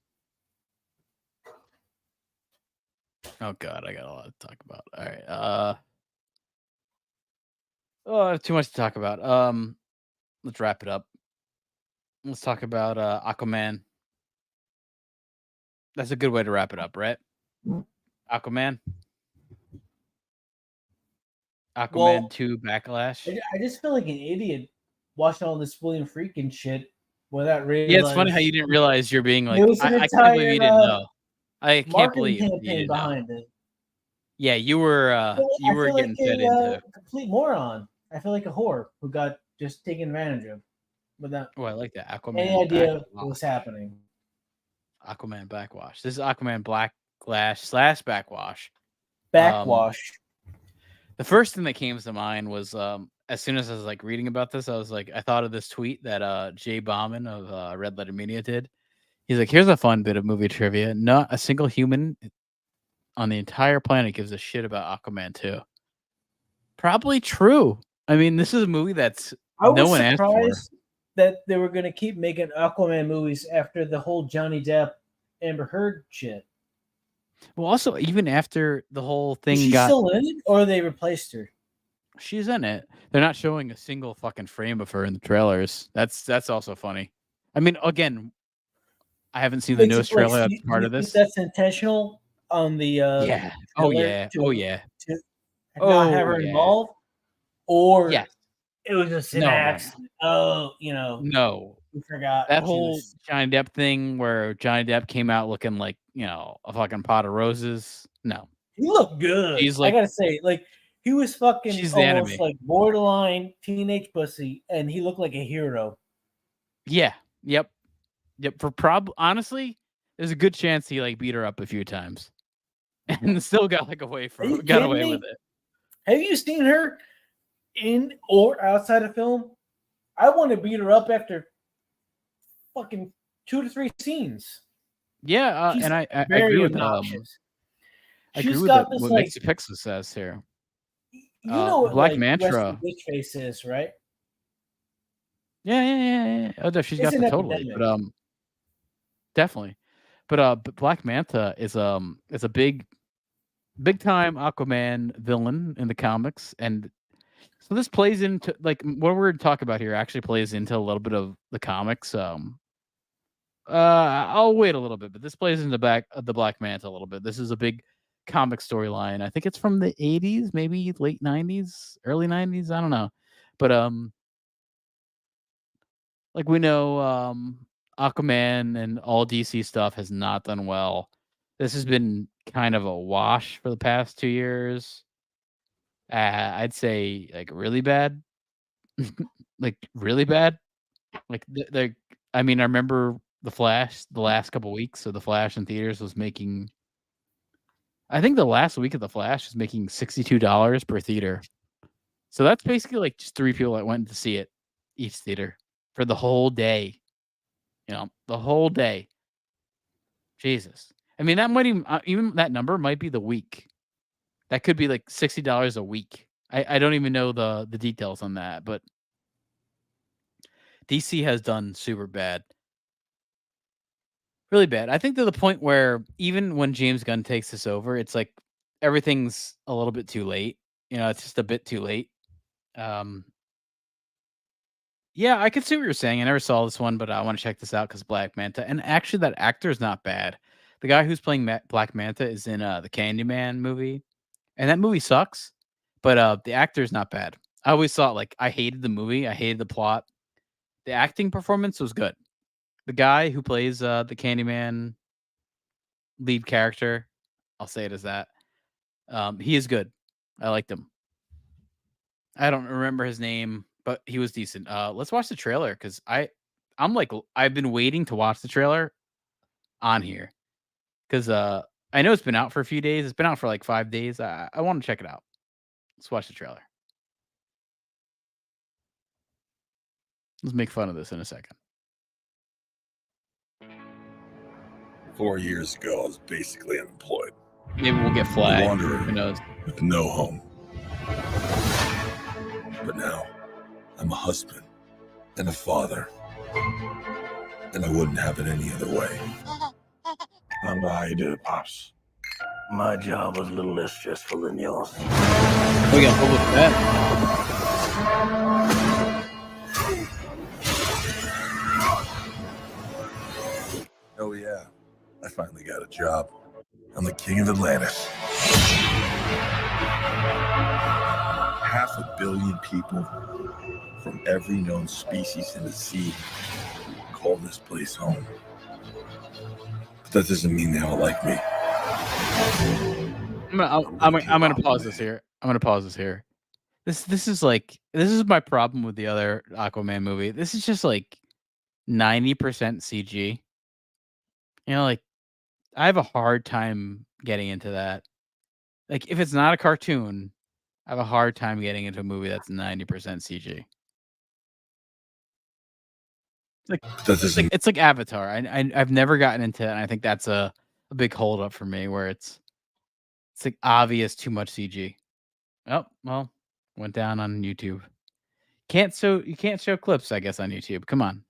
Oh god, I got a lot to talk about. All right. Oh, I have too much to talk about. Let's wrap it up. Let's talk about Aquaman. That's a good way to wrap it up, right? Aquaman. Aquaman 2 Backlash. I just feel like an idiot watching all this William Freakin shit without realizing. Yeah, it's funny how you didn't realize you're being like. There was an I can't believe you didn't entire, know. I can't marketing believe you campaign didn't know. behind it. Yeah, you were I feel getting like fed into. a complete moron. I feel like a whore who got just taken advantage of without Oh, I like that. Aquaman. any idea Backlash. what was happening. Aquaman Backwash. This is Aquaman Backlash / Backwash. Backwash. The first thing that came to mind was as soon as I was like reading about this, I was like, I thought of this tweet that Jay Bauman of Red Letter Media did. He's like, here's a fun bit of movie trivia. Not a single human on the entire planet gives a shit about Aquaman 2. Probably true. I mean, this is a movie that's no one asked for. I was surprised that they were going to keep making Aquaman movies after the whole Johnny Depp Amber Heard shit. Well, also, even after the whole thing Is she still in it, or they replaced her? She's in it. They're not showing a single fucking frame of her in the trailers. That's also funny. I mean, again, I haven't seen the newest trailer that's part of this. That's intentional on the yeah. Oh yeah. To not have her involved, or yes. It was just an accident. Oh, no. We forgot that whole Johnny Depp thing where Johnny Depp came out looking like a fucking pot of roses. No, he looked good. He's like, I gotta say, like he was fucking she's almost like borderline teenage pussy, and he looked like a hero. Yeah. Yep. For honestly, there's a good chance he like beat her up a few times, and still got away with it. Have you seen her in or outside of film? I want to beat her up after fucking 2 to 3 scenes. Yeah, and I agree with I agree with what Mixie Pixel says here. You know what Black Mantra bitch face is, right? Yeah. Oh, no, she's got the totally, but definitely. But Black Manta is a big time Aquaman villain in the comics, and so this plays into like what we're talking about here actually plays into a little bit of the comics. I'll wait a little bit, but this plays into the Black Manta a little bit. This is a big comic storyline. I think it's from the 80s, maybe late 90s, early 90s. I don't know, but like we know, Aquaman and all DC stuff has not done well. This has been kind of a wash for the past 2 years. I'd say like really bad, like really bad. Like I mean, I remember The Flash the last couple weeks. So The Flash in theaters was making. I think the last week of The Flash was making $62 per theater. So that's basically like just 3 people that went to see it each theater for the whole day. The whole day. Jesus. I mean, that might even that number might be the week. That could be like $60 a week. I don't even know the details on that, but DC has done super bad. Really bad. I think to the point where even when James Gunn takes this over, it's like everything's a little bit too late. It's just a bit too late. Yeah, I could see what you're saying. I never saw this one, but I want to check this out because Black Manta. And actually, that actor is not bad. The guy who's playing Black Manta is in the Candyman movie, and that movie sucks. But the actor is not bad. I always thought I hated the movie. I hated the plot. The acting performance was good. The guy who plays the Candyman lead character, I'll say it as that. He is good. I liked him. I don't remember his name, but he was decent. Let's watch the trailer because I've been waiting to watch the trailer on here because I know it's been out for a few days. It's been out for like 5 days. I want to check it out. Let's watch the trailer. Let's make fun of this in a second. 4 years ago, I was basically unemployed. Maybe we'll get flagged. Wandering Who knows? with no home. But now, I'm a husband and a father. And I wouldn't have it any other way. I don't know how you did it, Pops. My job was a little less stressful than yours. We got over that. Oh yeah, I finally got a job. I'm the king of Atlantis. 500 million people from every known species in the sea call this place home. But that doesn't mean they all like me. I'm gonna pause this here. This is my problem with the other Aquaman movie. This is just like 90% CG. You know, like I have a hard time getting into that. Like if it's not a cartoon, I have a hard time getting into a movie that's 90% CG. It's like Avatar. I've never gotten into it, and I think that's a big holdup for me, where it's like obvious too much CG. Oh well, went down on YouTube. You can't show clips, I guess, on YouTube. Come on.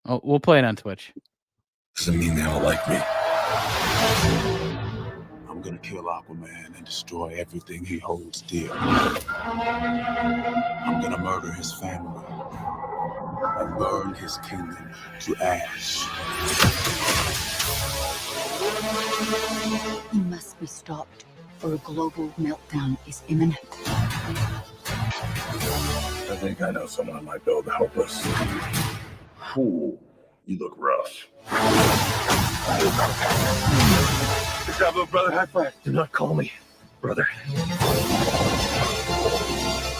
Oh, we'll play it on Twitch. Doesn't mean they all like me. I'm gonna kill Aquaman and destroy everything he holds dear. I'm gonna murder his family and burn his kingdom to ash. He must be stopped, or a global meltdown is imminent. I think I know someone I might be able to help us. Ooh, you look rough. Good job, little brother. High five. Do not call me brother.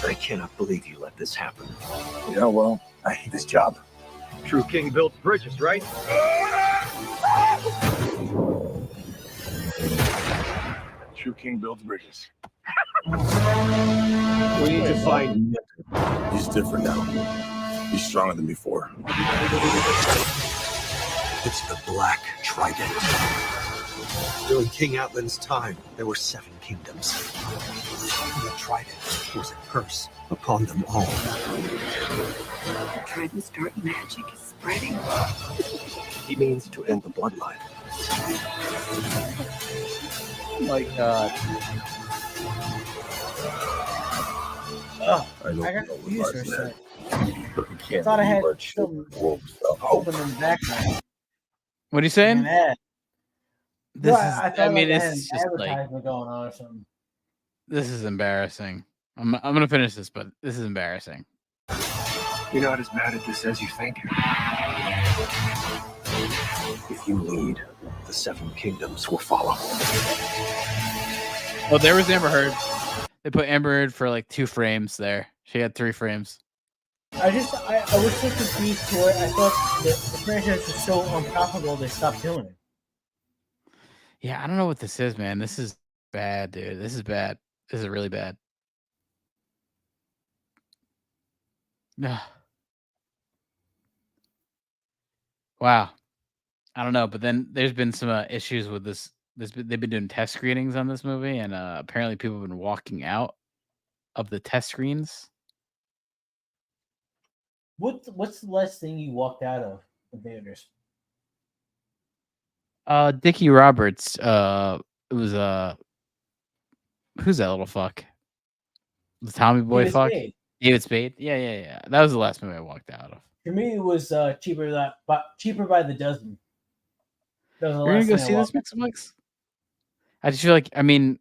I cannot believe you let this happen. Yeah, well, I hate this job. True king builds bridges, right? True king builds bridges. We need to find. He's different now. He's stronger than before. It's the Black Trident. During King Atlan's time, there were 7 kingdoms. And the Trident was a curse upon them all. The Trident's dark magic is spreading. He means to end the bloodline. Oh my god. Oh, I got confused for a second. I thought I had some open in the background. What are you saying? This I thought I had this an is just like advertisement going on or something. this is embarrassing. I'm gonna finish this, but this is embarrassing. You're not as bad at this as you think. If you lead, the 7 kingdoms will follow. Oh, there was Amber Heard. They put Amber Heard for like 2 frames there. She had 3 frames. I was so confused to it. I thought the franchise was so unprofitable they stopped doing it. Yeah, I don't know what this is, man. This is bad, dude. This is bad. This is really bad. Wow. I don't know, but then there's been some issues with this. They've been doing test screenings on this movie, and apparently people have been walking out of the test screens. What's the last thing you walked out of the theaters? Dickie Roberts. It was who's that little fuck? The Tommy Boy David fuck? Spade. David Spade? Yeah. That was the last movie I walked out of. For me, it was cheaper by the dozen. That was the You're gonna last go thing I see this, walked Mix? I just feel like, when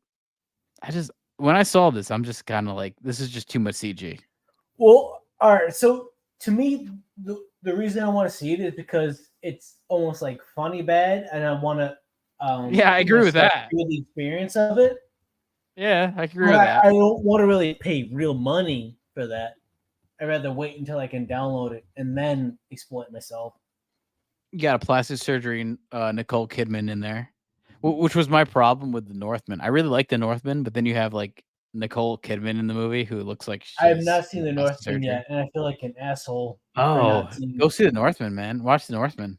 I saw this, I'm just kind of like, this is just too much CG. Well, all right. So to me, the reason I want to see it is because it's almost like funny bad, and I want to. Yeah, I agree with that. Feel the experience of it. Yeah, I agree with that. I don't want to really pay real money for that. I'd rather wait until I can download it and then exploit myself. You got a plastic surgery Nicole Kidman in there, which was my problem with The Northman. I really like The Northman, but then you have like Nicole Kidman in the movie who looks like I have she's not seen The in plastic Northman surgery. yet, and I feel like an asshole for Oh, not seeing go it. see The Northman, man. Watch The Northman.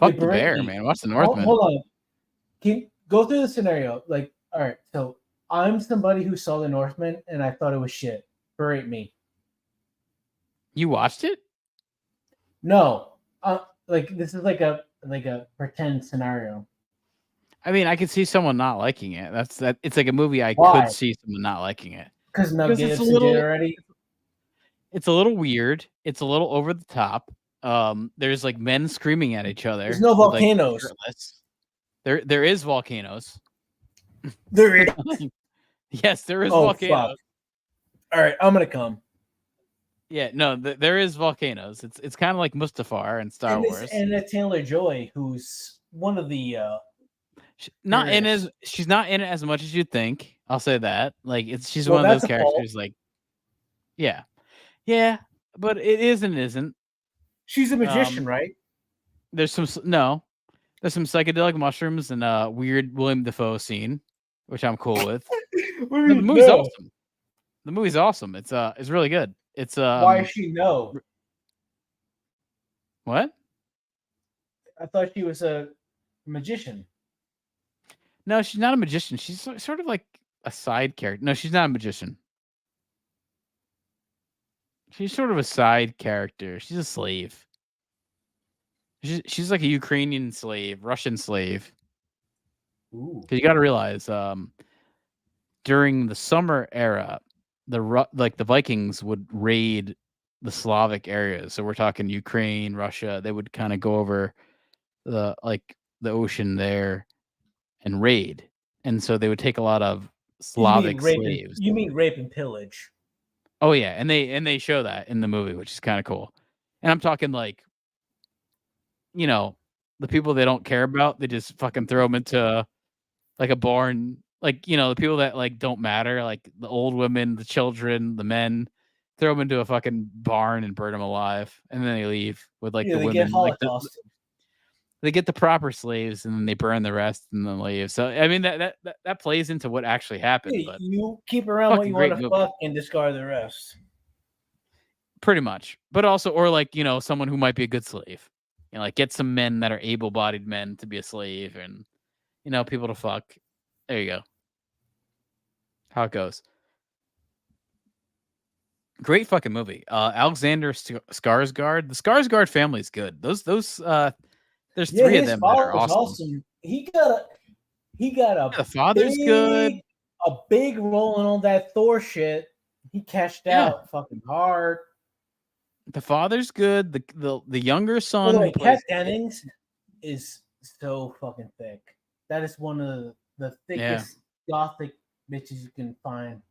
Yeah, Fuck the berate bear, me. man. Watch The Hold Northman. on. Can go through the scenario. Like, all right, so I'm somebody who saw The Northman and I thought it was shit. Berate me. You watched it? No, like this is like a pretend scenario. I mean, I could see someone not liking it. That. It's like a movie I Why? could see someone not liking it. Because Mel Because Gibson did already. It's a little weird. It's a little over the top. There's like men screaming at each other. There's no with, like, volcanoes. shirtless. There is volcanoes. There is. Yes, there is Oh, volcanoes. fuck. All right, I'm gonna come. Yeah, no, there is volcanoes. It's kind of like Mustafar in Star Wars. And Taylor Joy, who's one of the Not in Yes. as she's not in it as much as you'd think. I'll say that. Like she's Well, one of that's those a fault. characters. Like, yeah, but it is and isn't. She's a magician, right? There's some there's some psychedelic mushrooms and a weird William Dafoe scene, which I'm cool with. What do The you movie's know? awesome. The movie's awesome. It's really good. It's Why does she know? What? I thought she was a magician. No, she's not a magician. She's sort of like a side character. No, she's not a magician. She's sort of a side character. She's a slave. She's like a Ukrainian slave, Russian slave. Ooh. Because you got to realize, during the summer era, the Vikings would raid the Slavic areas. So we're talking Ukraine, Russia. They would kind of go over the ocean there and raid, and so they would take a lot of Slavic slaves. You mean rape and pillage? Oh yeah, and they show that in the movie, which is kind of cool. And I'm talking like, the people they don't care about, they just fucking throw them into like a barn. Like, the people that like don't matter, like the old women, the children, the men, throw them into a fucking barn and burn them alive, and then they leave with like Yeah, the they women. get Like Holocausted. they get the proper slaves, and then they burn the rest and then leave. So I mean that plays into what actually happened. Hey, But you keep around what fucking you great want to movie. fuck and discard the rest. Pretty much, but also, or like someone who might be a good slave. Like get some men that are able-bodied men to be a slave, and people to fuck. There you go. How it goes. Great fucking movie. Alexander Skarsgård. The Skarsgård family is good. Those there's three of his them that are father's awesome. He got a The father's good. A big role in all that Thor shit. He cashed out fucking hard. The father's good. The younger By son. the way, who Kat plays- Dennings is so fucking thick. That is one of the thickest gothic bitches you can find.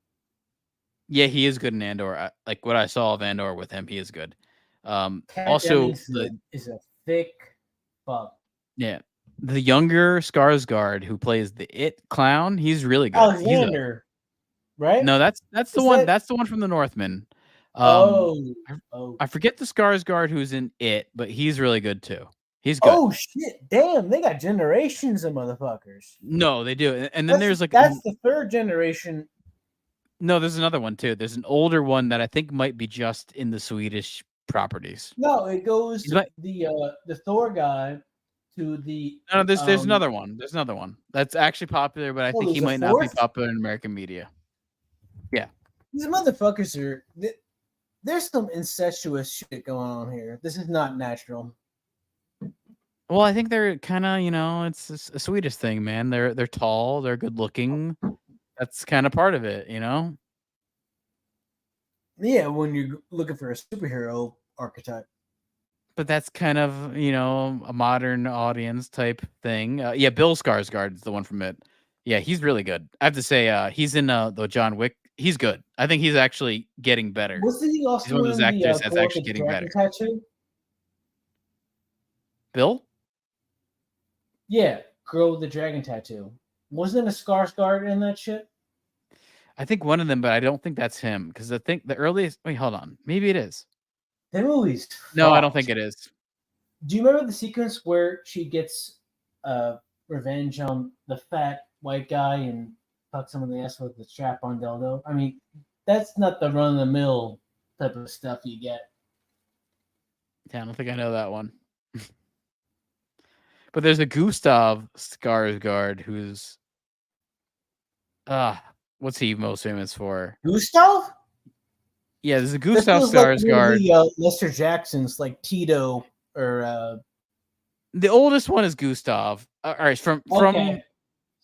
Yeah, he is good in Andor. Like what I saw of Andor with him, he is good. Kat Also, Dennings is a thick fuck. yeah, the younger Skarsgård who plays the It clown, he's really good. Alexander, right? No, that's the Is one. that- That's the one from the Northman. Oh. I forget the Skarsgård who's in It, but he's really good too. He's good. Oh shit! Damn, they got generations of motherfuckers. No, they do. And then there's like that's the third generation. No, there's another one too. There's an older one that I think might be just in the Swedish properties. No, it goes He's like- the Thor guy to the. No, there's another one. There's another one that's actually popular, but I think he there's a might not be fourth? popular in American media. Yeah. These motherfuckers are. There's some incestuous shit going on here. This is not natural. Well, I think they're kind of, it's a Swedish thing, man. They're tall, they're good looking. That's kind of part of it, Yeah, when you're looking for a superhero archetype. But that's kind of, a modern audience type thing. Yeah, Bill Skarsgård is the one from It. Yeah, he's really good. I have to say, he's in the John Wick. He's good. I think he's actually getting better. Wasn't he also He's one of those in actors the that's Girl actually with the getting better. Dragon Tattoo? Bill? Yeah, Girl with the Dragon Tattoo. Wasn't a Skarsgård in that shit? I think one of them, but I don't think that's him because I think the earliest. Wait, hold on. Maybe it is. The movie's No, I don't fucked. think it is. Do you remember the sequence where she gets revenge on the fat white guy and fuck some of the ass with the strap-on dildo. I mean, that's not the run-of-the-mill type of stuff you get. Yeah, I don't think I know that one. But there's a Gustav Skarsgård who's what's he most famous for? Gustav? Yeah, there's a That Gustav feels like one of Skarsgård. the Lester Jacksons, like Tito or. The oldest one is Gustav. All right, from Okay.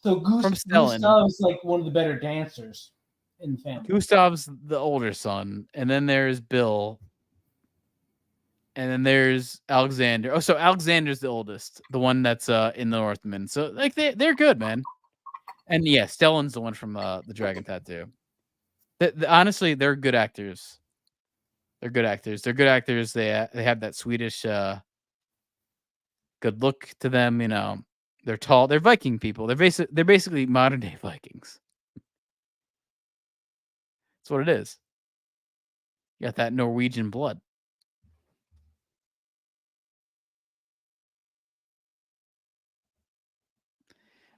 So from Stellan. Gustav's like one of the better dancers in the family. Gustav's the older son, and then there's Bill, and then there's Alexander. Oh, so Alexander's the oldest, the one that's in the Northman. So like they're good, man. And yeah, Stellan's the one from the Dragon Tattoo. Honestly, they're good actors. They're good actors. They're good actors. They have that Swedish good look to them. You know, they're tall. They're Viking people. They're basically modern day Vikings. That's what it is. You got that Norwegian blood.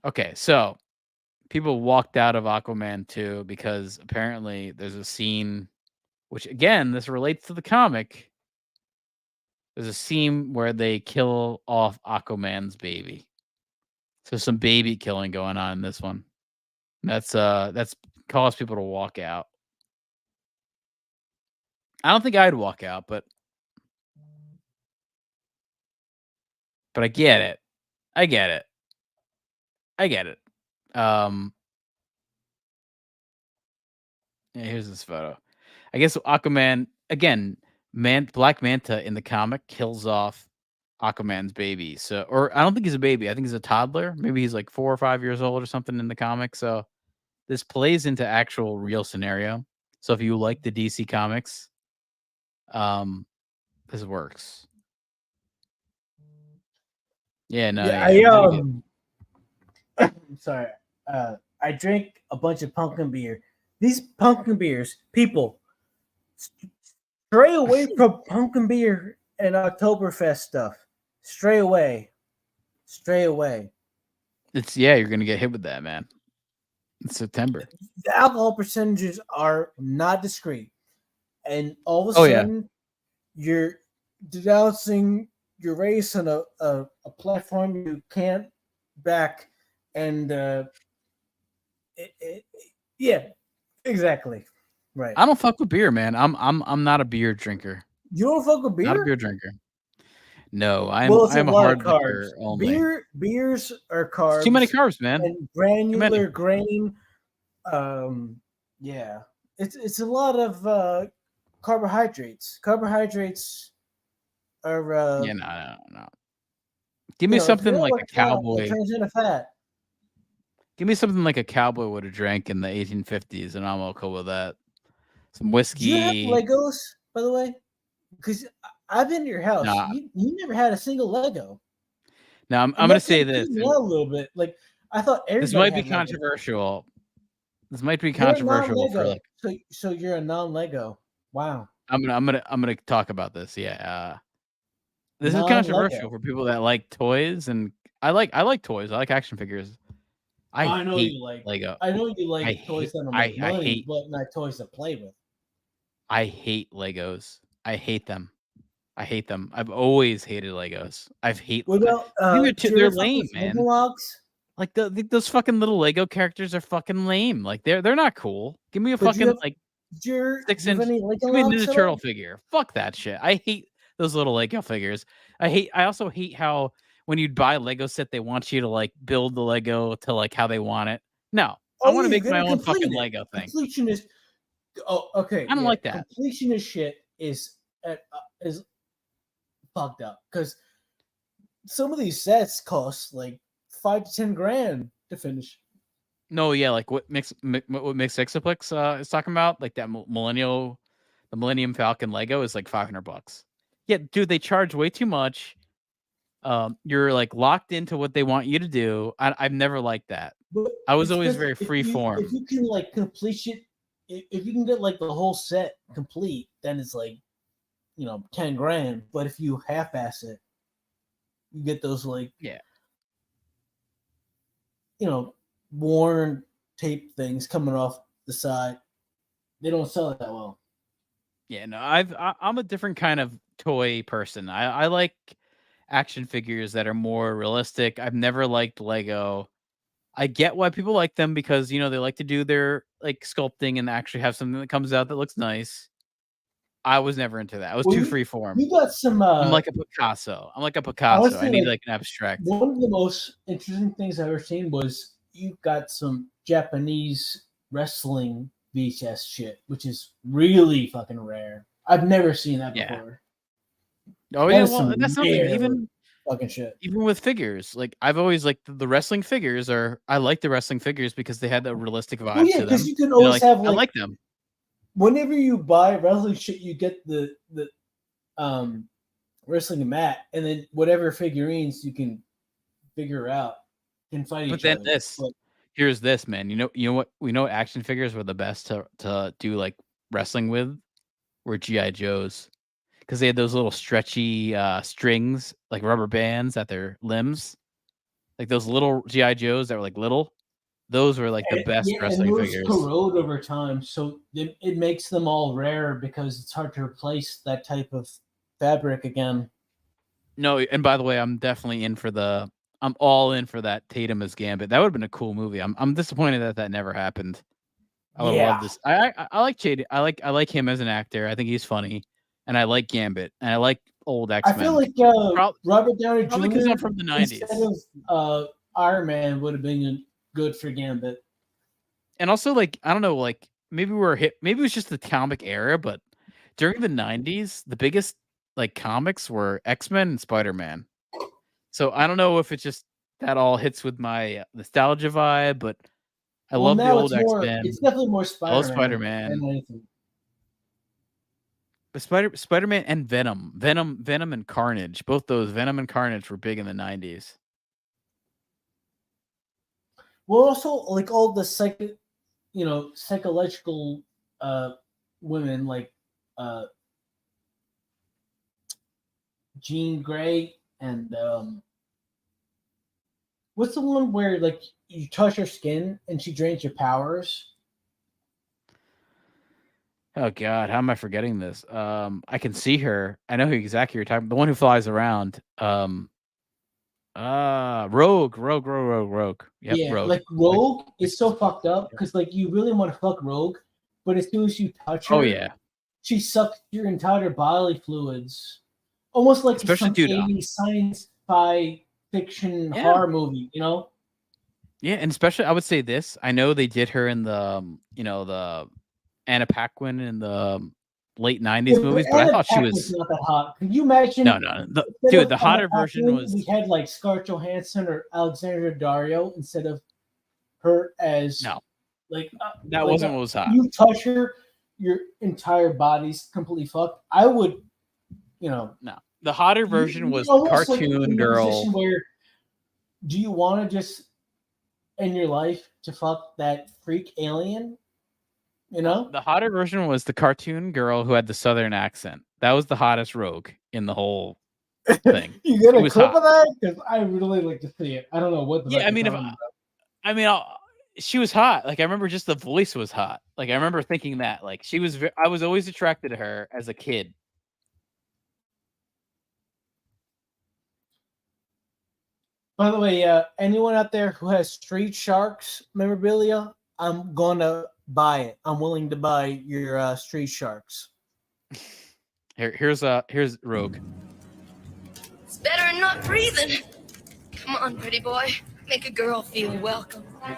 Okay, so people walked out of Aquaman 2 because apparently there's a scene, which again, this relates to the comic. There's a scene where they kill off Aquaman's baby. So some baby killing going on in this one. That's caused people to walk out. I don't think I'd walk out, but I get it. I get it. Yeah, here's this photo. I guess Aquaman again. Black Manta in the comic kills off Aquaman's baby. So, or I don't think he's a baby. I think he's a toddler. Maybe he's like 4 or 5 years old or something in the comic. So, this plays into actual real scenario. So, if you like the DC comics, this works. Yeah, no. Yeah, sorry. I drank a bunch of pumpkin beer. These pumpkin beers, people, stray away from pumpkin beer and Oktoberfest stuff. Stray away. Stray away. You're gonna get hit with that, man. It's September. The alcohol percentages are not discreet, and all of a sudden, you're denouncing your race on a platform you can't back, and yeah, exactly, right. I don't fuck with beer, man. I'm not a beer drinker. You don't fuck with beer? Not a beer drinker. No, I'm a lot hard of carbs. liquor only. Beers are carbs. It's too many carbs, man. And granular grain. Yeah, it's a lot of carbohydrates. Carbohydrates are yeah, no. Give me something like a cowboy. It turns into fat. Give me something like a cowboy would have drank in the 1850s, and I'm okay with that. Some whiskey. Do you have Legos, by the way? Because I've been to your house. Nah. You never had a single Lego. Now I'm going to say this. A little bit. Like I thought everybody. This might be had controversial. This might be You're controversial for like. So you're a non-Lego. Wow. I'm gonna talk about this. Yeah. This is Non-Lego. controversial for people that like toys, and I like toys. I like action figures. I know hate you like Lego. I know you like toys that don't make money, but not toys to play with. I hate Legos. I hate them. I've always hated Legos. What about they're lame, man. Logs? Like those fucking little Lego characters are fucking lame. Like they're not cool. Give me a fucking like 6-inch. Give me a Ninja Turtle figure. Fuck that shit. I hate those little Lego figures. I also hate how when you buy a Lego set, they want you to like build the Lego to like how they want it. No, I want to make my own fucking Lego thing. Completionist. Oh, okay. I don't like that. Completionist shit is fucked up because some of these sets cost like $5 to $10,000 to finish. No, yeah, like what Mix Sixaplex is talking about, like that the Millennium Falcon Lego is like $500. Yeah, dude, they charge way too much. You're like locked into what they want you to do. I've never liked that. But I was always very free form. If you can like complete it, if you can get like the whole set complete, then it's like $10,000. But if you half-ass it, you get those like worn tape things coming off the side. They don't sell it that well. Yeah, no, I'm a different kind of toy person. I like action figures that are more realistic. I've never liked Lego. I get why people like them because they like to do their like sculpting and actually have something that comes out that looks nice. I was never into that. I was Well, too freeform. You got some. I'm like a Picasso. Honestly, I need like an abstract. One of the most interesting things I've ever seen was you got some Japanese wrestling VHS shit, which is really fucking rare. I've never seen that before. Oh That yeah, is well some that's something. rare Even fucking shit. even with figures, like I've always liked the wrestling figures. I like the wrestling figures because they had a realistic vibe Well, yeah, to them. because you can always have I like them. Whenever you buy wrestling shit, you get the wrestling mat, and then whatever figurines you can figure out can fight But each then other. here's this, man. You know what? We know action figures were the best to do like wrestling with were GI Joes because they had those little stretchy strings, like rubber bands at their limbs, like those little GI Joes that were like little. Those were like the best Yeah, and wrestling those figures. corrode over time, so it makes them all rare because it's hard to replace that type of fabric again. No, and by the way, I'm definitely in for I'm all in for that Tatum as Gambit. That would have been a cool movie. I'm disappointed that never happened. I would love this. I like Jade. I like him as an actor. I think he's funny, and I like Gambit, and I like old X-Men. I feel like Robert Downey probably 'cause Jr. I'm from the 90s. instead of Iron Man would have been good for Gambit. And also, like, I don't know, like maybe we were hit. Maybe it was just the comic era, but during the 90s, the biggest like comics were X-Men and Spider-Man. So I don't know if it's just that all hits with my nostalgia vibe, but I love the now old X-Men. It's definitely more I Spider-Man. love Spider-Man. than anything. But Spider-Man and Venom and Carnage. Both those Venom and Carnage were big in the 90s. Well, also like all the psychological women like Jean Grey and what's the one where like you touch her skin and she drains your powers? Oh God, how am I forgetting this? I can see her. I know who exactly you're talking about. The one who flies around. Rogue. Yep, Yeah, Rogue. like Rogue is so fucked up because like you really want to fuck Rogue, but as soon as you touch her, Oh yeah, she sucks your entire bodily fluids, almost like Especially, some dude, 80s sci-fi fiction Yeah. horror movie, you know? yeah, and especially I would say this. I know they did her in the the Anna Paquin in the late 90s movies, but I Anna thought she Paquin's was not that hot. Can you imagine? no. instead Dude, of the Anna hotter version Paquin, was we had like Scarlett Johansson or Alexandra Dario instead of her as no. like That like, wasn't what was hot. You touch her, your entire body's completely fucked. I would, No, the hotter version was the almost like cartoon in a girl. position where do you want to just in your life to fuck that freak alien? You know, The hotter version was the cartoon girl who had the southern accent. That was the hottest Rogue in the whole thing. you get She a was clip hot. of that because I really like to see it. I don't know what the Yeah, fuck I you're mean, talking about. she was hot. Like I remember, just the voice was hot. Like I remember thinking that. Like she was. I was always attracted to her as a kid. By the way, anyone out there who has Street Sharks memorabilia, I'm gonna buy it. I'm willing to buy your Street Sharks. Here's Rogue. It's better than not breathing. Come on, pretty boy. Make a girl feel welcome. I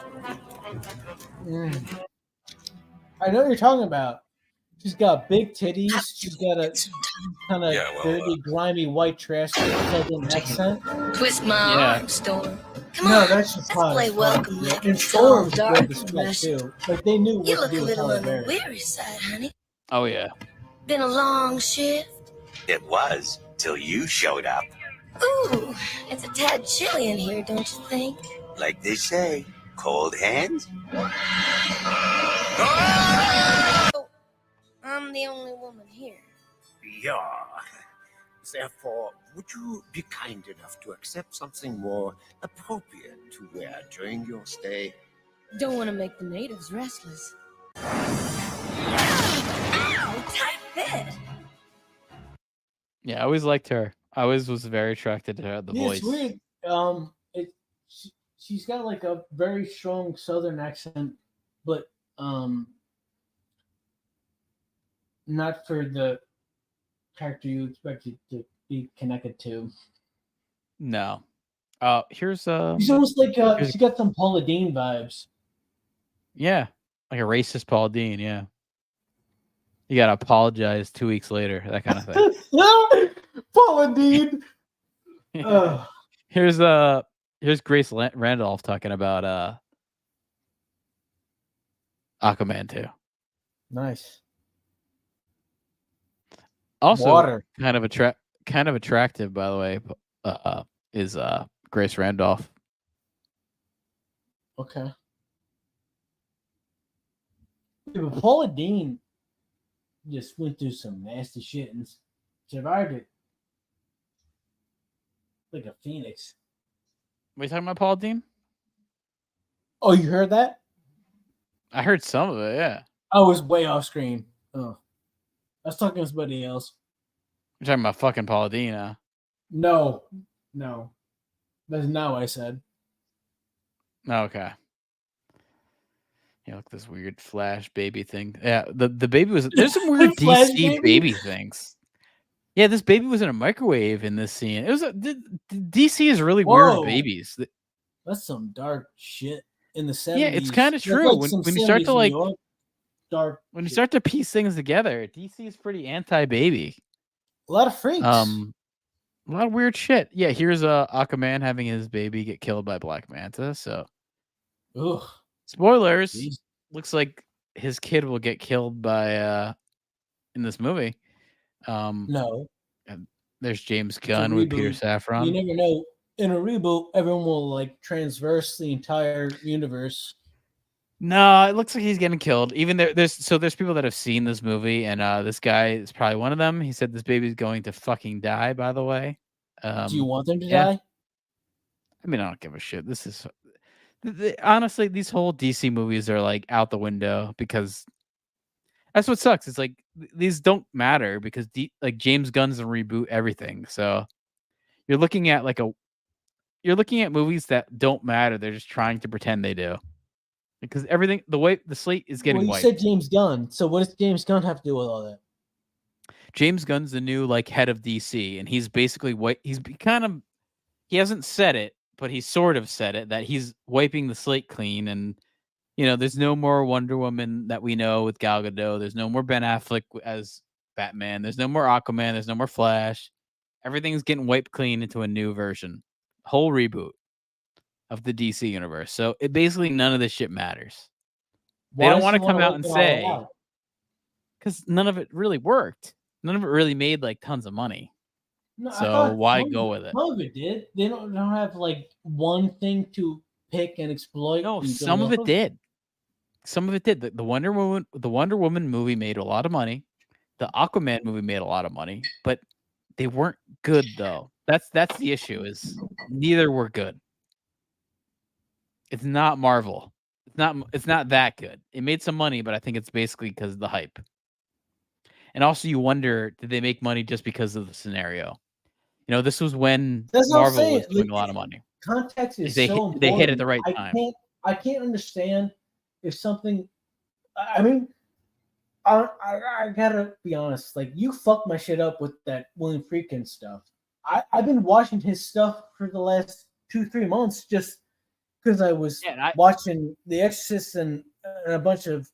know what you're talking about. She's got big titties. She's got a kind of dirty, grimy white trash southern accent. Twist my arm, Storm. Come No, on, that's just let's play fine. welcome like And it's all Storm's dark good to and spec rushy. too. Like they knew You what look to a do with little on Halle the Berry. weary side, honey. Oh yeah. Been a long shift. It was, till you showed up. Ooh, it's a tad chilly in here, don't you think? Like they say, cold hands? I'm the only woman here. Yeah. Therefore, would you be kind enough to accept something more appropriate to wear during your stay? Don't want to make the natives restless. Ow! Tight fit! Yeah, I always liked her. I always was very attracted to her, the Yeah, voice. it's weird. She's got like a very strong Southern accent, but not for the character you expect it to be connected to. No. Here's She's almost like she got some Paula Deen vibes. Yeah, like a racist Paul Dean. Yeah, you gotta apologize 2 weeks later. That kind of thing. Paula Deen. Here's Grace Randolph talking about Aquaman 2. Nice. Also, Water. kind of attractive, by the way. Is Grace Randolph. Okay. Yeah, but Paula Deen just went through some nasty shit and survived it like a phoenix. Are you talking about Paul Dean? Oh, you heard that? I heard some of it, yeah. I was way off screen. Oh. I was talking to somebody else. You're talking about fucking Paul Dean, huh? No. That's not what I said. Okay. Yeah, look, this weird Flash baby thing. Yeah, the baby was. There's some weird DC baby things. Yeah, this baby was in a microwave in this scene. It was DC is really weird with babies. That's some dark shit in the 70s. Yeah, it's kind of true. Like when you start to like dark when you start to piece things together, DC is pretty anti-baby. A lot of freaks. A lot of weird shit. Yeah, here's Aquaman having his baby get killed by Black Manta. So, ugh. Spoilers. Jeez. Looks like his kid will get killed by in this movie. No. And there's James Gunn with Peter Safran. You never know. In a reboot, everyone will like transverse the entire universe. No, it looks like he's getting killed. Even there's people that have seen this movie, and this guy is probably one of them. He said this baby's going to fucking die. By the way, do you want them to die? I mean, I don't give a shit. This is honestly, these whole DC movies are like out the window because that's what sucks. It's like these don't matter because like James Gunn's gonna reboot everything. So you're looking at movies that don't matter. They're just trying to pretend they do. Because everything, the slate is getting wiped. You said James Gunn. So what does James Gunn have to do with all that? James Gunn's the new like head of DC, and he's basically he hasn't said it, but he sort of said it that he's wiping the slate clean. And there's no more Wonder Woman that we know with Gal Gadot. There's no more Ben Affleck as Batman. There's no more Aquaman. There's no more Flash. Everything's getting wiped clean into a new version, whole reboot of the DC universe. So it basically none of this shit matters. They don't want to come out and say because none of it really worked. None of it really made like tons of money. No, so why go with it? Some of it did. They don't have like one thing to pick and exploit. No, some of it did. Some of it did. The Wonder Woman movie made a lot of money. The Aquaman movie made a lot of money, but they weren't good though. That's the issue. Is neither were good. It's not Marvel. It's not that good. It made some money, but I think it's basically because of the hype. And also you wonder, did they make money just because of the scenario? This was when Marvel was doing a lot of money. Context is so important. They hit at the right time. I can't understand if something. I mean, I gotta be honest. Like you fucked my shit up with that William Friedkin stuff. I've been watching his stuff for the last 2-3 months just because I was watching The Exorcist and a bunch of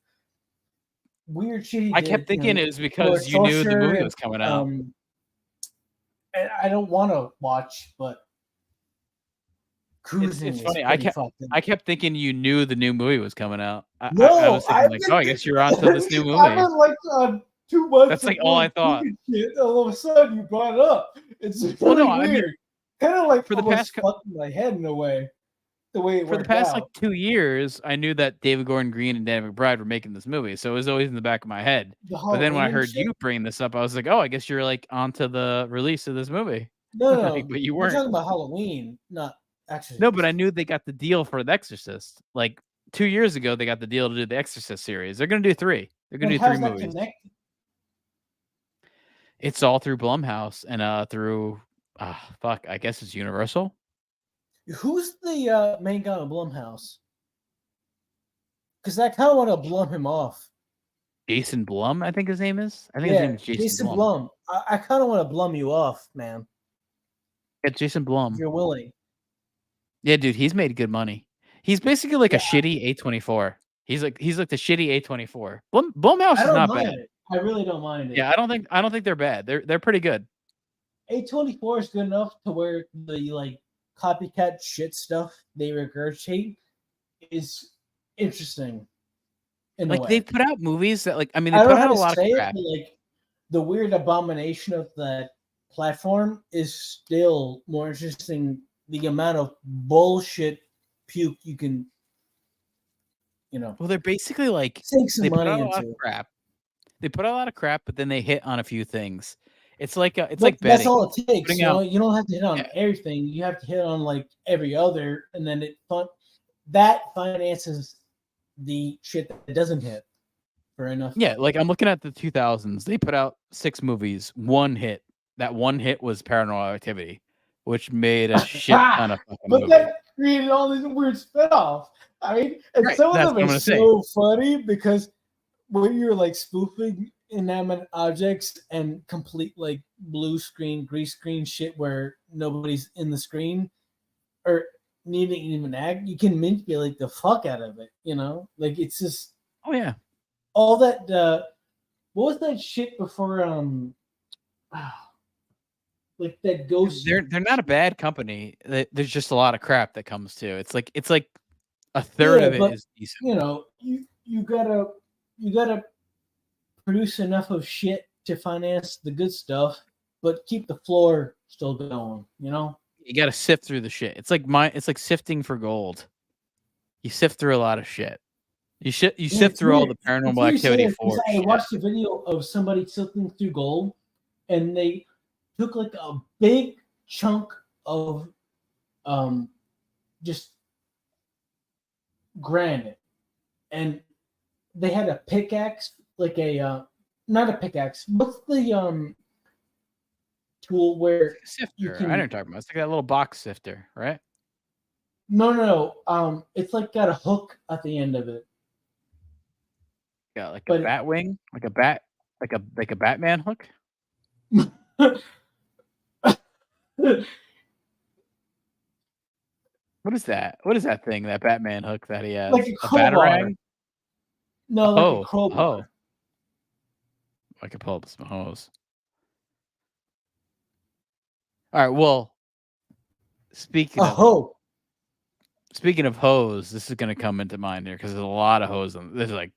weird shit. I kept thinking it was because you knew the movie was coming out. And I don't want to watch, but it's funny. I kept thinking you knew the new movie was coming out. I was thinking I guess you're on to this new movie. I've been like 2 months. That's like all I thought. Shit, all of a sudden you brought it up. It's really weird. Kind of like for the past fucking my head in a way. The way it for the past like 2 years, I knew that David Gordon Green and Dan McBride were making this movie, so it was always in the back of my head. But then when I heard you bring this up, I was like, "Oh, I guess you're like onto the release of this movie." No, but you weren't. We're talking about Halloween, not Exorcist. No, but I knew they got the deal for The Exorcist. Like 2 years ago, they got the deal to do the Exorcist series. They're going to do 3. They're going to And do 3 how's that movies. connected? It's all through Blumhouse and through, I guess it's Universal. Who's the main guy of Blumhouse? Because I kind of want to Blum him off. Jason Blum, I think his name is. I think his name is Jason Blum. Blum. I kind of want to Blum you off, man. Yeah, Jason Blum. If you're willing. Yeah, dude, he's made good money. He's basically like a shitty A24. He's like the shitty A24. Blumhouse is not bad. It. I really don't mind it. Yeah, I don't think they're bad. They're pretty good. A24 is good enough to where the like copycat shit stuff they regurgitate is interesting. Like they put out movies that like they put out a lot of crap. But, like the weird abomination of that platform is still more interesting. The amount of bullshit puke you can, Well, they're basically like sink some they put money out a lot into. of crap. They put out a lot of crap, but then they hit on a few things. It's like like that's betting. all it takes. Putting You out- don't have to hit on everything. You have to hit on like every other, and then that finances the shit that doesn't hit for enough. Yeah, like I'm looking at the 2000s. They put out 6 movies, 1 hit. That 1 hit was Paranormal Activity, which made a shit ton of fucking But movies. that created all these weird spinoffs. I mean, and Right, some that's of what I'm them gonna are say. so funny because when you're like spoofing inanimate objects and complete like blue screen, green screen shit where nobody's in the screen or needing even act, you can manipulate the fuck out of it. Like it's just Oh yeah. all that. What was that shit before? Like that ghost. They're not a bad company. There's just a lot of crap that comes to. It's like a third of it is decent. You gotta produce enough of shit to finance the good stuff, but keep the floor still going. You got to sift through the shit. It's like sifting for gold. You sift through a lot of shit. You sift through all the Paranormal Activity 4. I watched a video of somebody sifting through gold, and they took like a big chunk of just granite, and they had a pickaxe, like a not a pickaxe. What's the tool where Sifter. you can? I know what you're talking about. It's like that little box sifter, right? No. It's like got a hook at the end of it. Yeah, like a bat wing, like a Batman hook. What is that? What is that thing? That Batman hook that he has? Like a crowbar. Batarang? No, like a crowbar. I can pull up some hose. All right. Well, speaking of hose, this is going to come into mind here because there's a lot of hose. This is like,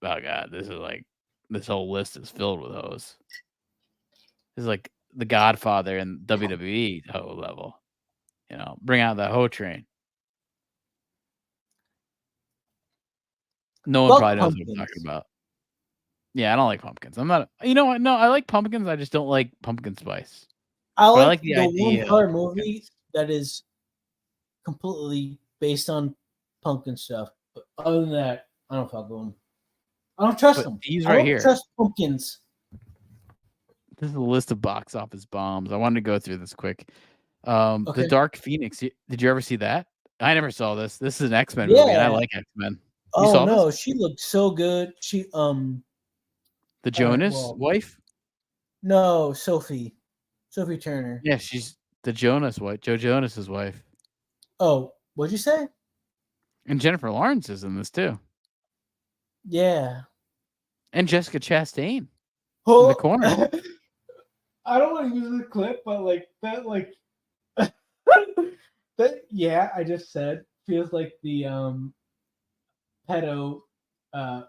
oh god, this whole list is filled with hose. This is like the Godfather and WWE hoe level. Bring out the hoe train. No one probably knows what I'm talking about. Yeah, I don't like pumpkins. I'm not. You know what? No, I like pumpkins. I just don't like pumpkin spice. I But like the the idea. one-part movie that is completely based on pumpkin stuff. But other than that, I don't fuck with them. I don't trust them. These I right don't here. trust pumpkins. This is a list of box office bombs. I wanted to go through this quick. Okay. The Dark Phoenix. Did you ever see that? I never saw this. This is an X-Men movie, and I like X-Men. You Oh saw no, this? she looked so good. She The Jonas wife? No, Sophie Turner. Yeah, she's the Jonas wife. Joe Jonas's wife. Oh, what'd you say? And Jennifer Lawrence is in this too. Yeah. And Jessica Chastain in Oh, the corner. I don't want to use the clip, but like that, that. Yeah, I just said feels like the pedo.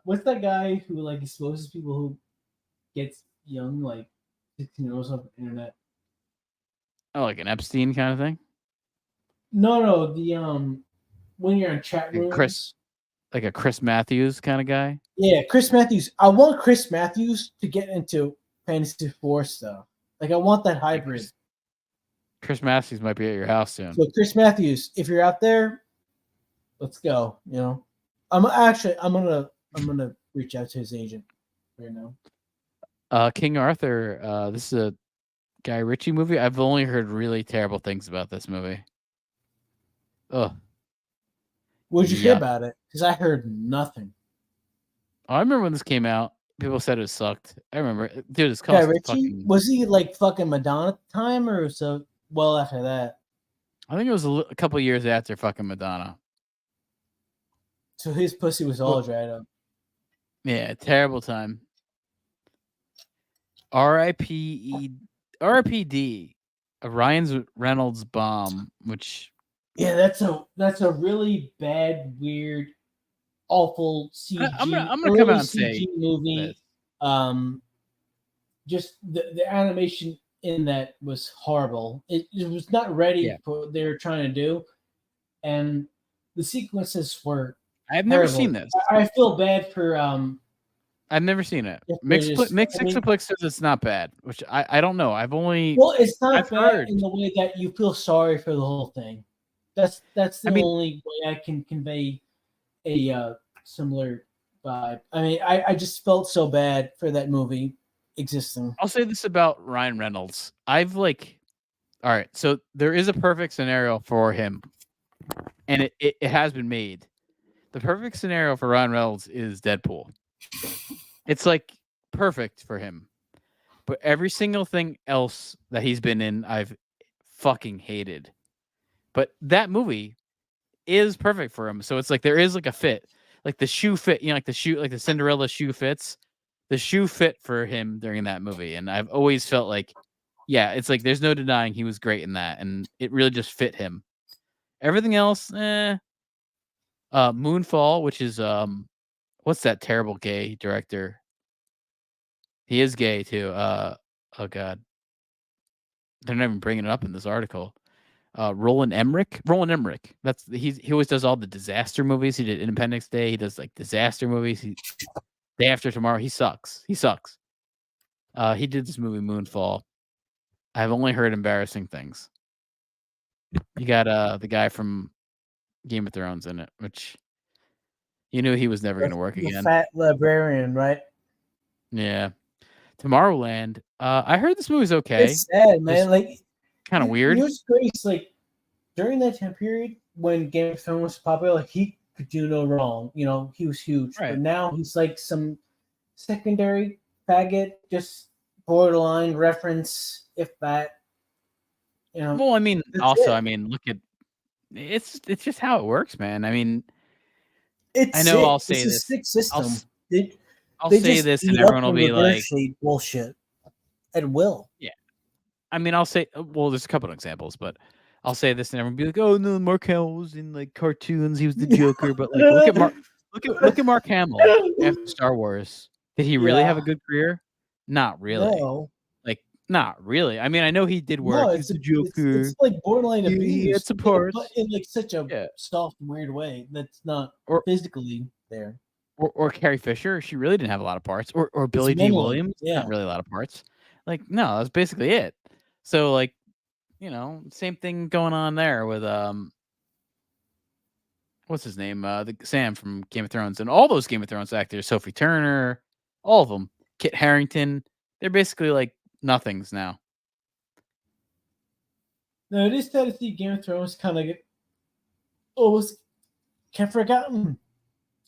What's that guy who like exposes people who gets young, like 16-year-olds on the internet? Oh, like an Epstein kind of thing? No, the when you're in chat rooms. Like a Chris Matthews kind of guy? Yeah, Chris Matthews. I want Chris Matthews to get into Fantasy 4 stuff. Like, I want that hybrid. Chris Matthews might be at your house soon. So, Chris Matthews, if you're out there, let's go. I'm gonna reach out to his agent right now. King Arthur. This is a Guy Ritchie movie. I've only heard really terrible things about this movie. Oh, What did you hear yuck. about it? Because I heard nothing. I remember when this came out. People said it sucked. I remember, dude. It's Guy cost Ritchie, fucking. was he like fucking Madonna at the time, or so well after that? I think it was a couple years after fucking Madonna. So his pussy was all dried up. Yeah, terrible time. R.I.P.D. Ryan Reynolds bomb, which Yeah, that's a really bad, weird, awful CG. I'm gonna early come out and CG say movie. this. Just the animation in that was horrible. It was not ready for what they were trying to do, and the sequences were. I've never terrible. seen this. I feel bad for I've never seen it. If Mixed it is- I mean- Sixplex says it's not bad, which I don't know. I've only Well, it's not I've bad heard. in the way that you feel sorry for the whole thing. That's the I mean- only way I can convey a similar vibe. I mean, I just felt so bad for that movie existing. I'll say this about Ryan Reynolds. All right, so there is a perfect scenario for him, and it has been made. The perfect scenario for Ryan Reynolds is Deadpool. It's like perfect for him. But every single thing else that he's been in, I've fucking hated. But that movie is perfect for him. So it's like there is like a fit. Like the shoe fit, like the Cinderella shoe fits. The shoe fit for him during that movie. And I've always felt like, yeah, it's like there's no denying he was great in that. And it really just fit him. Everything else, Moonfall, which is what's that terrible gay director? He is gay too. Oh god, they're not even bringing it up in this article. Roland Emmerich. He always does all the disaster movies. He did Independence Day. He does like disaster movies. Day After Tomorrow. He sucks. He did this movie Moonfall. I've only heard embarrassing things. You got the guy from Game of Thrones in it, which you knew he was never going to work The again. fat librarian, right? Yeah. Tomorrowland. I heard this movie's okay. It's sad, man. Like kind of weird. You know what's great? It's like during that time period when Game of Thrones was popular, like he could do no wrong. You know, he was huge. Right. But now he's like some secondary faggot, just borderline reference, if that. You know. Well, I mean, that's also, it. I mean, look at it's just how it works, man. I mean, It's I know sick. I'll say It's a this. sick system. I'll They say just this, eat and up everyone will the be reverse like, shade bullshit at will. yeah. I mean, I'll say, well, there's a couple of examples, but I'll say this, and everyone will be like, oh no, Mark Hamill was in like cartoons, he was the Joker, but like, look at Mark Hamill after Star Wars. Did he really have a good career? Not really. No. Like, not really. I mean, I know he did work. No, He's it's the Joker. It's like borderline He abuse, had some parts. but in like such a soft, weird way that's not physically there. Or Carrie Fisher, she really didn't have a lot of parts. Or Billy D. mentally, Williams, yeah. not really a lot of parts. Like, no, that's basically it. So, like, same thing going on there with what's his name? The Sam from Game of Thrones, and all those Game of Thrones actors, Sophie Turner, all of them, Kit Harington, they're basically like nothings now. No, it is sad to see Game of Thrones kind of get almost kept forgotten.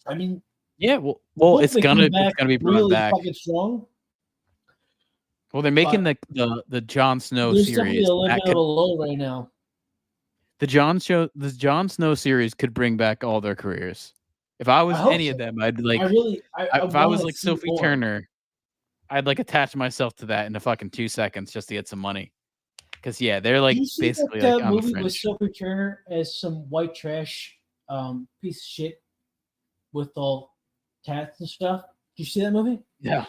I mean, Yeah, well, look, it's they come gonna back be brought really back. fucking strong. Well, they're making the Jon Snow There's definitely series. a little That bit could- of a lull right now. the Jon Snow series could bring back all their careers. If I was I hope any of so. them, I'd like. I really, if I was wanna like see Sophie more. Turner, I'd like attach myself to that in a fucking 2 seconds just to get some money. Because yeah, they're like Do you see basically that like on the movie with fringe. Sophie Turner as some white trash piece of shit with all tats and stuff? Did you see that movie? Yeah,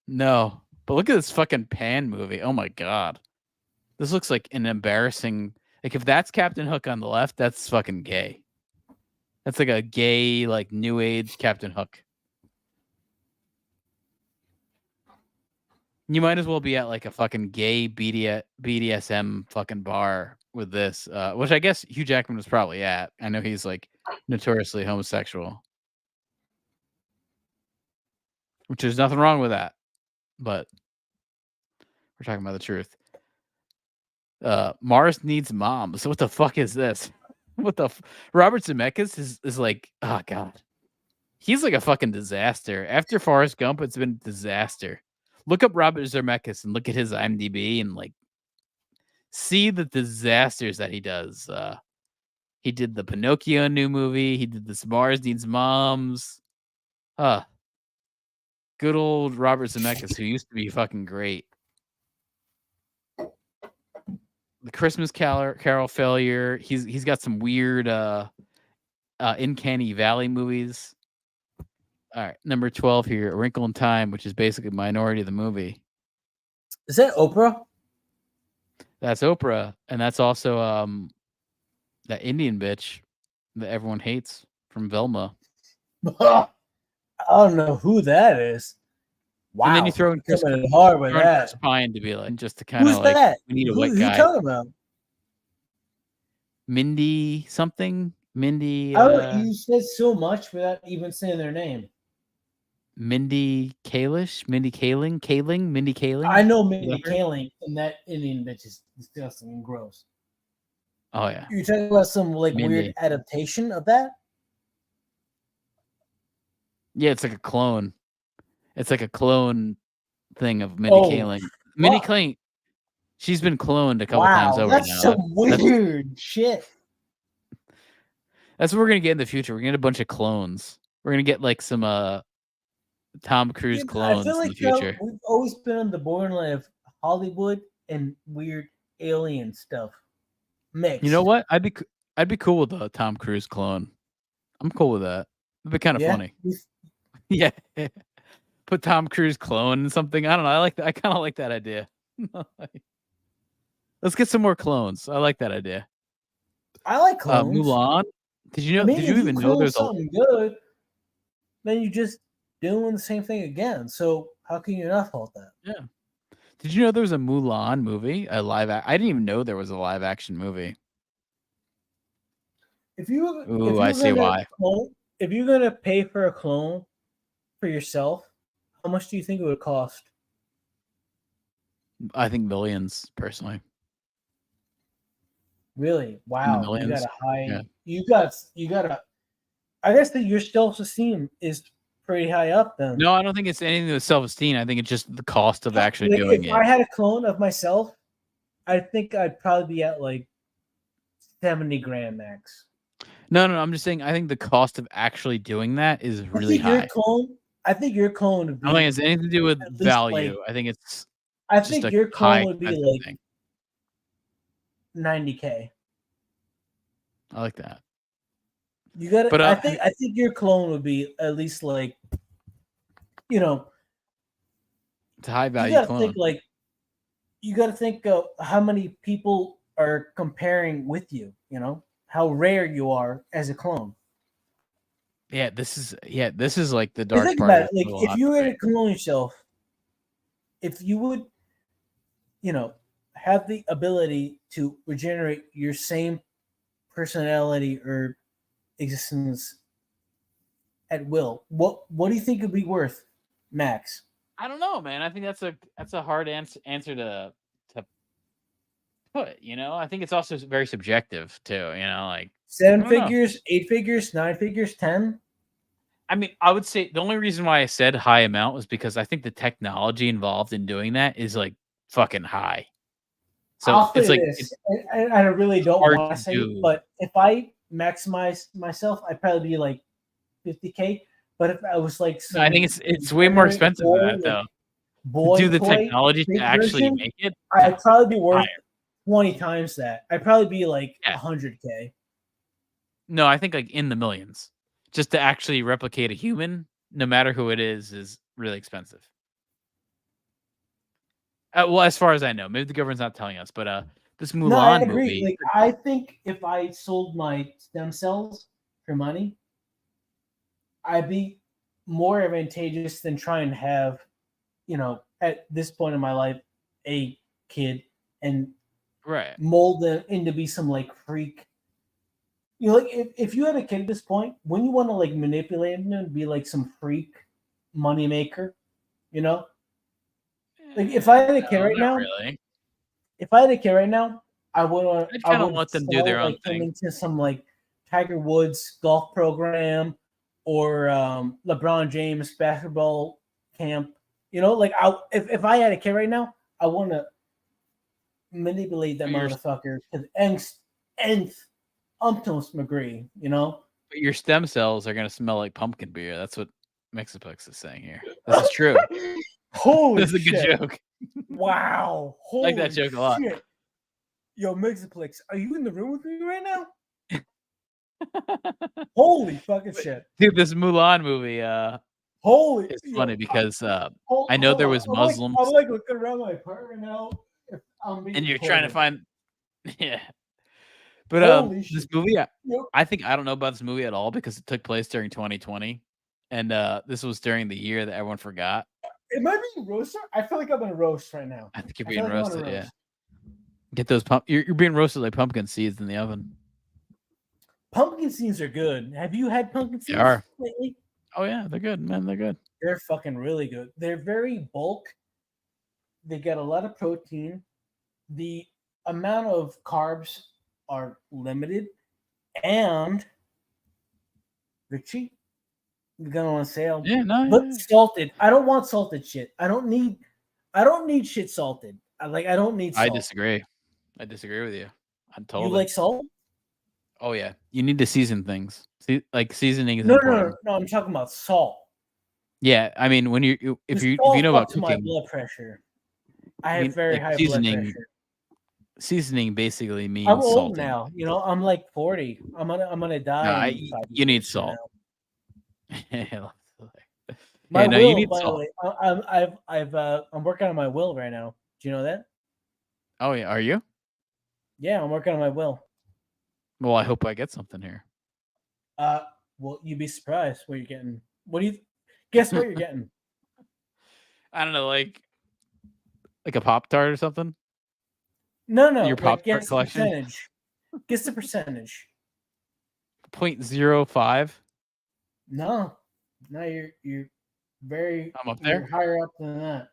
no, but look at this fucking Pan movie. Oh my god, this looks like an embarrassing. Like if that's Captain Hook on the left, that's fucking gay. That's like a gay, like new age Captain Hook. You might as well be at like a fucking gay BDSM fucking bar with this, which I guess Hugh Jackman was probably at. I know he's like notoriously homosexual. which there's nothing wrong with that, but we're talking about the truth. Mars needs mom. So what the fuck is this? What the Robert Zemeckis is like, oh god. He's like a fucking disaster. After Forrest Gump, it's been a disaster. Look up Robert Zemeckis and look at his IMDb and like see the disasters that he does. He did the Pinocchio new movie. He did this Mars Needs Moms. Good old Robert Zemeckis, who used to be fucking great. The Christmas Carol failure. He's got some weird Uncanny Valley movies. All right, number 12 here, A Wrinkle in Time, which is basically Minority of the movie. Is that Oprah? That's Oprah, and that's also that Indian bitch that everyone hates from Velma. I don't know who that is. Wow, And then you throw in Chris, coming hard with that. Chris Pine to be like, just to kind Who's of like, that? we need a Who white you guy. talking about? Mindy something. Mindy. You said so much without even saying their name. Mindy Kalish, Mindy Kaling, Mindy Kaling. I know Mindy Kaling, and that Indian bitch is disgusting and gross. Oh yeah. You're talking about some like Mindy. weird adaptation of that? Yeah, it's like a clone. It's like a clone thing of Mindy Kaling. Mindy Kaling, she's been cloned a couple times over that's now. Some weird shit. That's what we're gonna get in the future. We're gonna get a bunch of clones. We're gonna get like some Tom Cruise clones I feel like in the future. we've always been on the borderline of Hollywood and weird alien stuff mixed. You know what? I'd be cool with a Tom Cruise clone. I'm cool with that. It'd be kind of funny. Yeah. Put Tom Cruise clone in something. I don't know. I kind of like that idea. Let's get some more clones. I like that idea. I like clones. Mulan. Did you know? Did you even know there's something good? Then you just doing the same thing again. So how can you not fault that? Yeah. Did you know there was a Mulan movie? I didn't even know there was a live action movie. If you I see why. If you're gonna pay for a clone for yourself, how much do you think it would cost? I think millions, personally. Really? Wow. You got millions. a high. Yeah. You got a. I guess that your self-esteem is pretty high up then. No, I don't think it's anything with self-esteem. I think it's just the cost of actually Like, doing if it. I had a clone of myself, I think I'd probably be at like 70 grand max. No, I'm just saying. I think the cost of actually doing that is really high. I think your clone would be. I don't think it has anything to do with at least, value. like, I think it's. I just think a your high clone would be expensive like thing. 90K. I like that. You got. But, I think your clone would be at least like, It's a high value you gotta clone. think like, you got to think of how many people are comparing with you. You know how rare you are as a clone. Yeah, this is like the But dark think part. about of it. Like, Mulan, if you were right? to clone yourself, if you would, have the ability to regenerate your same personality or existence at will, what do you think it'd be worth, max? I don't know, man. I think that's a hard answer to put. I think it's also very subjective too. Like 7 I don't know. figures, 8 figures, 9 figures, 10. I mean, I would say the only reason why I said high amount was because I think the technology involved in doing that is like fucking high. So I'll it's say like this, and I really don't hard want to to say do. it, but if I maximize myself, I'd probably be like 50K. But if I was like, I think it's way more expensive than that though. Boy To do the toy, technology to big actually version, make it, I'd probably be worth higher. 20 times that. I'd probably be like 100K. No, I think like in the millions. Just to actually replicate a human, no matter who it is really expensive. Well, as far as I know, maybe the government's not telling us, but this Mulan No, I agree. movie. Like, I think if I sold my stem cells for money, I'd be more advantageous than trying to have, at this point in my life, a kid and Right. mold them into be some like freak. Like if you had a kid at this point, wouldn't you want to like manipulate them and be like some freak money maker You know, like if I had a kid right now, Really. if I had a kid right now, I would. I'd I kinda would let them do sell, their own like him thing. into some like Tiger Woods golf program or LeBron James basketball camp. You know, like if I had a kid right now, I want to manipulate that But your motherfucker to nth umpteenth degree. You know, but your stem cells are gonna smell like pumpkin beer. That's what Mexiplex is saying here. This is true. holy This is a good shit! joke. Wow, I holy like that joke a lot. shit! Yo, Mexiplex, are you in the room with me right now? Holy fucking shit! Dude, this Mulan movie Holy, is funny because hold, I know hold there on. was I'm Muslims like looking around my apartment now. If I'm being and you're trying to recorded. find yeah. But Holy this shit! movie, Yep. I think I don't know about this movie at all because it took place during 2020, and this was during the year that everyone forgot. Am I being roasted? I feel like I'm in a roast right now. I think you're I being feel like I'm on a roasted. Yeah, roast. get those you're being roasted like pumpkin seeds in the oven. Pumpkin seeds are good. Have you had pumpkin They seeds are. lately? Oh yeah, they're good, man. They're good. They're fucking really good. They're very bulk. They get a lot of protein. The amount of carbs are limited, and they're cheap. They're going on sale. Yeah, no, But yeah. salted. I don't want salted shit. I don't need shit salted. I don't need salt. I disagree. I disagree with you. I'm You totally. like salt? Oh yeah, you need to season things. Like seasoning is No, important. no. I'm talking about salt. Yeah, I mean when if The you salt know about ups my cooking, blood pressure. I I have mean very like high blood seasoning. pressure. Seasoning basically means I'm old salting. now. You know, I'm like 40. I'm gonna die in 5 you need years from salt. now. Yeah, My no, you will, need by the salt. way, I'm working on my will right now. Do you know that? Oh yeah, are you? Yeah, I'm working on my will. Well, I hope I get something here. Well, you'd be surprised what you're getting. What do you guess? What you're getting? I don't know, like a Pop-Tart or something. No, Your like Pop-Tart guess the collection. percentage. Guess the percentage. 0.05. No, you're very. I'm up You're there. higher up than that.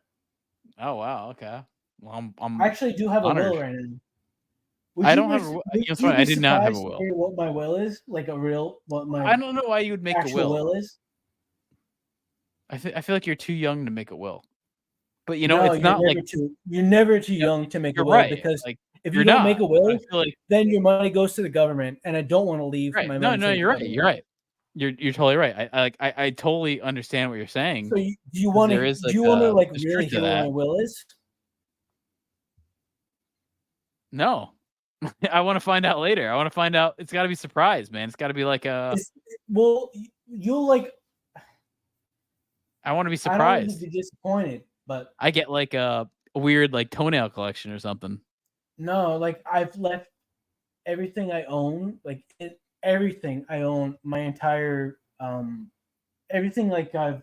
Oh wow, okay. Well, I'm I actually do have honored. a will right now. Would I you don't be- have a would you know, you funny, be I did not have a surprised to will. hear what my will is? Like what my I don't know why you would make a actual will. will is? I feel like you're too young to make a will. But you know, No, it's not like you're never too young to make a you're will right. because Like if you're you don't not. make a I will, feel like then your money goes to the government, and I don't want to leave right. my No, money. no, to the you're right. government. You're right. You're totally right. I totally understand what you're saying. So do you 'cause want there to? is Do you want to like there's really truth to hear what my that. will is? No. I want to find out later. I want to find out. It's got to be surprise, man. It's got to be like Well, you'll like. I want to be I don't want you surprised. to be disappointed, but I get like a weird like toenail collection or something. no, like I've left everything I own, like everything I own, my entire everything like I've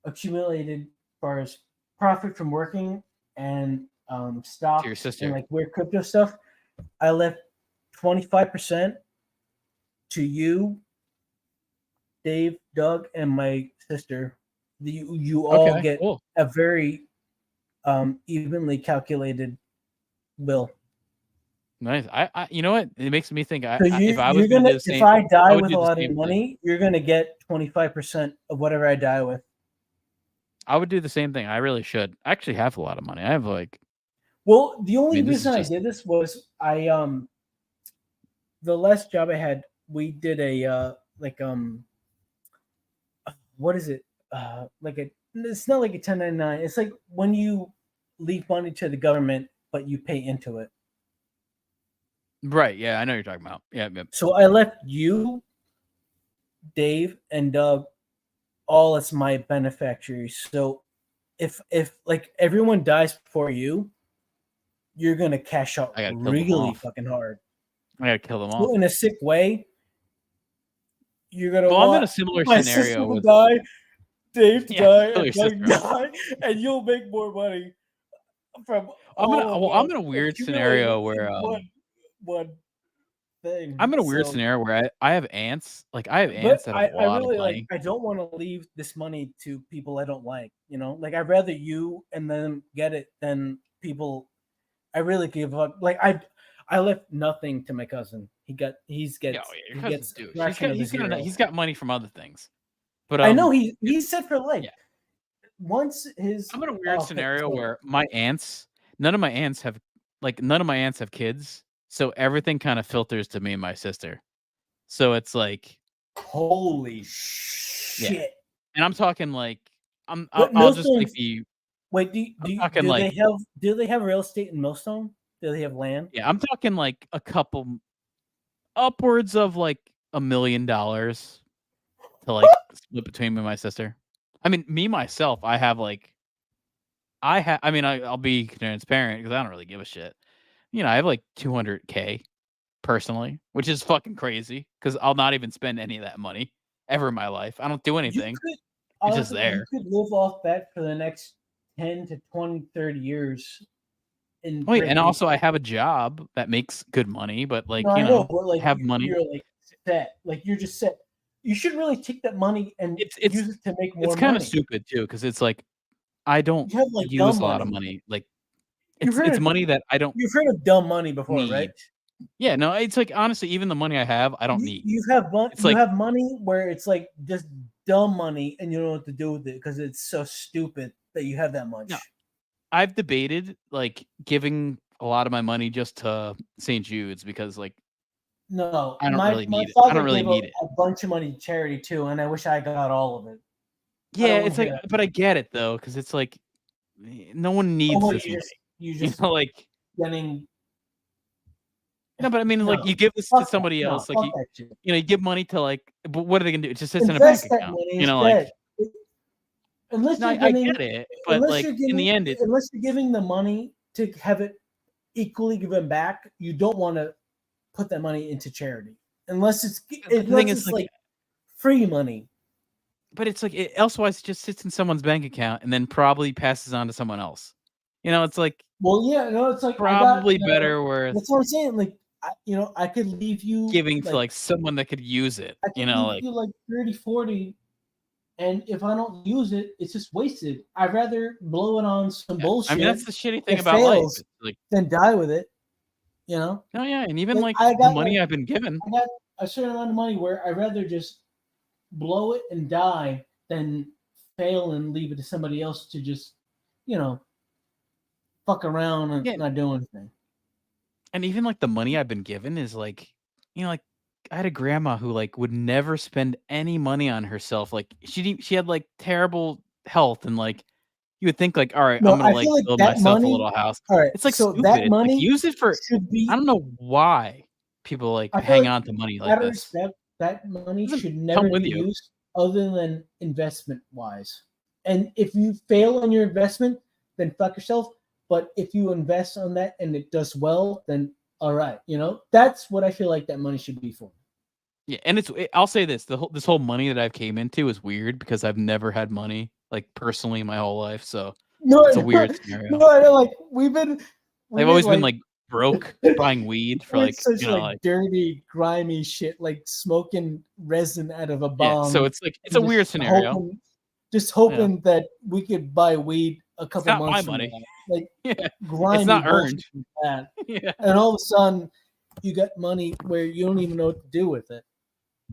accumulated as far as profit from working and stocks To your sister. and like weird crypto stuff. I left 25% to you, Dave, Doug, and my sister. You all Okay, get cool. a very evenly calculated bill. Nice. I you know what? It makes me think. So If I was you're gonna gonna do the same, if I die would with do a the lot same of thing. money, you're gonna get 25% of whatever I die with. I would do the same thing. I really should. I actually have a lot of money. I have like. Well, the only I mean, this is reason I just- did this was the last job I had, we did a what is it? It's not like a 1099. It's like when you leave money to the government, but you pay into it. Right. Yeah, I know what you're talking about. Yeah. So I left you, Dave, and Doug all as my benefactors. So if like everyone dies before you, you're gonna cash out I gotta kill them really off. fucking hard. I gotta kill them So all. in a sick way, you're gonna Well, I'm in want a similar my scenario sister to with- die, Dave to Yeah, die, kill and your Doug sister. die, and you'll make more money from. I'm in all of a weird accumulated scenario in where one thing. I'm in a weird So- scenario where I have aunts. Like I have But aunts that have a I lot really of money. I don't want to leave this money to people I don't like. You know, like I'd rather you and them get it than people. I really give up. Like I left nothing to my cousin. He Yeah, gets your he cousin's gets douche. a fraction of his zero. He's got money from other things. But I know he said for like yeah. once his. I'm in a weird okay, scenario so- where none of my aunts have kids, so everything kind of filters to me and my sister. So it's like, holy shit. And I'm talking like But I'll just like Millstone's- be Wait, talking like do they have real estate in Millstone? Do they have land? yeah, I'm talking like a couple upwards of like $1 million to like split between me and my sister. I mean, me myself, I'll be transparent because I don't really give a shit. You know, I have like 200K personally, which is fucking crazy because I'll not even spend any of that money ever in my life. I don't do anything. It's just there. You could live off that for the next 10 to 20, 30 years. Wait, and also I have a job that makes good money, but like No, I you know, know, but, like, have you're- money. You're like set. Like you're just set. You should really take that money and use it to make more It's kind money. of stupid too because it's like I don't You have, like, use dumb a lot of money. money. Like You've heard it's of- money that I don't You've heard of dumb money before, need. right? Yeah, no, it's like honestly, even the money I have, I don't need. You have It's like have money where it's like just dumb money and you don't know what to do with it because it's so stupid that you have that much. No. I've debated like giving a lot of my money just to St. Jude's because like No, I don't really my need it. I father don't really gave need it. a bunch of money to charity too, and I wish I got all of it. I Yeah, don't it's wanna like, hear but I get it though because it's like no one needs Oh, this you money. just you You just know, like getting no, but I mean, like No, you give this fuck to that. somebody No, else, like fuck you, that shit. you know, you give money to like, but what are they gonna do? It just sits in a bank invest that account. money You know, like instead. Unless no, you're I getting, get it, but unless like you're in giving, the end, it unless you're giving the money to have it equally given back, you don't want to put that money into charity. Unless it's the thing is, like free money. but it's like it elsewise just sits in someone's bank account and then probably passes on to someone else. You know, it's like Well, yeah, no, it's like probably I got, better where That's what I'm saying. Like, I could leave you giving to like someone that could use it. I could You know, leave like you like 30, 40, and if I don't use it, it's just wasted. I'd rather blow it on some bullshit. I mean, that's the shitty thing that about life. fails It's like than die with it. You know? no, yeah, and even like I the got, money like, I've been given. I got a certain amount of money where I'd rather just blow it and die than fail and leave it to somebody else to just, fuck around and not do anything. And even like the money I've been given is like, you know, like I had a grandma who like would never spend any money on herself. Like she had like terrible health and like you would think like, all right, No, I'm gonna I like feel like build that myself money- a little house. all right, It's like so stupid. that It's like, money use it for should be. I don't know why people like I feel hang like on to money like out of this. respect, that money Doesn't should come never with be you. used other than investment wise. And if you fail on your investment, then fuck yourself. But if you invest on that and it does well, then all right. That's what I feel like that money should be for. Yeah, and I'll say this: this whole money that I've came into is weird because I've never had money like personally my whole life, so it's a weird scenario. No, I know, like we've been. I've always been like broke buying weed for like such you know like dirty, grimy shit, like smoking resin out of a yeah. bomb. So it's like it's a just weird scenario. Hoping that we could buy weed a couple not months my from money. now. Like Yeah, grimy it's not bullshit earned. like that. Yeah. And all of a sudden, you got money where you don't even know what to do with it.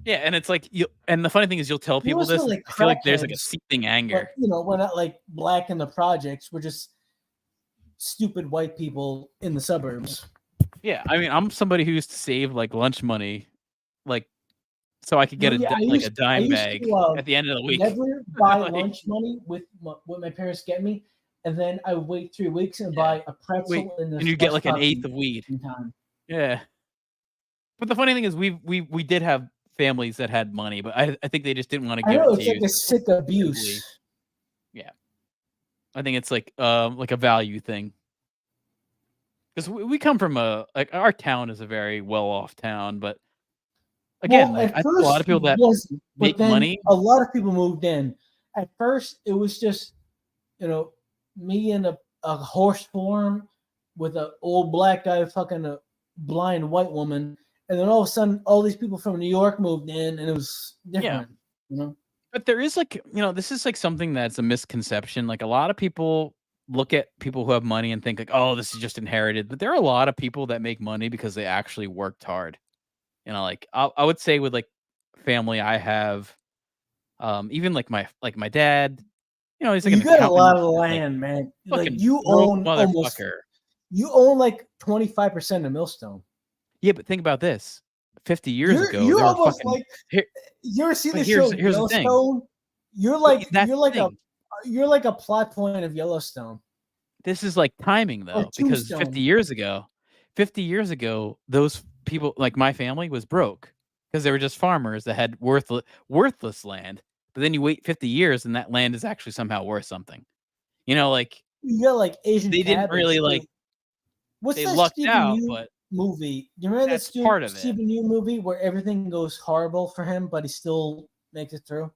Yeah, and it's like you. And the funny thing is, you'll tell people also this. like I feel like there's like a crackheads, seething anger. But, we're not like black in the projects. We're just stupid white people in the suburbs. Yeah, I mean, I'm somebody who used to save like lunch money, like so I could get Yeah, I a used- I dime used bag to, at the end of the week. Never buy Like, lunch money with what my parents get me, and then I would wait 3 weeks and buy a pretzel Wait, and and you get like an eighth of weed. in time. Yeah. But the funny thing is, we did have families that had money, but I think they just didn't want to I give know it it's to like you. a sick abuse. Yeah, I think it's like a value thing. Because we come from our town is a very well off town, but again, Well, like at I think a lot first of people it that wasn't, but make then money. A lot of people moved in. At first, it was just, me in a horse form with an old black guy fucking a blind white woman, and then all of a sudden, all these people from New York moved in, and it was different. You know, But there is like, this is like something that's a misconception. Like a lot of people look at people who have money and think like, oh, this is just inherited. But there are a lot of people that make money because they actually worked hard. Like I would say with like family I have, even like my dad, he's like you an got a lot accountant, of like, land, man. Like fucking you broke own almost. motherfucker. You own like 25% of Millstone. Yeah, but think about this. 50 years ago, You're they were almost fucking. like you ever see But the show here's the thing. Yellowstone? You're But like a plot point of Yellowstone. This is like timing though, because 50 years ago, those people like my family was broke because they were just farmers that had worthless land. But then you wait 50 years and that land is actually somehow worth something. Like you got like Asian. They didn't really like. What's they that lucked Stephen out, Yeun but movie? You remember that's that part of it. Stephen Yeun movie where everything goes horrible for him, but he still makes it through?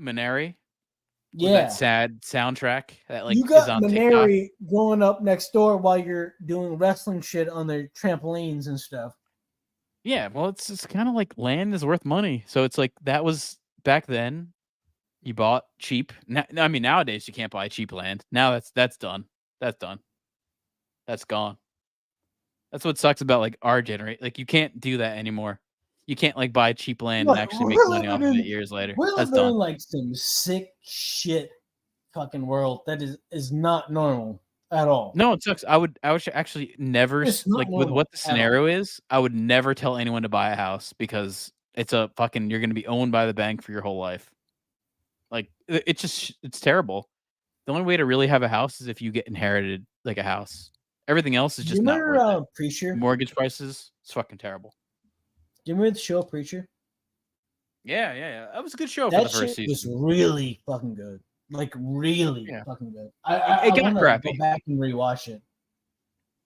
Minari? Yeah. That sad soundtrack that like you is got on TikTok. Minari going up next door while you're doing wrestling shit on their trampolines and stuff. Yeah, well, it's kind of like land is worth money. So it's like that was back then. You bought cheap. I mean, nowadays you can't buy cheap land. Now that's done. That's done. That's gone. That's what sucks about like our generation. Like you can't do that anymore. You can't like buy cheap land and actually make money off of it years later. We're That's living in done. like some sick shit fucking world that is not normal at all. No, it sucks. I would actually never It's not like with normal what the at all. scenario is. I would never tell anyone to buy a house because it's a fucking you're going to be owned by the bank for your whole life. Like it's terrible. The only way to really have a house is if you get inherited like a house. Everything else is Do just you not remember worth it. Preacher? Mortgage prices, it's fucking terrible. Do you remember the show Preacher? Yeah. That was a good show for That the first shit season. was really fucking good. Like really fucking good. I It got wanna crappy. go back and rewatch it.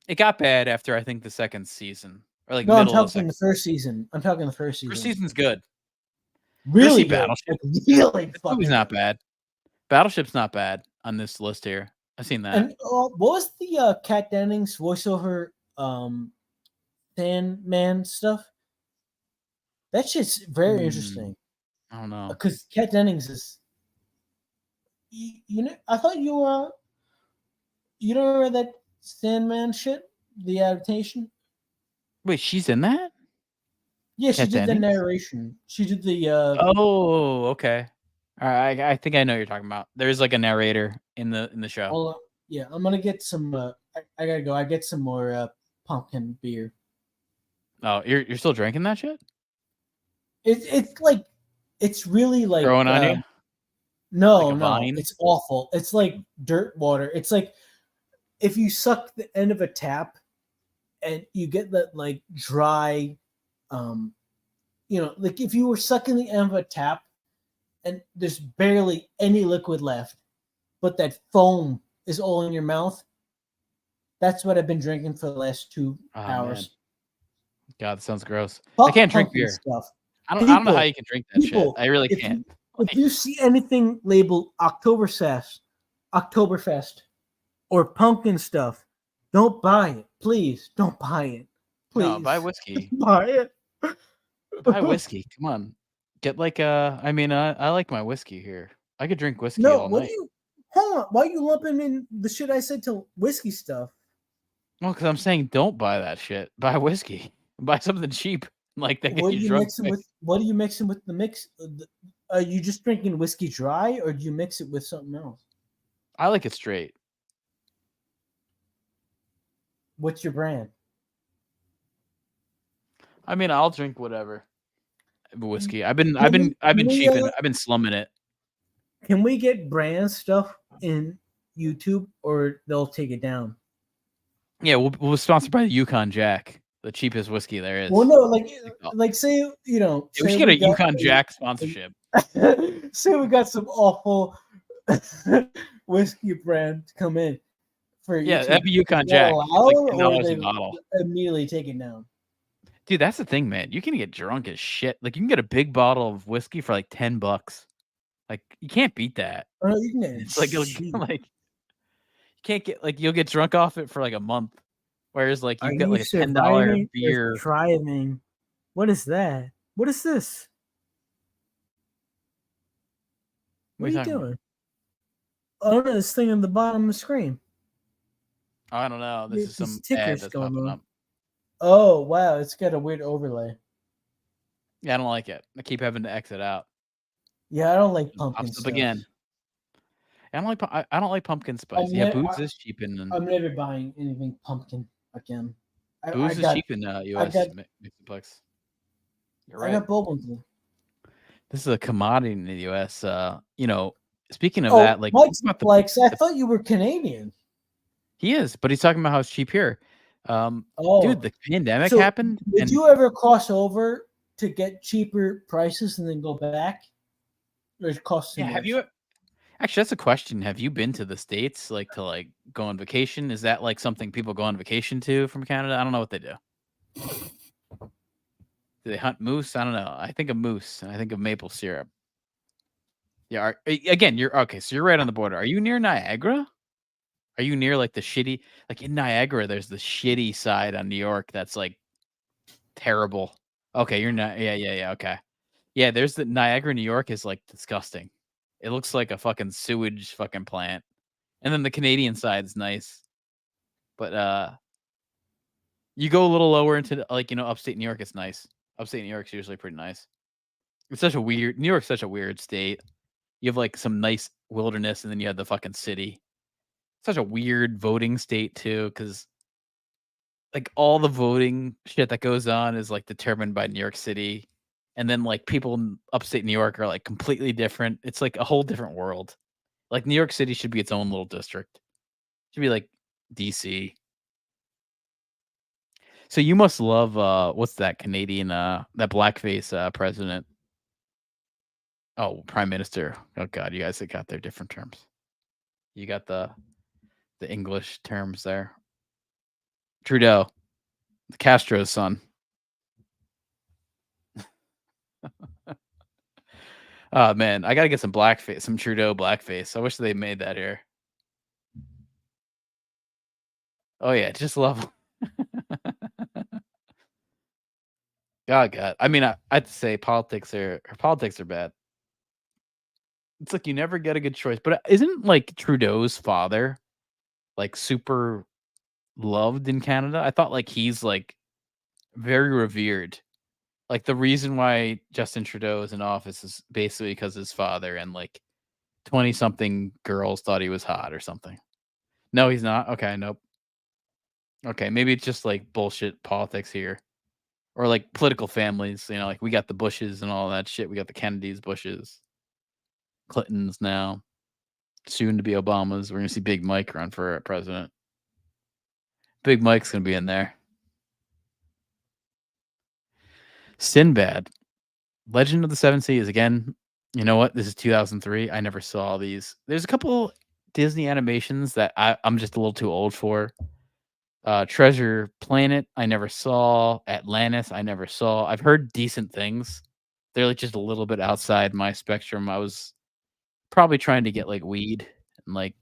It got bad after I think the second season or like No, I'm middle of the talking second. the first season. I'm talking the first season. First season's good. Really Really good. Battleship. Like, really This fucking movie's not good. bad. Battleship's not bad on this list here. I've seen that. And what was the Kat Dennings voiceover Sandman stuff? That shit's very interesting. I don't know. Because Kat Dennings is, you know, I thought you don't remember that Sandman shit, the adaptation. Wait, she's in that? Yeah, she Kat did the Dennings? narration. She did the. Oh, okay. All right, I think I know what you're talking about. There's like a narrator in the show. Hold on. Yeah, I'm gonna get some. I gotta go. I get some more pumpkin beer. Oh, you're still drinking that shit? It's like it's really like Growing on you? No, Like a no, vine? it's awful. It's like dirt water. It's like if you suck the end of a tap and you get that like dry, like if you were sucking the end of a tap and there's barely any liquid left, but that foam is all in your mouth. That's what I've been drinking for the last 2 hours. Man. God, that sounds gross. Fuck I can't drink pumpkin beer. stuff. I don't know how People- you can drink that shit. I really if can't. If you see anything labeled Oktoberfest, or pumpkin stuff, don't buy it. Please, don't buy it. Please. No, buy whiskey. Buy it. Buy whiskey. Come on. Get like I mean, I like my whiskey here. I could drink whiskey No, all what night. do you hold on? Why are you lumping in the shit I said to whiskey stuff? Well, because I'm saying don't buy that shit. Buy whiskey. Buy something cheap. Like that What are get you you drunk. mixing with? What are you mixing with the mix? Are you just drinking whiskey dry, or do you mix it with something else? I like it straight. What's your brand? I mean, I'll drink whatever. Whiskey. I've been Can we, cheaping. I've been slumming it. Can we get brand stuff in YouTube, or they'll take it down? Yeah, we'll be sponsored by the Yukon Jack, the cheapest whiskey there is. Well, no, like say Yeah, we say should get a got Yukon Jack sponsorship. say we got some awful whiskey brand to come in for Yeah, YouTube. that'd be Yukon Is that Jack. It's like allowed, or $10 a they bottle. immediately take it down? Dude, that's the thing, man. You can get drunk as shit. Like you can get a big bottle of whiskey for like $10. Like you can't beat that. Oh, you can get It's like cheap. like you can't get like you'll get drunk off it for like a month. Whereas like Are you get you like a $10 surviving or beer. thriving? What is that? What is this? What are you talking about? doing? Oh, no, this thing on the bottom of the screen. I don't know. This is some ad that's popping up. Oh, wow. It's got a weird overlay. Yeah, I don't like it. I keep having to exit out. Yeah, I don't like pumpkin Pops up stuff. again. I don't like pumpkin spice. Yeah, Boots is cheap in. I'm never buying anything pumpkin again. Booze is cheap in US Mixoplex. You're right. I got Bullwinkle. This is a commodity in the US. You know, speaking of that, like Mike's I thought you were Canadian. He is, but he's talking about how it's cheap here. Dude, the pandemic happened. Did you ever cross over to get cheaper prices and then go back? Or it costs too much? Have you? Actually, that's a question. Have you been to the States, like to like go on vacation? Is that like something people go on vacation to from Canada? I don't know what they do. Do they hunt moose? I don't know. I think of moose and I think of maple syrup. Yeah. Again, you're okay. So you're right on the border. Are you near Niagara? Are you near like the shitty? Like in Niagara, there's the shitty side on New York that's like terrible. Okay, you're not. Yeah. Okay. Yeah, there's the Niagara, New York is like disgusting. It looks like a fucking sewage fucking plant. And then the Canadian side is nice. But you go a little lower into like, upstate New York, it's nice. Upstate New York's usually pretty nice. It's such a weird New York's such a weird state. You have like some nice wilderness and then you have the fucking city. Such a weird voting state too, because like all the voting shit that goes on is like determined by New York City. And then like people in upstate New York are like completely different. It's like a whole different world. Like New York City should be its own little district. Should be like DC. So you must love what's that Canadian that blackface president? Oh, prime minister. Oh god, you guys have got their different terms. You got the English terms there. Trudeau, the Castro's son. Oh man, I gotta get some blackface, some Trudeau blackface. I wish they made that here. Oh yeah, just love. God. I mean, I'd say politics are bad. It's like you never get a good choice. But isn't like Trudeau's father like super loved in Canada? I thought like he's like very revered. Like the reason why Justin Trudeau is in office is basically because his father and like 20-something girls thought he was hot or something. No, he's not. Okay, nope. Okay, maybe it's just like bullshit politics here. Or like political families, like we got the Bushes and all that shit. We got the Kennedys, Bushes, Clintons now. Soon to be Obamas. We're gonna see Big Mike run for president. Big Mike's gonna be in there. Sinbad, Legend of the Seven Seas. Again, you know what? This is 2003. I never saw these. There's a couple Disney animations that I'm just a little too old for. Treasure Planet, I never saw. Atlantis, I never saw. I've heard decent things. They're like just a little bit outside my spectrum. I was probably trying to get like weed and like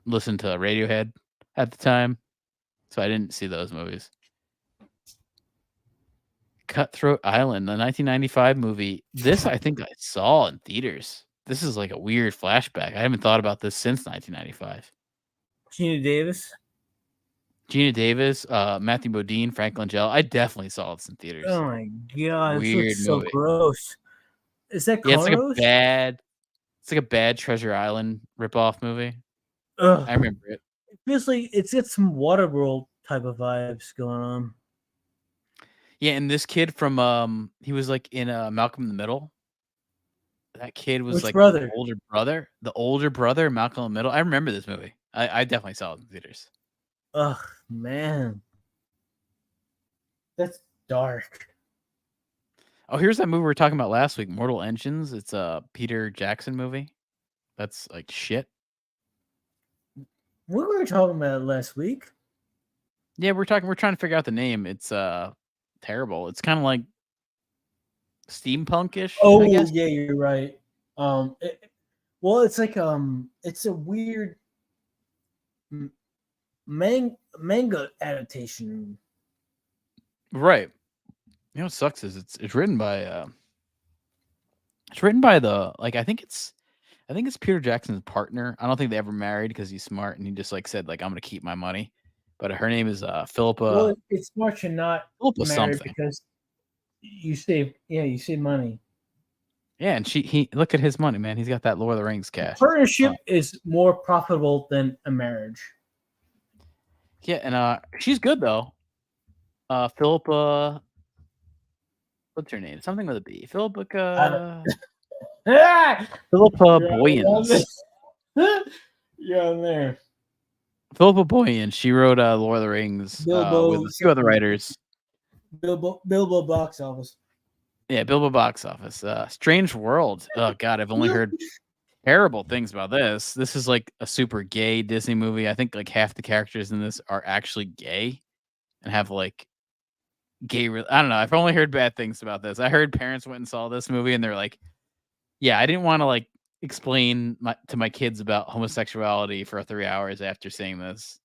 listen to Radiohead at the time. So I didn't see those movies. Cutthroat Island, the 1995 movie. This I think I saw in theaters. This is like a weird flashback. I haven't thought about this since 1995. Gina Davis, Matthew Modine, Frank Langella. I definitely saw this in theaters. Oh my god, weird this looks movie. So gross. Is that yeah, Carlos? It's like a bad Treasure Island ripoff movie. Ugh. I remember it. It feels like it's got some Waterworld type of vibes going on. Yeah, and this kid from he was like in Malcolm in the Middle. That kid was Which like brother? The older brother, Malcolm in the Middle. I remember this movie. I definitely saw it in theaters. Ugh, man. That's dark. Oh, here's that movie we were talking about last week, Mortal Engines. It's a Peter Jackson movie. That's like shit. What were we talking about last week? Yeah, we're trying to figure out the name. It's terrible. It's kind of like steampunk-ish. Oh, I guess. yeah, you're right. Well, it's like it's a weird manga adaptation. Right. You know what sucks is it's written by the I think it's Peter Jackson's partner. I don't think they ever married because he's smart and he just said I'm gonna keep my money. But her name is Philippa. Well, it's smart you're not Philippa married something. because you save money. Yeah, and he look at his money, man. He's got that Lord of the Rings cash. Partnership is more profitable than a marriage. Yeah, and she's good though. Philippa, what's her name? Something with a B. Philippa Boyens. You're on there. Philippa Boyens. She wrote Lord of the Rings with a few other writers. Bilbo box office. Yeah, Bilbo box office. Strange World. Oh God, I've only heard terrible things about this. This is a super gay Disney movie. I think half the characters in this are actually gay and have gay. I don't know. I've only heard bad things about this. I heard parents went and saw this movie and they're like, "Yeah, I didn't want to explain to my kids about homosexuality for 3 hours after seeing this."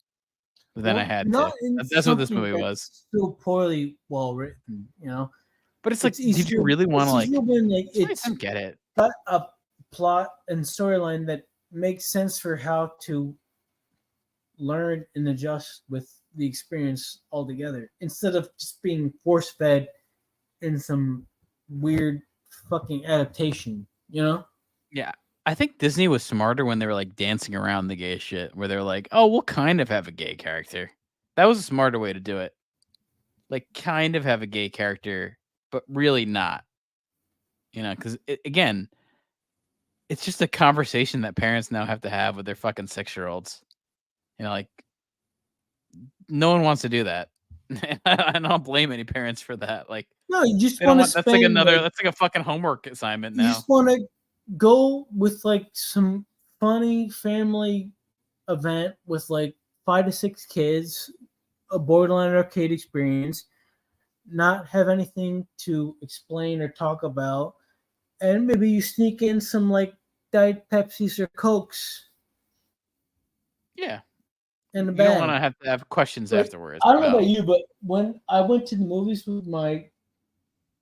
But then I had to. That's what this movie was. So poorly well written, you know. But it's did you really want to I don't get it. Got a plot and storyline that makes sense for how to learn and adjust with the experience altogether, instead of just being force fed in some weird fucking adaptation, you know? Yeah. I think Disney was smarter when they were dancing around the gay shit, where they're like, "Oh, we'll kind of have a gay character." That was a smarter way to do it. Kind of have a gay character, but really not. You know, because again, it's just a conversation that parents now have to have with their fucking 6-year-olds. You know, no one wants to do that. I don't blame any parents for that. No, you just want to. That's that's a fucking homework assignment now. You just want to go with some funny family event with 5 to 6 kids, a borderline arcade experience, not have anything to explain or talk about, and maybe you sneak in some Diet Pepsis or Cokes. Yeah. In the You bag. don't want to have questions afterwards. I don't know about you, but when I went to the movies with my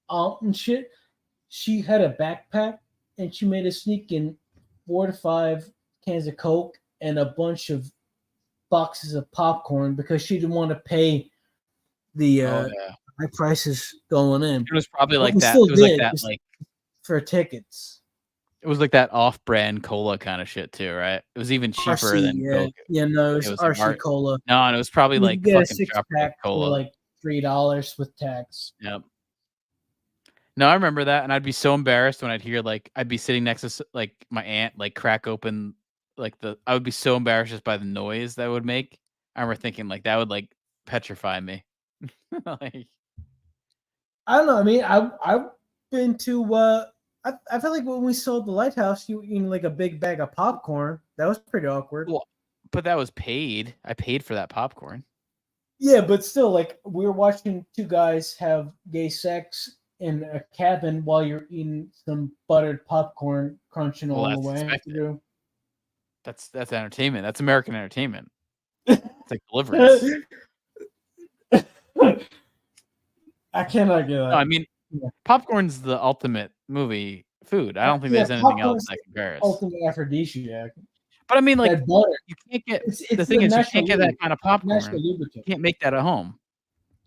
aunt and shit, she had a backpack and she made us sneak in 4 to 5 cans of Coke and a bunch of boxes of popcorn because she didn't want to pay the high prices going in. It was probably But like we that. still It was like did, that, just for tickets. It was like that off-brand cola kind of shit too, right? It was even cheaper RC, than yeah. Coke. Yeah, no, it was RC Art- Cola. No, and it was probably You could get a fucking 6-pack Chopper cola. for $3 with tax. Yep. No, I remember that, and I'd be so embarrassed when I'd hear I'd be sitting next to my aunt crack open I would be so embarrassed just by the noise that would make. I remember thinking that would petrify me. I don't know. I mean, I've been to. I feel like when we saw the Lighthouse, you eating a big bag of popcorn. That was pretty awkward. Well, but that was paid. I paid for that popcorn. Yeah, but still, we were watching 2 guys have gay sex in a cabin while you're eating some buttered popcorn, crunching all the way through. That's entertainment. That's American entertainment. It's like Deliverance. I cannot get that. No, I mean, popcorn's the ultimate movie food. I don't think there's anything else that compares. Ultimate aphrodisiac. But I mean, That butter. you can't get It's the thing is you natural can't get that lubricant. kind of popcorn. Natural lubricant. You can't make that at home.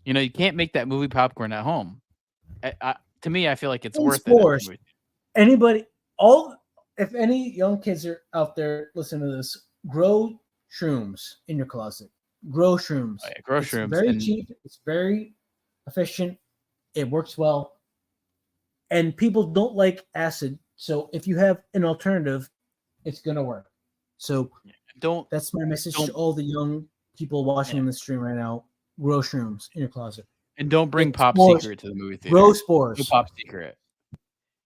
You know, you can't make that movie popcorn at home. To me, I feel like it's worth Force. it. Anybody, if any young kids are out there listening to this, grow shrooms in your closet. Grow shrooms. Oh, yeah, grow It's shrooms. very And cheap. It's very efficient. It works well. And people don't like acid. So if you have an alternative, it's going to work. So that's my message to all the young people watching the stream right now. Grow shrooms in your closet. And don't bring It's Pop spores. Secret to the movie theater. Grow spores. No Pop Secret.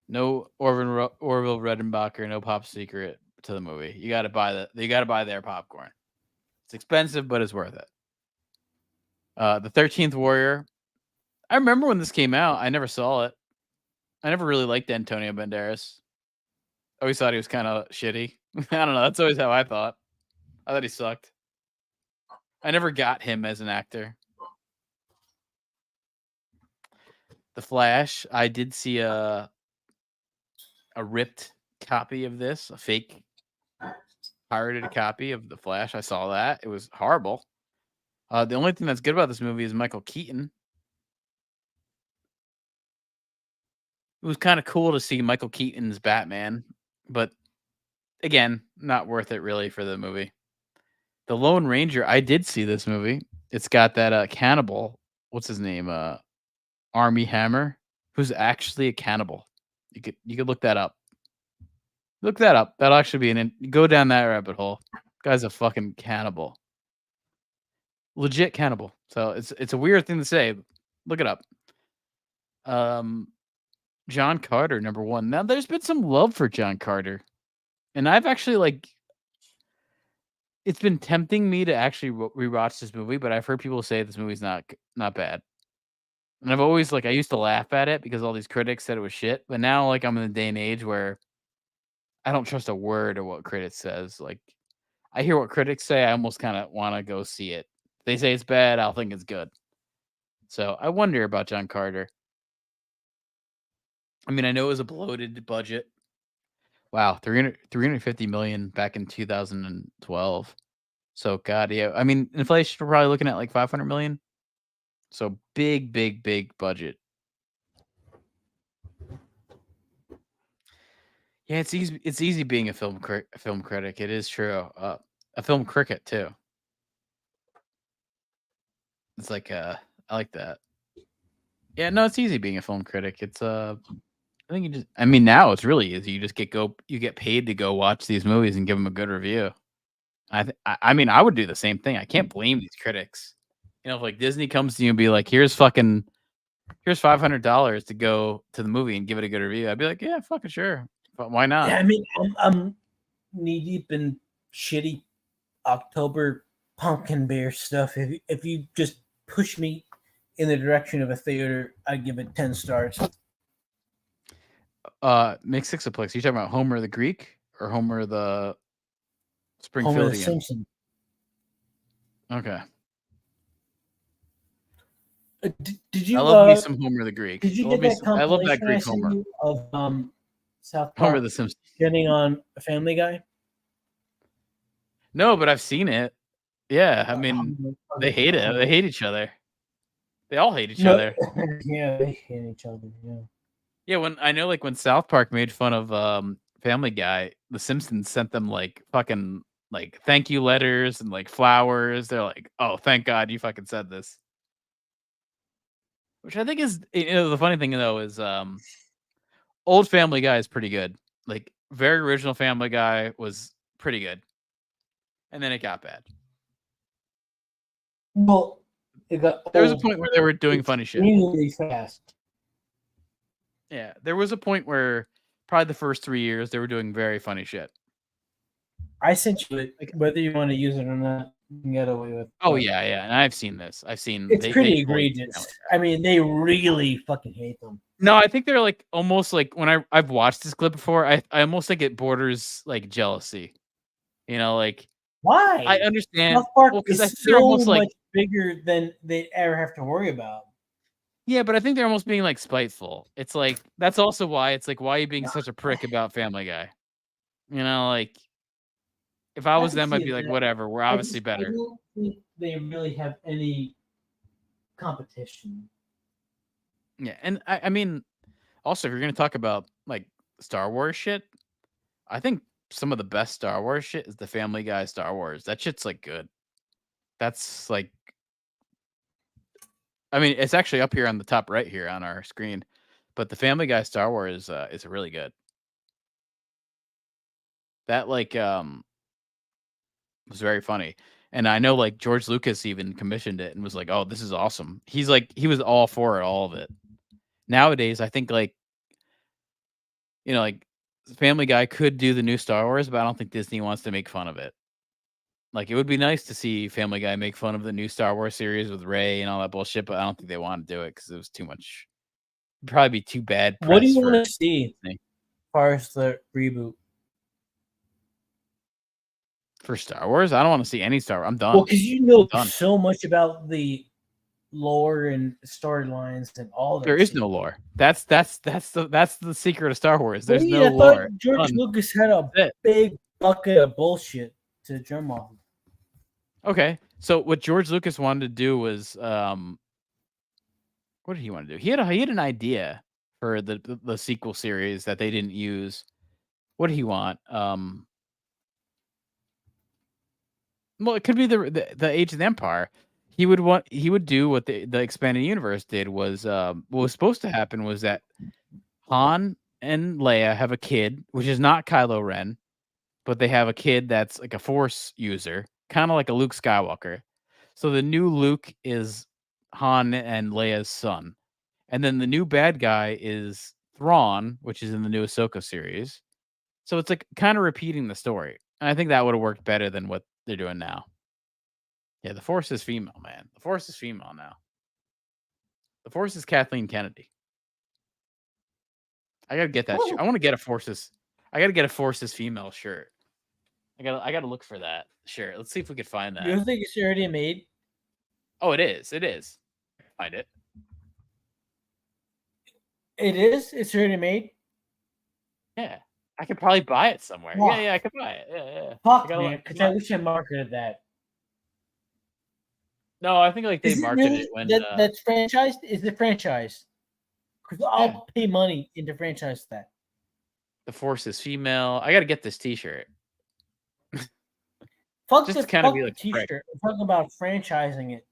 No Orville Redenbacher. No Pop Secret to the movie. You got to buy their popcorn. It's expensive, but it's worth it. The 13th Warrior. I remember when this came out. I never saw it. I never really liked Antonio Banderas. I always thought he was kind of shitty. I don't know. That's always how I thought. I thought he sucked. I never got him as an actor. The Flash, I did see a ripped copy of this, a fake pirated copy of The Flash. I saw that. It was horrible. The only thing that's good about this movie is Michael Keaton. It was kind of cool to see Michael Keaton's Batman, but again, not worth it really for the movie. The Lone Ranger, I did see this movie. It's got that cannibal. What's his name? Army Hammer, who's actually a cannibal. You could look that up. Look that up. That'll actually be go down that rabbit hole. Guy's a fucking cannibal. Legit cannibal. So it's a weird thing to say. Look it up. John Carter, number 1. Now there's been some love for John Carter. And I've actually it's been tempting me to actually rewatch this movie, but I've heard people say this movie's not bad. And I've always I used to laugh at it because all these critics said it was shit. But now I'm in a day and age where I don't trust a word of what critics says. I hear what critics say, I almost kind of want to go see it. If they say it's bad, I'll think it's good. So I wonder about John Carter. I mean, I know it was a bloated budget. Wow, 350 million back in 2012. So God, yeah. I mean, inflation, we're probably looking at 500 million. So big budget. Yeah, it's easy. It's easy being a film critic. It is true. A film cricket too. It's I like that. Yeah, no, it's easy being a film critic. It's I think now it's really easy. You just get paid to go watch these movies and give them a good review. I mean, I would do the same thing. I can't blame these critics. If Disney comes to you and be like, here's $500 to go to the movie and give it a good review, I'd be like, yeah, fucking sure. But why not? Yeah, I mean, I'm knee deep in shitty October pumpkin beer stuff. If you just push me in the direction of a theater, I'd give it 10 stars. Mix Sixplex. You talking about Homer the Greek or Homer the Springfieldian? Homer the Simpson. Okay. Did you? I love me some Homer the Greek. Did you get that compilation? I love that Greek Homer of South Park Homer the Simpson getting on a Family Guy? No, but I've seen it. Yeah, I mean, they hate it. They hate each other. They all hate each other. Yeah, they hate each other. Yeah. Yeah, when South Park made fun of Family Guy, the Simpsons sent them fucking thank you letters and flowers. They're like, "Oh, thank God you fucking said this." Which I think is the funny thing though is old Family Guy is pretty good. Very original Family Guy was pretty good. And then it got bad. Well, there was a point where they were doing funny shit. Really fast. Yeah, there was a point where probably the first 3 years they were doing very funny shit. I sent you it, whether you want to use it or not. You can get away with it. Oh yeah, and I've seen this. It's pretty egregious. I mean, they really fucking hate them. No, I think they're almost when I've watched this clip before, I almost think it borders jealousy. Why? I understand. South Park because is so much bigger than they ever have to worry about. Yeah, but I think they're almost being spiteful. It's that's also why it's why are you being such a prick about Family Guy? If I was them, I'd be like, whatever. We're obviously better. I don't think they really have any competition. Yeah, and I mean, also if you're gonna talk about Star Wars shit, I think some of the best Star Wars shit is the Family Guy Star Wars. That shit's good. That's I mean, it's actually up here on the top right here on our screen, but the Family Guy Star Wars is really good. That was very funny. And I know George Lucas even commissioned it and was like, "Oh, this is awesome." He was all for it, all of it. Nowadays, I think Family Guy could do the new Star Wars, but I don't think Disney wants to make fun of it. It would be nice to see Family Guy make fun of the new Star Wars series with Rey and all that bullshit, but I don't think they want to do it because it was too much. It'd probably be too bad. What do you want to see as far as the reboot? For Star Wars, I don't want to see any Star Wars. I'm done. Well, because you know done. so much about the lore and storylines and all that. There is shit. no lore. That's the secret of Star Wars. There's Well, no yeah, I lore. thought George Done. Lucas had a big bucket of bullshit to drum off. Okay, so what George Lucas wanted to do was, what did he want to do? He had an idea for the sequel series that they didn't use. What did he want? Well, it could be the Age of the Empire. He would do what the expanded universe did was what was supposed to happen was that Han and Leia have a kid, which is not Kylo Ren, but they have a kid that's like a Force user, kind of like a Luke Skywalker. So the new Luke is Han and Leia's son. And then the new bad guy is Thrawn, which is in the new Ahsoka series. So it's like kind of repeating the story. And I think that would have worked better than what they're doing now. Yeah, the Force is female, man. The Force is female now. The Force is Kathleen Kennedy. I gotta get that shirt. I want to get a Forces. I gotta get a Forces female shirt. I gotta look for that shirt. Let's see if we could find that. You don't think it's already made? Oh, it is. It is. Find it. It is. It's already made. Yeah, I could probably buy it somewhere. Wow. Yeah, I could buy it. Yeah. Fuck, I man, because I wish I marketed that. No, I think like they marketed it when that's franchised. Is it franchised? Because I'll pay money into franchise that. the Force is female. I gotta get this T-shirt. Fuck Just the to kind of fuck be the like prick. T-shirt. I'm talking about franchising it.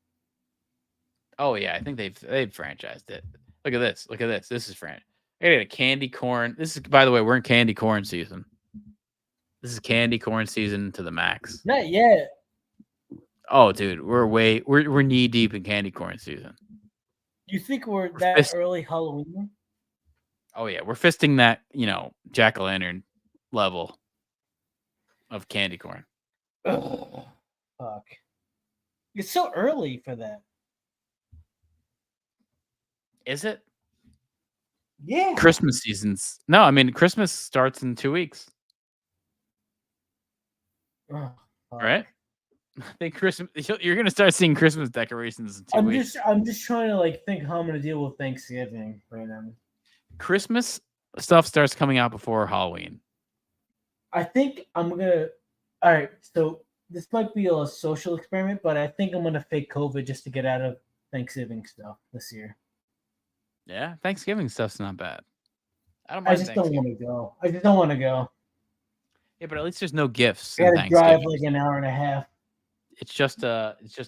Oh yeah, I think they've franchised it. Look at this. Look at this. This is I got a candy corn. This is, by the way, we're in candy corn season. This is candy corn season to the max. Not yet. Oh, dude, we're knee deep in candy corn season. You think we're that early Halloween? Oh yeah, we're fisting that, jack-o'-lantern level of candy corn. Ugh, fuck. It's so early for that. Is it? Yeah. Christmas seasons. No, I mean Christmas starts in 2 weeks. Ugh, fuck. Right? I think Christmas. You're gonna start seeing Christmas decorations in 2 weeks. I'm just trying to think how I'm gonna deal with Thanksgiving right now. Christmas stuff starts coming out before Halloween. I think I'm gonna. All right, so this might be a social experiment, but I think I'm gonna fake COVID just to get out of Thanksgiving stuff this year. Yeah, Thanksgiving stuff's not bad. I don't I mind. just don't want to go. I just don't want to go. Yeah, but at least there's no gifts. I in gotta drive Thanksgiving. like an hour and a half. It's just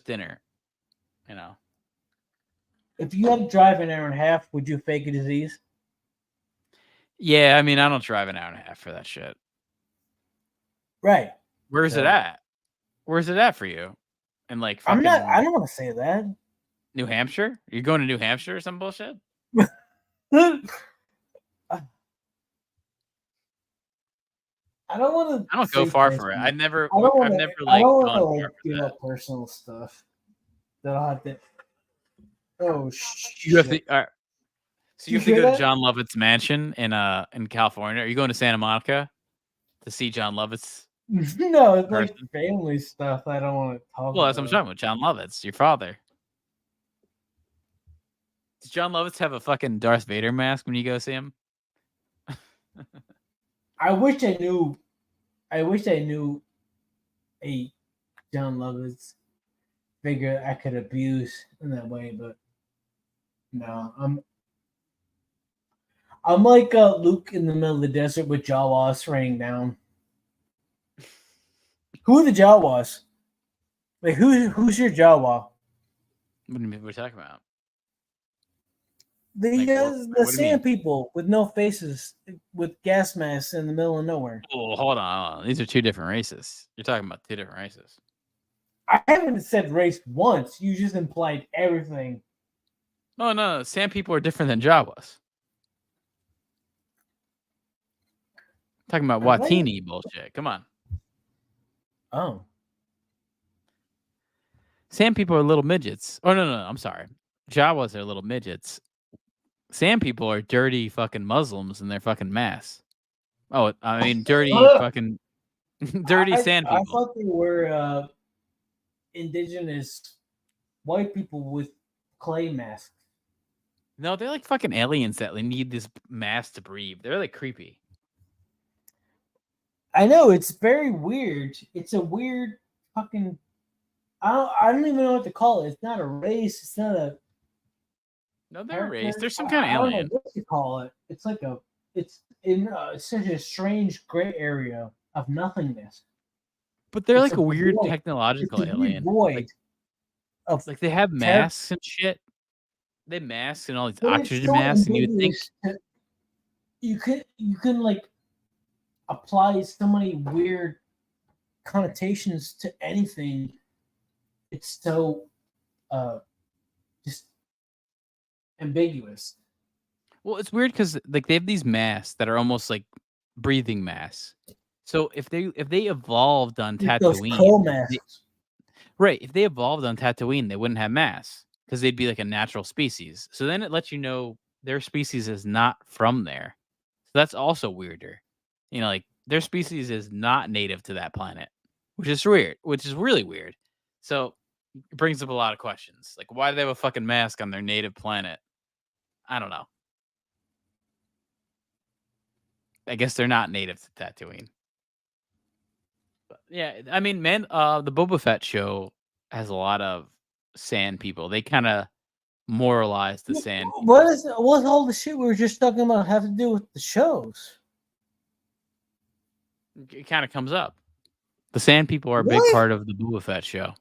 dinner. If you had to drive an hour and a half, would you fake a disease? Yeah, I mean, I don't drive an hour and a half for that shit. Right. Where's it at? Where's it at for you? And like, I'm not. fucking I don't want to say that. New Hampshire? You're going to New Hampshire or some bullshit? I don't want to. I don't go far for it. I've never I don't like want gone to far for give that. up personal stuff. That I'll have to. Oh shit! You have to. All right. So you You have to hear go to that? John Lovett's mansion in California. Are you going to Santa Monica to see John Lovett's? No, it's like family stuff. I don't want to talk. Well, that's what I'm about. talking about. John Lovett's your father. Does John Lovett's have a fucking Darth Vader mask when you go see him? I wish I knew. I wish I knew a John Lovett's figure I could abuse in that way, but no, I'm like Luke in the middle of the desert with Jawas raining down. Who are the Jawas? Like who's your Jawa? What do you mean? What are you talking about? The Like, what the do you sand mean? people with no faces, with gas masks in the middle of nowhere. Oh, hold on. These are two different races. You're talking about two different races. I haven't said race once. You just implied everything. No. Sand people are different than Jawas. Talking about Are they? Watini bullshit. Come on. Oh. Sand people are little midgets. Oh, no. I'm sorry. Jawas are little midgets. Sand people are dirty fucking Muslims in their fucking mass. Oh, I mean, dirty fucking Dirty sand I people. thought they were indigenous white people with clay masks. No, they're like fucking aliens that need this mask to breathe. They're like creepy. I know, it's very weird. It's a weird fucking. I don't even know what to call it. It's not a race. It's not a. No, they're a race. character. They're some kind of I don't alien. know what you call it. It's like a. It's in such a strange gray area of nothingness. But they're It's like a weird void. technological It's a weird alien. void. Like they have masks and shit. They have masks and all these But it's oxygen so masks, and you'd think ambiguous you can like apply so many weird connotations to anything. It's so just ambiguous. well, it's weird because like they have these masks that are almost like breathing masks. So if they evolved on Like those Tatooine, coal masks. right? If they evolved on Tatooine, they wouldn't have masks because they'd be like a natural species. So then it lets you know their species is not from there. So that's also weirder. You know, like their species is not native to that planet, which is weird, which is really weird. So it brings up a lot of questions. Like, why do they have a fucking mask on their native planet? I don't know. I guess they're not native to Tatooine. But yeah, I mean, man, the Boba Fett show has a lot of sand people. They kind of moralize the sand. What's all the shit we were just talking about have to do with the shows? It kind of comes up. The sand people are a big Really? part of the Boba Fett show.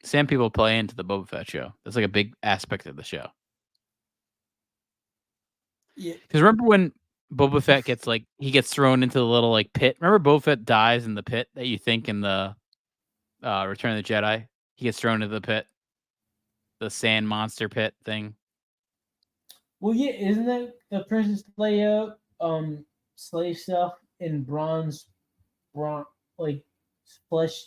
Sand people play into the Boba Fett show. That's like a big aspect of the show. Yeah. Because remember when Boba Fett gets thrown into the little like pit? Remember Boba Fett dies in the pit that you think in the Return of the Jedi? He gets thrown into the pit, the sand monster pit thing. Well, yeah, isn't that the Princess Leia slave stuff in bronze like flesh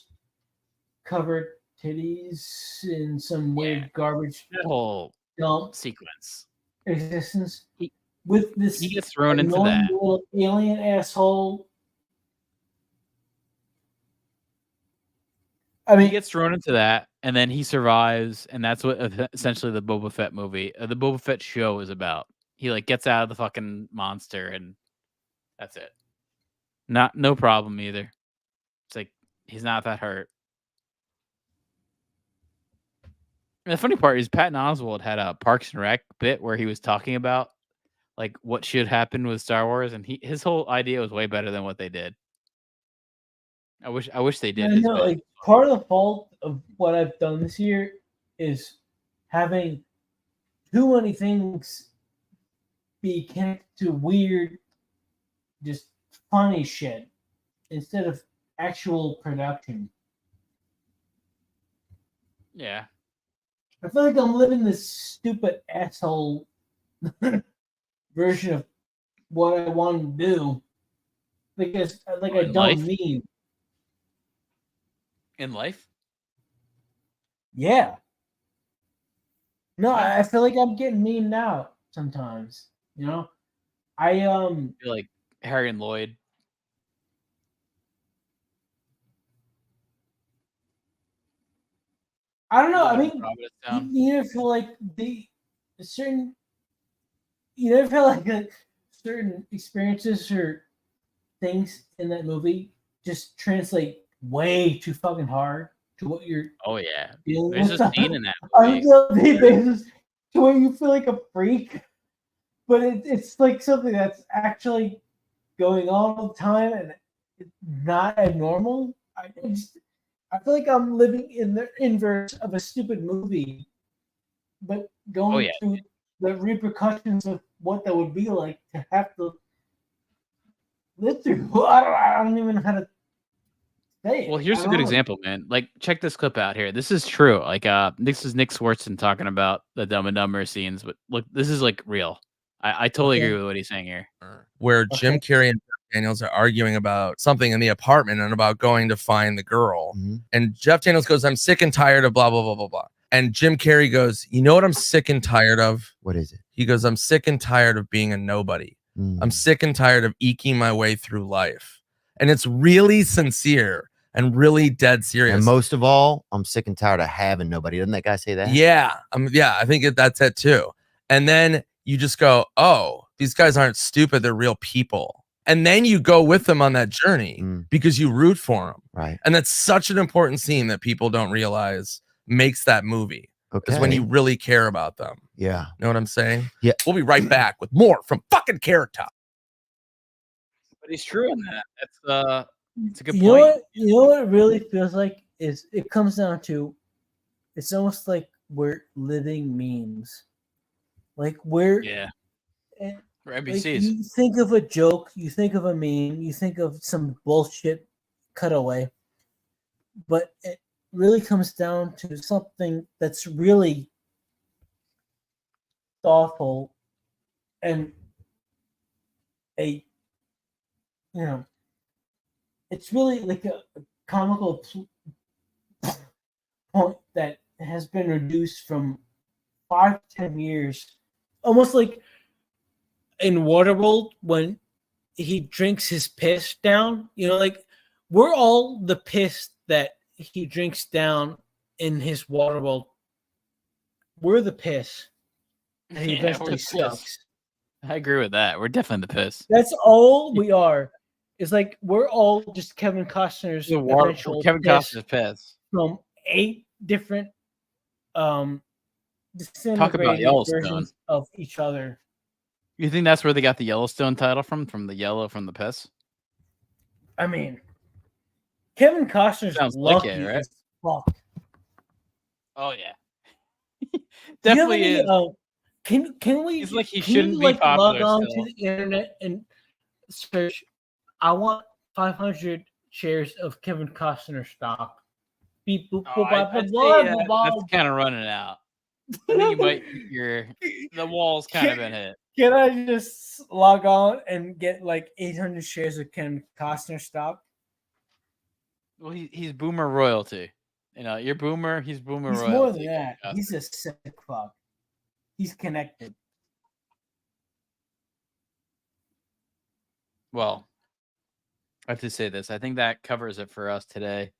covered titties in some weird garbage That whole dump sequence existence with this he gets thrown into annoying that. little alien asshole. I mean, He gets thrown into that, and then he survives, and that's what essentially the Boba Fett movie, the Boba Fett show is about. He like gets out of the fucking monster, and that's it. No problem either. It's like he's not that hurt. And the funny part is Patton Oswalt had a Parks and Rec bit where he was talking about like what should happen with Star Wars, and his whole idea was way better than what they did. I wish they did. I his know, bit. like part of the fault of what I've done this year is having too many things be connected to weird, just funny shit instead of actual production. Yeah. I feel like I'm living this stupid asshole version of what I want to do because like I In don't life? mean. In life? Yeah. No, I feel like I'm getting memed out sometimes. You know, You're like Harry and Lloyd. I don't know. I Living mean, Providence Town. you never feel like you never feel like certain experiences or things in that movie just translate way too fucking hard to what you're Oh yeah. dealing There's with a scene in that on movie. a daily basis to where you feel like a freak, but it's like something that's actually going on all the time and it's not abnormal. I feel like I'm living in the inverse of a stupid movie, but going through the repercussions of what that would be like to have to live through. I don't even know how to say it. Well, here's I a don't good know. example, man. Like, check this clip out here. This is true. Like, this is Nick Swartzen talking about the Dumb and Dumber scenes, but look, this is like real. I totally agree with what he's saying here. Where Jim Carrey and Jeff Daniels are arguing about something in the apartment and about going to find the girl. And Jeff Daniels goes, "I'm sick and tired of blah, blah, blah, blah, blah." And Jim Carrey goes, "You know what I'm sick and tired of?" What is it? He goes, "I'm sick and tired of being a nobody. I'm sick and tired of eking my way through life." and it's really sincere and really dead serious. And most of all, I'm sick and tired of having nobody. Didn't that guy say that? Yeah, I think that's it too. And then you just go, oh, these guys aren't stupid; they're real people. And then you go with them on that journey because you root for them. Right. And that's such an important scene that people don't realize makes that movie. Okay. Is when you really care about them. Yeah. Know what I'm saying? Yeah. We'll be right back with more from fucking Carrot Top. But he's true in that. It's a good You point. know what? You know what it really feels like is it comes down to, it's almost like we're living memes. Like we're For like NBCs. you think of a joke, you think of a meme, you think of some bullshit cutaway, but it really comes down to something that's really thoughtful and it's really like a comical point that has been reduced from 5 to 10 years, almost like in Waterworld when he drinks his piss down. Like we're all the piss that he drinks down in his Waterworld. We're the piss that he eventually sucks. I agree with that. We're definitely the piss. That's all we are. It's like we're all just Kevin Costner's eventual Kevin piss Costner's piss. from 8 different Talk about disintegrated Yellowstone. versions of each other. You think that's where they got the Yellowstone title from the yellow from the piss? I mean, Kevin Costner's Sounds like lucky it, right? as fuck. Oh yeah. Do you have Definitely any, is. Can we? He's like he can shouldn't you, be like, popular log on still. to the internet and search? I want 500 shares of Kevin Costner stock. Beep boop boop bop, I'd blah, say, blah, blah. that's kind of running out. I think you might the wall's kind of been hit. Can I just log on and get like 800 shares of Kevin Costner stock? Well, he's boomer royalty. You're boomer. He's boomer He's royalty. more than that. He's a sick fuck. He's connected. Well, I have to say this. I think that covers it for us today.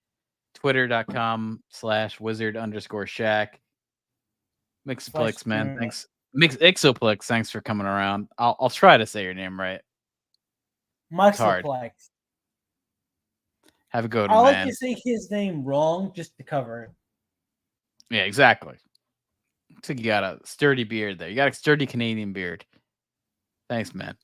Twitter.com/wizard_shack. Mixoplex, man. Thanks. Exoplex, thanks for coming around. I'll try to say your name right. Mixoplex. Have a good I one, like man. to say his name wrong just to cover it. Yeah, exactly. Looks like you got a sturdy beard there. You got a sturdy Canadian beard. Thanks, man.